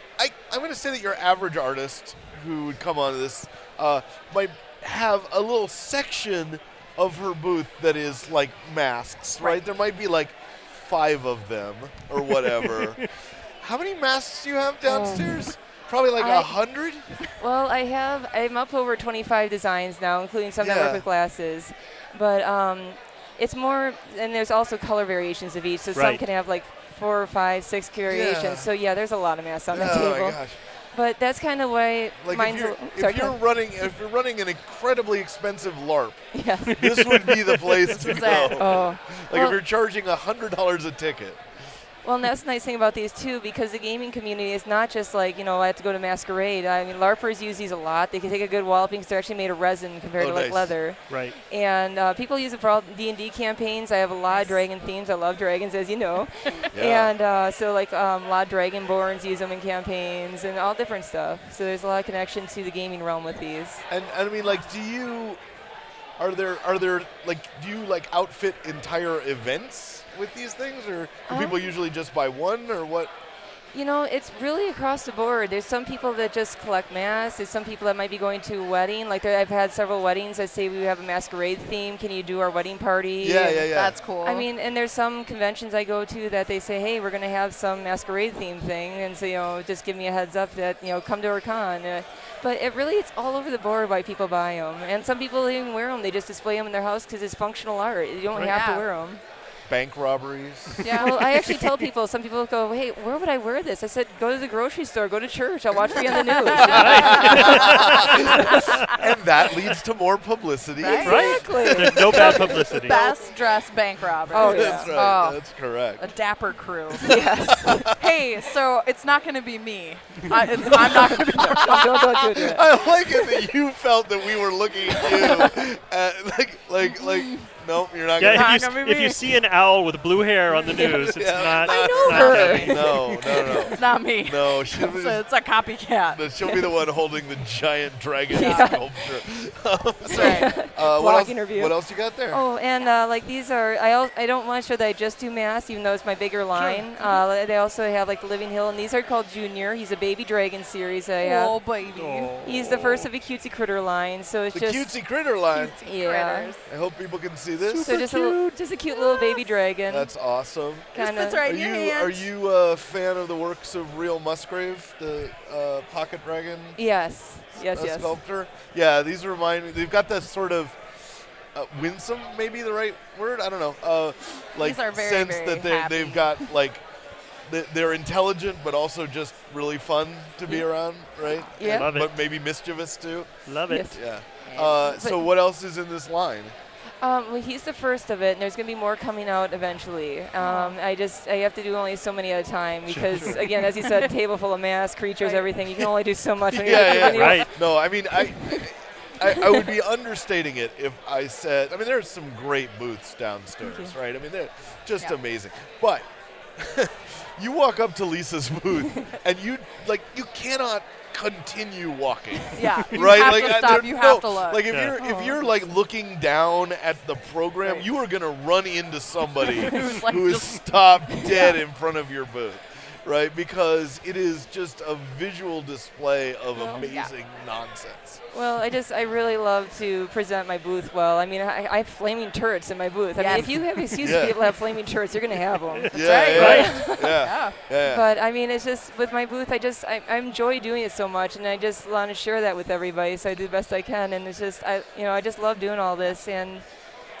I'm going to say that your average artist who would come onto this might have a little section of her booth that is like masks, right? There might be like 5 of them or whatever. How many masks do you have downstairs? Probably like 100? Well, I'm up over 25 designs now, including some that Yeah. work with glasses. But it's more, and there's also color variations of each. So some Right. can have like 4 or 5, 6 variations. Yeah. So yeah, there's a lot of masks on the Oh table. my gosh. But that's kind of why Like mine's. if you're running an incredibly expensive LARP, yes. this would be the place to is go. it. Oh. Like Well- if you're charging $100 a ticket. Well, and that's the nice thing about these too, because the gaming community is not just like, I have to go to Masquerade. I mean, LARPers use these a lot. They can take a good walloping because they're actually made of resin compared Oh, to like nice. leather. Right. And people use it for all D&D campaigns. I have a lot of dragon themes. I love dragons, as you know. Yeah. And so like a lot of Dragonborns use them in campaigns and all different stuff. So there's a lot of connection to the gaming realm with these. And I mean, like, are there like, do you like outfit entire events with these things, or do people usually just buy one, or what? It's really across the board. There's some people that just collect masks. There's some people that might be going to a wedding. Like I've had several weddings that say we have a masquerade theme. Can you do our wedding party? Yeah. That's cool. I mean, and there's some conventions I go to that they say, hey, we're going to have some masquerade theme thing. And so, just give me a heads up that, come to our con. But it's all over the board why people buy them. And some people don't even wear them. They just display them in their house because it's functional art. You don't have to wear them. Bank robberies. Yeah. Well, I actually tell people, some people go, hey, where would I wear this? I said, go to the grocery store, go to church. I'll watch for you on the news. And that leads to more publicity. Right. Exactly. There's no bad publicity. Best dressed bank robber. Oh, yeah. That's right. That's A correct. dapper crew. Yes. Hey, so it's not going to be me. I'm not going to be Don't do it. I like it that you felt that we were looking at you, like. Nope, you're not Yeah, gonna. Not gonna be if you me. see an owl with blue hair on the news, it's not. I know it's not her. Debbie. No. It's not me. No, she'll be, It's a copycat. she'll be the one holding the giant dragon Yeah. sculpture. Right. Blocking her view. What else you got there? Oh, and like these are, I don't want to show that I just do masks, even though it's my bigger line. They also have like the Living Hill, and these are called Junior. He's a baby dragon series I have. Oh, baby. He's the first of a cutesy critter line, so it's The just cutesy critter line. yeah. Critters. I hope people can see this. So just a cute little baby dragon. That's awesome. This Kinda- fits right Are in your you hand. are you a fan of the works of Real Musgrave, the pocket dragon Yes. Yes. sculptor? Yeah, these remind me. They've got this sort of winsome, maybe the right word. I don't know. Like These are very, sense very that happy. they've got like they're intelligent, but also just really fun to be around, right? Yeah. Love it. But maybe mischievous too. Love it. Yes. Yeah. So what else is in this line? Well, he's the first of it, and there's going to be more coming out eventually. I have to do only so many at a time because, again, as you said, table full of masks, creatures, everything. You can only do so much. When Yeah. you're Right. No, I mean I would be understating it if I said. I mean, there's some great booths downstairs, right? I mean, they're just amazing. But you walk up to Lisa's booth and you cannot continue walking. Yeah, you right? have like to stop. You have to look. Like if you're like looking down at the program, Right. you are gonna run into somebody Who's, like, who is just- stopped dead in front of your booth. Right, because it is just a visual display of amazing nonsense. Well, I really love to present my booth well. I mean, I have flaming turrets in my booth. I mean, if you have excuse Yeah. for people to have flaming turrets, you're going to have them. Yeah. But I mean, it's just with my booth, I enjoy doing it so much, and I just want to share that with everybody. So I do the best I can, and it's just I just love doing all this. And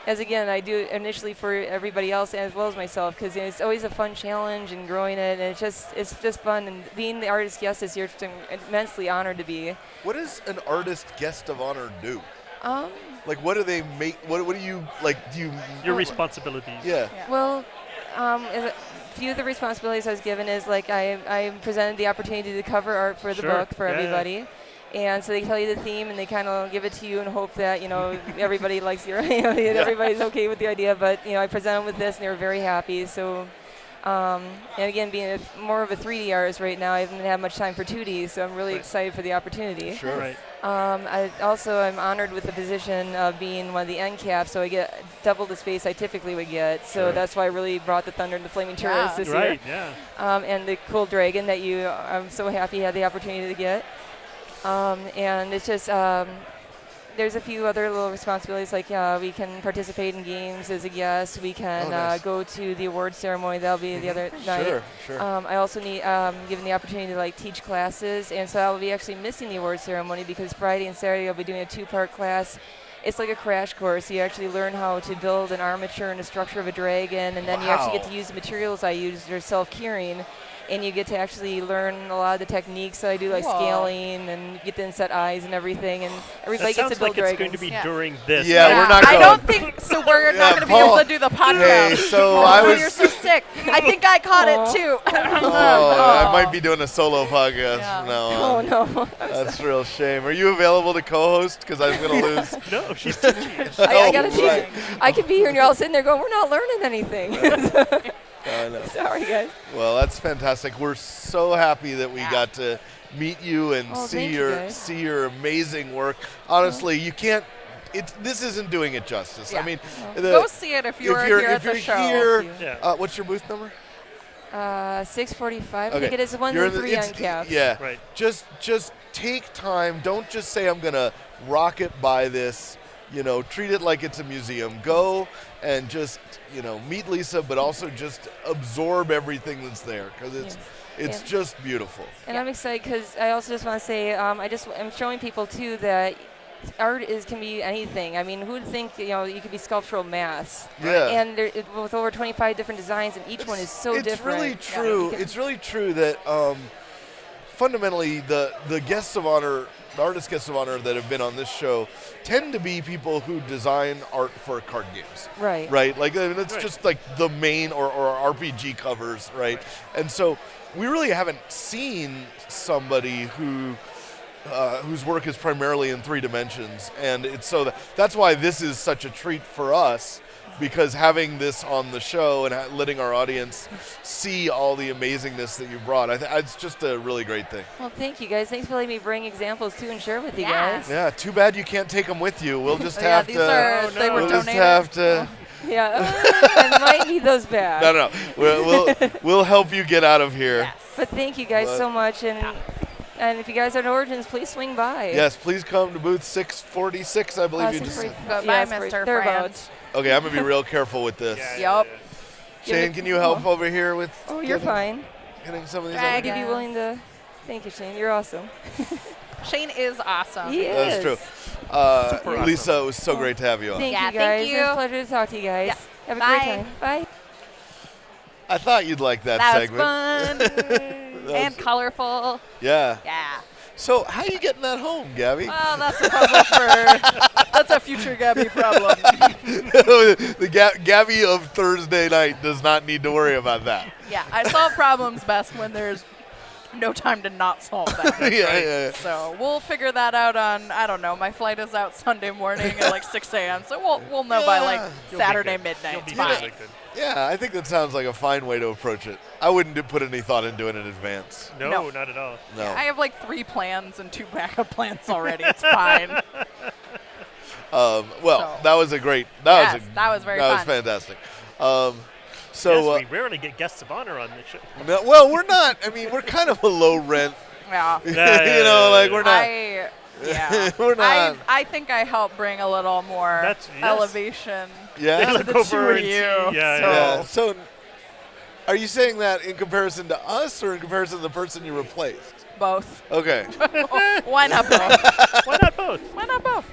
as again, I do it initially for everybody else as well as myself, because it's always a fun challenge and growing it, and it's just fun. And being the artist guest this year, I'm immensely honored to be. What does an artist guest of honor do? Like, what do they make? What do you like? Do you Your responsibilities. Yeah. Well, a few of the responsibilities I was given is like I presented the opportunity to cover art for the Sure. book for Yeah, everybody. And so they tell you the theme, and they kind of give it to you and hope that, everybody likes your, everybody's okay with the idea. But, I presented with this, and they were very happy. So, and again, being more of a 3D artist right now, I haven't had much time for 2D, so I'm really excited for the opportunity. Sure. Right. I'm honored with the position of being one of the end caps, so I get double the space I typically would get. So Sure. that's why I really brought the Thunder and the Flaming Turrets this Right. year. Yeah. And the cool dragon that I'm so happy you had the opportunity to get. And it's just, there's a few other little responsibilities, like we can participate in games as a guest. We can nice. go to the award ceremony. That'll be the other night. Sure. I also need given the opportunity to teach classes, and so I will be actually missing the award ceremony because Friday and Saturday I'll be doing a 2-part class. It's like a crash course. You actually learn how to build an armature and a structure of a dragon, and then you actually get to use the materials I use. They're self-curing. And you get to actually learn a lot of the techniques that I do, like Cool. scaling, and you get to inset eyes and everything, and everybody That gets to sounds build like dragons. it's going to be Yeah. during this. Yeah, we're not I going. don't think so. We're not going to be able Paul- to do the podcast. Hey, so Oh, I was. you're so sick. I think I caught it too. I might be doing a solo podcast Yeah. from now Oh on. no! That's a real shame. Are you available to co-host? Because I'm going to lose. No, she's teaching. I gotta right. I could be here, and you're all sitting there going, "We're not learning anything." I know. Sorry, guys. Well, that's fantastic. We're so happy that we got to meet you and Oh, see thank you, your guys. amazing work. Honestly, you can't. This isn't doing it justice. I Yeah. mean, Go see it if you're here at the show. here, Yeah. what's your booth number? 645. I Okay. think it is one You're of the in 3 it's- uncaps. Yeah. Right. Just take time. Don't just say I'm gonna rocket by this. Treat it like it's a museum. Go and just meet Lisa, but also just absorb everything that's there because it's Yeah. just beautiful. And I'm excited because I also just want to say I'm showing people too that art can be anything. I mean, who'd think you could be sculptural mass? Yeah. And with over 25 different designs, and each one is so it's different. really true. It's really true that fundamentally the guests of honor, the artist guests of honor that have been on this show, tend to be people who design art for card games. Right. Right. Like it's Right. just like the main or RPG covers, right? And so we really haven't seen somebody whose work is primarily in 3 dimensions, and that's why this is such a treat for us, because having this on the show and letting our audience see all the amazingness that you brought, it's just a really great thing. Well, thank you guys. Thanks for letting me bring examples too and share with you Yeah. guys. Yeah, too bad you can't take them with you. We'll just Yeah, have these to. are Oh, they no. were We'll just donated. have to. Yeah, I might need those back. No. We'll help you get out of here. Yes. But thank you guys so much, and if you guys are at Origins, please swing by. Yes, please come to booth 646. I believe you just said. Goodbye, Yes, Mr. thereabouts. France. Okay, I'm gonna be real careful with this. Yup. Shane, can you help over here with? Oh, you're fine. Getting some of these. Drag other- I'd be willing to. Thank you, Shane. You're awesome. Shane is awesome. He That's is. true. Super awesome. Lisa, it was so great to have you on. Thank Yeah, you thank guys. you. It's a pleasure to talk to you guys. Yeah. Have a Bye. great time. Bye. I thought you'd like that, That segment. was fun and colorful. Yeah. Yeah. So how you getting that home, Gabby? Well, that's a puzzle for. That's a future Gabby problem. The Gabby of Thursday night does not need to worry about that. Yeah, I solve problems best when there's no time to not solve them. Yeah. So we'll figure that out on, I don't know, my flight is out Sunday morning at like 6 a.m. So we'll know by like Yeah. You'll be Saturday good. midnight. You'll be It's fine. really good. Yeah, I think that sounds like a fine way to approach it. I wouldn't put any thought into it in advance. No, No. not at all. No. I have like 3 plans and 2 backup plans already. It's fine. Well, So- that was a great. Yes, that was very That was fun. fantastic. Yes, So, we rarely get guests of honor on this show. no, well, we're not. I mean, we're kind of a low rent. Yeah. You know, like we're not. Yeah. We're not. I think I help bring a little more That's- yes. elevation. Yeah. They look the two over of and you, see. Yeah, so- Yeah. So, are you saying that in comparison to us, or in comparison to the person you replaced? Both. Okay. Why not both? Why not both? Why not both?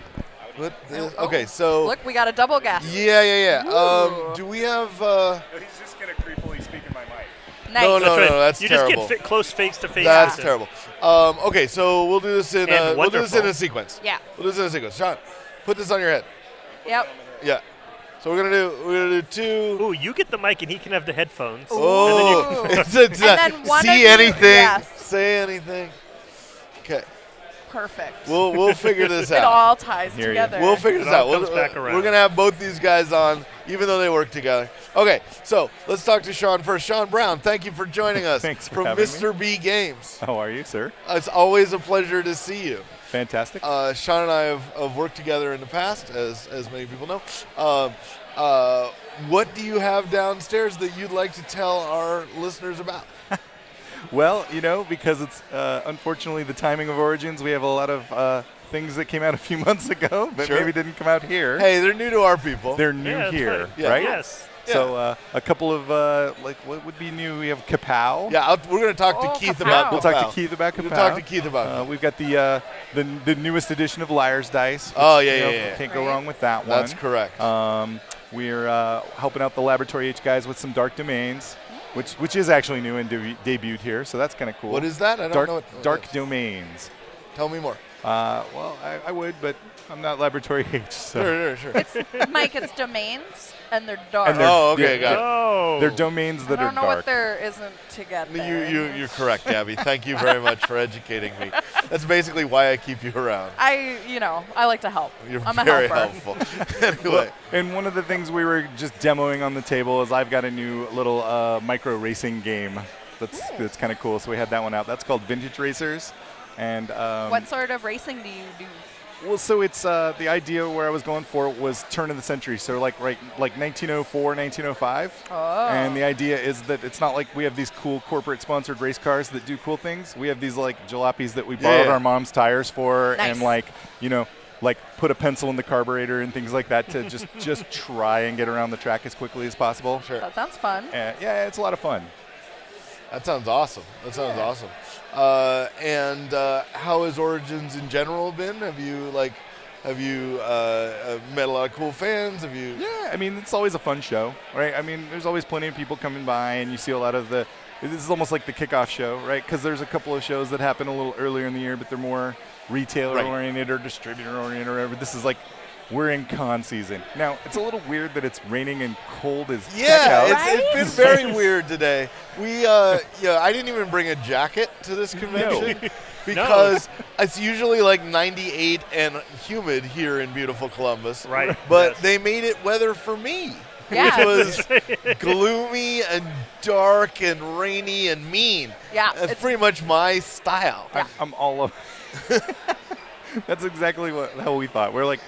Okay. So. Look, we got a double guest. Yeah. Ooh. Do we have? He's just gonna creepily speak in my mic. Nice. No, right. that's you terrible. just get close face to face. That's with it. terrible. Okay, so we'll do this in And we'll do this in wonderful. a sequence. Yeah. We'll do this in a sequence. Sean, put this on your head. Yep. Yeah. So we're gonna do 2. Ooh, you get the mic and he can have the headphones. Oh, Ooh. it's And then one of see you- anything? yes. Say anything? Okay, Perfect. we'll figure this It out. all ties Hear you. together. We'll figure this It all out. comes back around. We're gonna have both these guys on, even though they work together. Okay, so let's talk to Sean first. Sean Brown, thank you for joining us. Thanks for from having Mr. B Games. How are you, sir? It's always a pleasure to see you. Fantastic. Sean and I have worked together in the past, as many people know. What do you have downstairs that you'd like to tell our listeners about? Well, because it's unfortunately the timing of Origins, we have a lot of things that came out a few months ago that Sure. maybe didn't come out here. Hey, they're new to our people. They're new Yeah, that's here, right. Yeah. right? Yes. So a couple of what would be new? We have Kapow. Yeah, we're going to talk to Oh, Keith Kapow. about We'll Kapow. talk to Keith about We're Kapow. gonna talk to Keith about We've got the newest edition of Liar's Dice. Which, Oh, yeah. Can't go Right. wrong with that one. That's correct. We're helping out the Laboratory H guys with some Dark Domains, which is actually new and debuted here, so that's kind of cool. What is that? I don't Dark, know what Dark Domains. Tell me more. Well, I would, but I'm not Laboratory H. So. Sure. Mike, it's domains, and they're dark. And they're- Oh, okay, yeah, got it. Oh. They're domains I that are don't know dark. what there isn't to get there. You're correct, Gabby. Thank you very much for educating me. That's basically why I keep you around. I like to help. You're I'm a very helper. helpful. Anyway, And one of the things we were just demoing on the table is I've got a new little micro racing game that's kind of cool. So we had that one out. That's called Vintage Racers. And What sort of racing do you do? well, so it's the idea where I was going for was turn of the century. So like 1904, 1905. Oh. And the idea is that it's not like we have these cool corporate sponsored race cars that do cool things. We have these like jalopies that we borrowed Yeah. our mom's tires for, Nice. and like put a pencil in the carburetor and things like that to just try and get around the track as quickly as possible. sure. That sounds fun. Yeah, it's a lot of fun. That sounds awesome. Awesome. And how has Origins in general been? Have you met a lot of cool fans? Have you? Yeah, I mean, it's always a fun show, right? I mean, there's always plenty of people coming by, and you see a lot of this is almost like the kickoff show, right? Because there's a couple of shows that happen a little earlier in the year, but they're more retailer-oriented or distributor-oriented or whatever. This is like, we're in con season. Now, it's a little weird that it's raining and cold as heck out. It's been very weird today. I didn't even bring a jacket to this convention because it's usually like 98 and humid here in beautiful Columbus. Right. But Yes. they made it weather for me. Yeah. Which was gloomy and dark and rainy and mean. Yeah, That's it's- pretty much my style. I'm all of. That's exactly how we thought. We're like,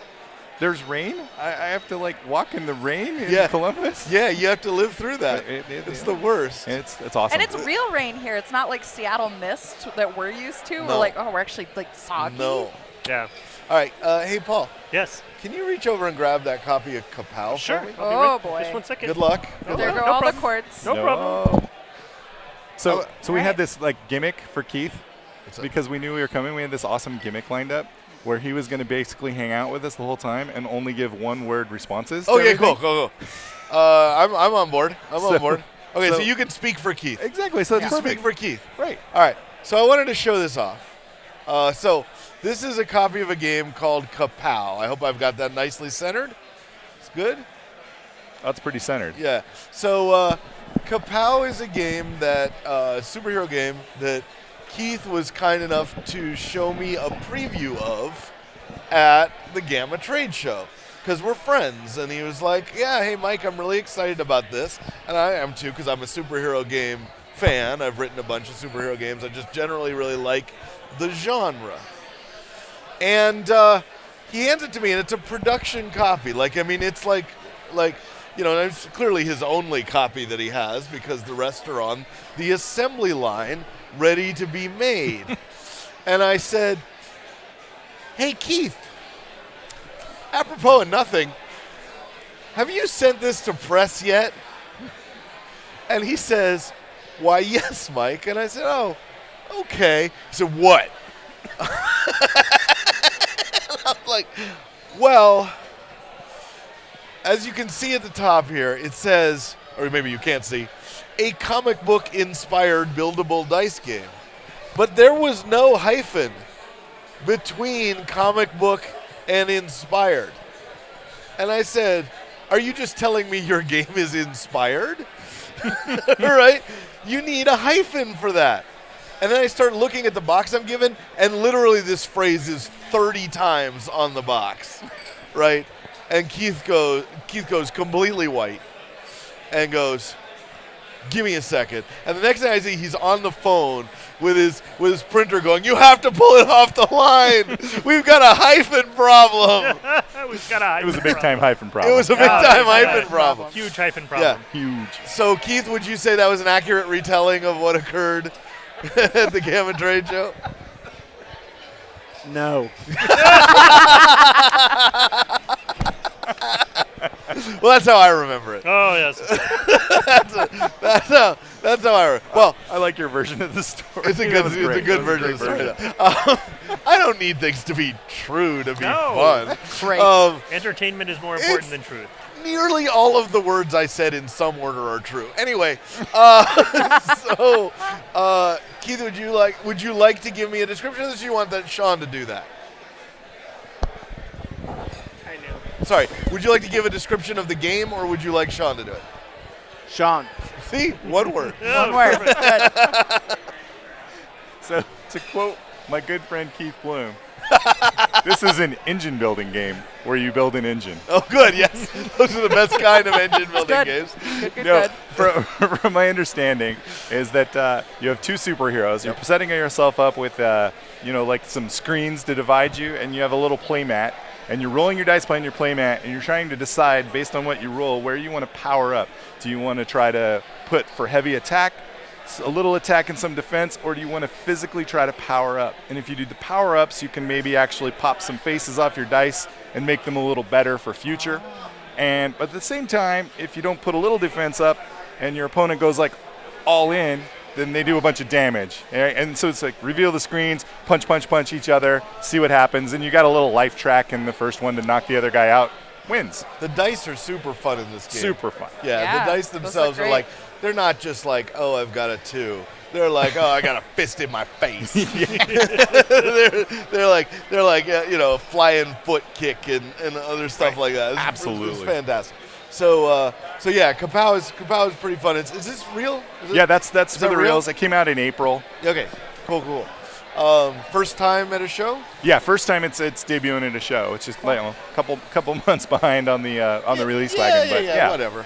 there's rain. I have to like walk in the rain in Columbus. Yeah, you have to live through that. It's the worst. It's awesome. And it's real rain here. It's not like Seattle mist that we're used to. No. We're like, we're actually like soggy. No. Yeah. All right. Hey, Paul. Yes. Can you reach over and grab that copy of Kapow Sure. for me? I'll be Oh right- boy. Just 1 second. Good luck. There go No all problem. the quartz. No problem. So we had Right. this like gimmick for Keith because we knew we were coming. We had this awesome gimmick lined up where he was going to basically hang out with us the whole time and only give one-word responses. to Oh yeah, everything. cool. I'm on board. I'm on So- board. Okay, so so- you can speak for Keith. Exactly. So You that's can perfect. speak for Keith. Right. All right. So I wanted to show this off. So this is a copy of a game called Kapow. I hope I've got that nicely centered. It's good. That's pretty centered. Yeah. So Kapow is a game that superhero game that Keith was kind enough to show me a preview of at the Gamma Trade Show. because we're friends. And he was like, yeah, hey, Mike, I'm really excited about this. And I am too, because I'm a superhero game fan. I've written a bunch of superhero games. I just generally really like the genre. And he hands it to me, and it's a production copy. Like, I mean, it's like you know, and it's clearly his only copy that he has because the rest are on the assembly line ready to be made. And I said, hey, Keith, apropos of nothing, have you sent this to press yet? And he says, why, yes, Mike. And I said, oh, okay. He said, what? And I'm like, well, as you can see at the top here, it says, or maybe you can't see, a comic book inspired buildable dice game. But there was no hyphen between comic book and inspired. And I said, are you just telling me your game is inspired? Right? You need a hyphen for that. And then I start looking at the box I'm given, and literally this phrase is 30 times on the box, right? And Keith goes completely white and goes, give me a second. And the next thing I see, he's on the phone with his printer going, you have to pull it off the line. We've got a hyphen problem. We've got a hyphen It was a big-time hyphen problem. It was a big-time hyphen problem. Huge hyphen problem. Yeah. Huge. So, Keith, would you say that was an accurate retelling of what occurred at the Gamma Trade Show? No. Well, that's how I remember it. Oh, yes. That's how I remember. Well, I like your version of the story. It's a good version of the story. I don't need things to be true to be fun. Great. Entertainment is more important than truth. Nearly all of the words I said in some order are true. Anyway, Keith, would you like to give me a description of this, or you want Sean to do that? Sorry, would you like to give a description of the game, or would you like Sean to do it? Sean. See, one word. One word. Good. So, to quote my good friend Keith Bloom, this is an engine building game where you build an engine. Oh, good, yes. Those are the best kind of engine building games. Good. From my understanding is that you have two superheroes. You're setting yourself up with, like some screens to divide you, and you have a little play mat. And you're rolling your dice playing your playmat, and you're trying to decide, based on what you roll, where you want to power up. Do you want to try to put for heavy attack, a little attack and some defense, or do you want to physically try to power up? And if you do the power-ups, you can maybe actually pop some faces off your dice and make them a little better for future. But at the same time, if you don't put a little defense up and your opponent goes like all in, then they do a bunch of damage. And so it's like reveal the screens, punch each other, see what happens, and you got a little life track, and the first one to knock the other guy out wins. The dice are super fun in this game. Super fun. Yeah, the dice themselves are like, they're not just like, oh, I've got a 2. They're like, oh, I got a fist in my face. they're like, a flying foot kick and other stuff like that. Absolutely. It's fantastic. So yeah, Kapow is pretty fun. Is this real? That's for the reals. It came out in April. Okay, cool. First time at a show? Yeah, first time it's debuting at a show. It's just a couple months behind on the release wagon. But yeah, whatever.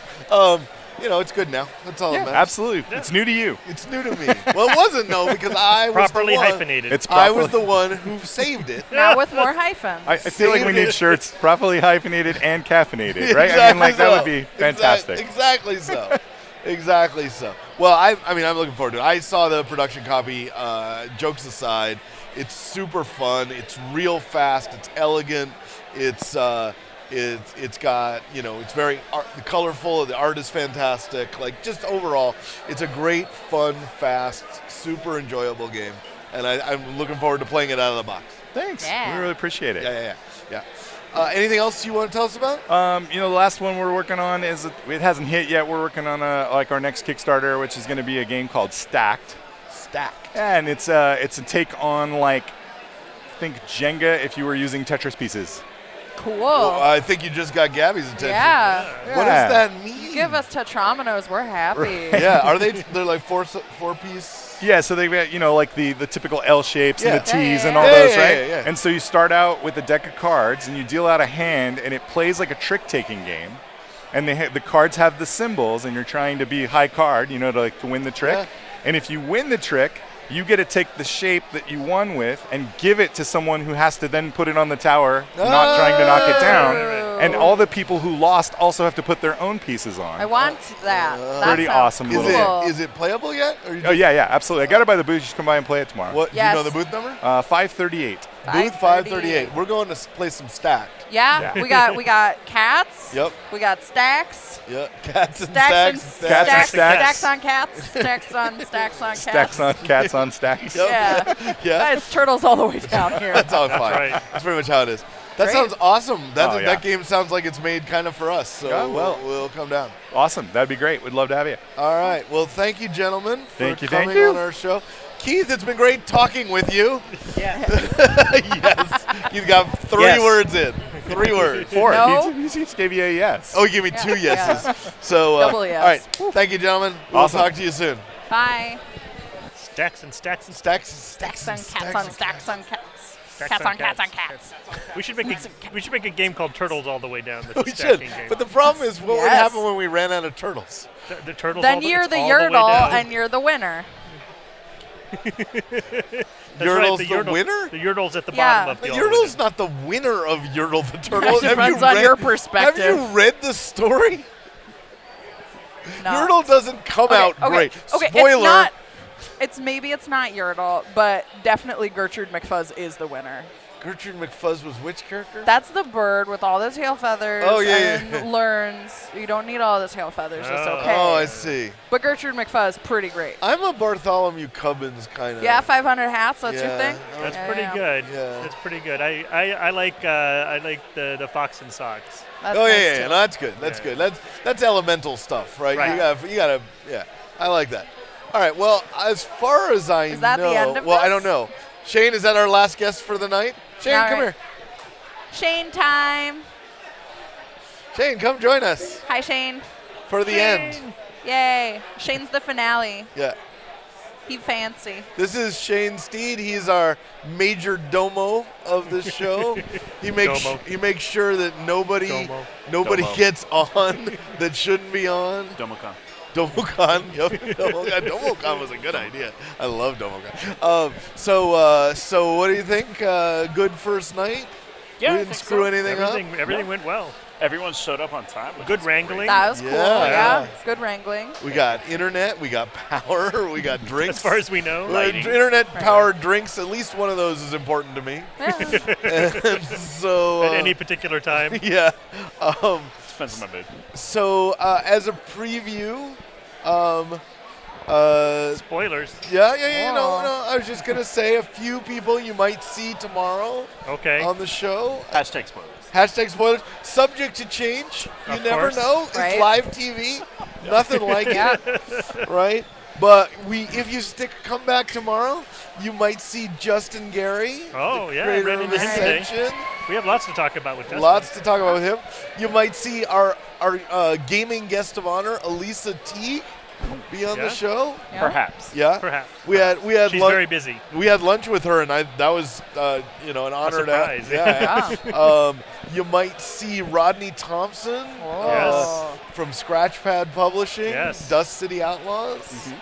It's good now. That's all that matters. Absolutely. Yeah. It's new to you. It's new to me. Well, it wasn't because I was properly hyphenated. I was the one who saved it. Now with more hyphens. I feel like we need shirts properly hyphenated and caffeinated, right? Exactly that would be fantastic. Exactly so. Exactly so. Well, I'm looking forward to it. I saw the production copy. Jokes aside, it's super fun. It's real fast. It's elegant. It's got, it's very colorful. The art is fantastic. Like, just overall, it's a great, fun, fast, super enjoyable game. And I'm looking forward to playing it out of the box. Thanks. Yeah. We really appreciate it. Yeah. Anything else you want to tell us about? The last one we're working on it hasn't hit yet. We're working on our next Kickstarter, which is going to be a game called Stacked. And it's a take on, think Jenga if you were using Tetris pieces. Cool. Well, I think you just got Gabby's attention. Yeah. What does that mean? Give us Tetrominoes, we're happy. Yeah, are they're like four piece? Yeah, so they've got, like the typical L shapes and the Yeah. T's and Yeah, all yeah, those, yeah, right? yeah, yeah. And so you start out with a deck of cards and you deal out a hand and it plays like a trick-taking game. And the cards have the symbols and you're trying to be high card, to win the trick. Yeah. And if you win the trick, you get to take the shape that you won with and give it to someone who has to then put it on the tower, not trying to knock it down. And all the people who lost also have to put their own pieces on. I want that. That Pretty sounds awesome Is cool. it playable yet? Or you Oh, yeah, absolutely. I got it by the booth. You should come by and play it tomorrow. What? Yes. Do you know the booth number? 538. Booth 538. We're going to play some stacked. Yeah, we got cats. Yep. We got stacks. Yep. Cats and Stacks and stacks. Cats and stacks. Stacks on cats. Stacks on stacks on cats. Stacks on cats on stacks. Yep. Yeah. Yeah. It's turtles all the way down here. That's all fine. right. That's pretty much how it is. That Great. sounds awesome. That Yeah. game sounds like it's made kind of for us. So Yeah, well. we'll come down. Awesome. That'd be great. We'd love to have you. All right. Well, thank you, gentlemen, for Thank you, coming thank you. on our show. Keith, it's been great talking with you. Yeah. Yes. You've got 3 Yes. words in. 3 words. 4. No. He just gave you a yes. Oh, you gave me 2 yeses. So, Double yes. all right. Thank you, gentlemen. We'll Awesome. talk to you soon. Bye. Stacks and stacks and Stacks, Stacks on stacks cats on stacks on cats. stacks Cats on cats on cats. We should make a game called Turtles All the Way Down. That's a We should. stacking game. But the problem is, what would Yes. happen when we ran out of turtles? The turtles. Then all you're it's the all way Yordle down. and you're the winner. That's right, Yordle's the the Yordle- winner? The Yordle's at the Yeah. bottom of The the all the way Yordle's down. not the winner of Yordle the Turtle. It depends on your perspective. Have you read the story? No. Yordle doesn't come out great. Okay, Spoiler. maybe it's not Yordle, but definitely Gertrude McFuzz is the winner. Gertrude McFuzz was which character? That's the bird with all the tail feathers Oh, yeah, and yeah. learns. You don't need all the tail feathers. It's Oh. okay. Oh, I see. But Gertrude McFuzz, pretty great. I'm a Bartholomew Cubbins kind of. Yeah, 500 hats. That's Yeah. your thing. That's Yeah, pretty yeah. good. Yeah. That's pretty good. I like the Fox and Socks. That's Oh nice yeah, too. no, that's good. That's Yeah. good. That's elemental stuff, right? Right. You gotta. Yeah, I like that. All right. Well, as far as I Is that the know, end of well, I this? don't know. Shane, is that our last guest for the night? Shane, All come right. here. Shane time. Shane, come join us Hi, Shane. for the end. Yay. Shane's the finale. Yeah. He fancy. This is Shane Steed. He's our major domo of this show. He makes sure that nobody Domo. gets on that shouldn't be on. Domocon. Domocon. Yep. Domocon. Domocon was a good idea. I love Domocon. So what do you think? Good first night? Yeah, We I didn't think screw so. anything up? Everything went well. Everyone showed up on time. which Good was wrangling. That was cool. Yeah. Yeah. Good wrangling. We got internet. We got power. We got drinks. As far as we know. Internet-powered drinks. At least one of those is important to me. Yeah. And so At any particular time. yeah. Depends on my mood. So as a preview, Spoilers. yeah. No. I was just gonna say a few people you might see tomorrow Okay. on the show. Hashtag spoilers. Hashtag spoilers. Subject to change. You Of never course. know. Right. It's live TV. Nothing like Yeah. it. Right? But if you come back tomorrow, you might see Justin Gary. Oh, the yeah, I creator ran of into him today. Ascension. We have lots to talk about with Justin. Lots to talk about with him. You might see our gaming guest of honor, Elisa T, be on Yeah. the show. Yeah. Perhaps. Yeah. Perhaps. We had She's lunch. very busy. We had lunch with her, and that was an honor. surprise. Yeah. You might see Rodney Thompson Oh. from Scratchpad Publishing. Yes. Dust City Outlaws. Mm-hmm.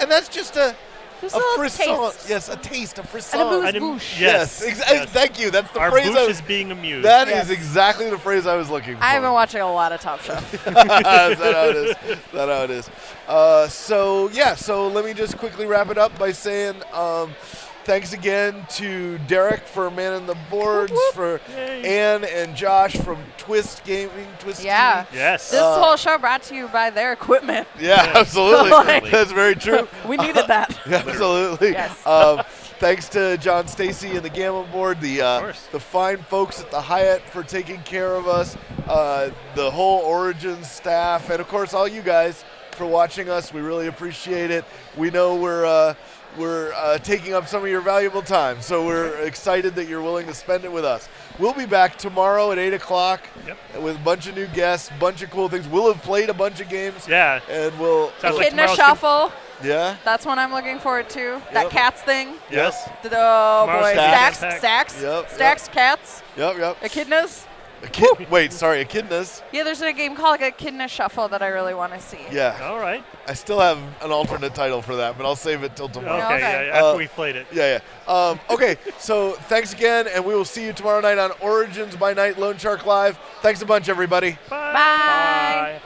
And that's just a Just a little frisson. taste. Yes, a taste, a frisson. And a booze And boosh. Yes, Yes. thank you. That's the Our phrase. boosh is being amused. That is Yes. exactly the phrase I was looking for. I have been watching a lot of Top Chef. Is that how it is? Is that how it is? So let me just quickly wrap it up by saying thanks again to Derek for manning the boards, for Ann and Josh from Twist Gaming, Twist Yeah. TV. Yes. This whole show brought to you by their equipment. Yeah, absolutely. Like- That's very true. We needed that. Absolutely. Yes. Thanks to John Stacy and the Gamma Board, course. the fine folks at the Hyatt for taking care of us, the whole Origins staff, and of course all you guys for watching us. We really appreciate it. We know we're we're taking up some of your valuable time. So we're excited that you're willing to spend it with us. We'll be back tomorrow at 8 o'clock with a bunch of new guests, bunch of cool things. We'll have played a bunch of games. Yeah. And we'll... Echidna Shuffle. Yeah. That's one I'm looking forward to. That cats thing. Yes. Oh, boy. Stacks. Stacks. Yep. Stacks, cats. Yep. Echidnas. Wait, sorry, Echidnas. Yeah, there's a game called Echidna Shuffle that I really want to see. Yeah. All right. I still have an alternate title for that, but I'll save it till tomorrow. Okay, yeah, after we've played it. Yeah. Okay, so thanks again, and we will see you tomorrow night on Origins by Night Lone Shark Live. Thanks a bunch, everybody. Bye. Bye.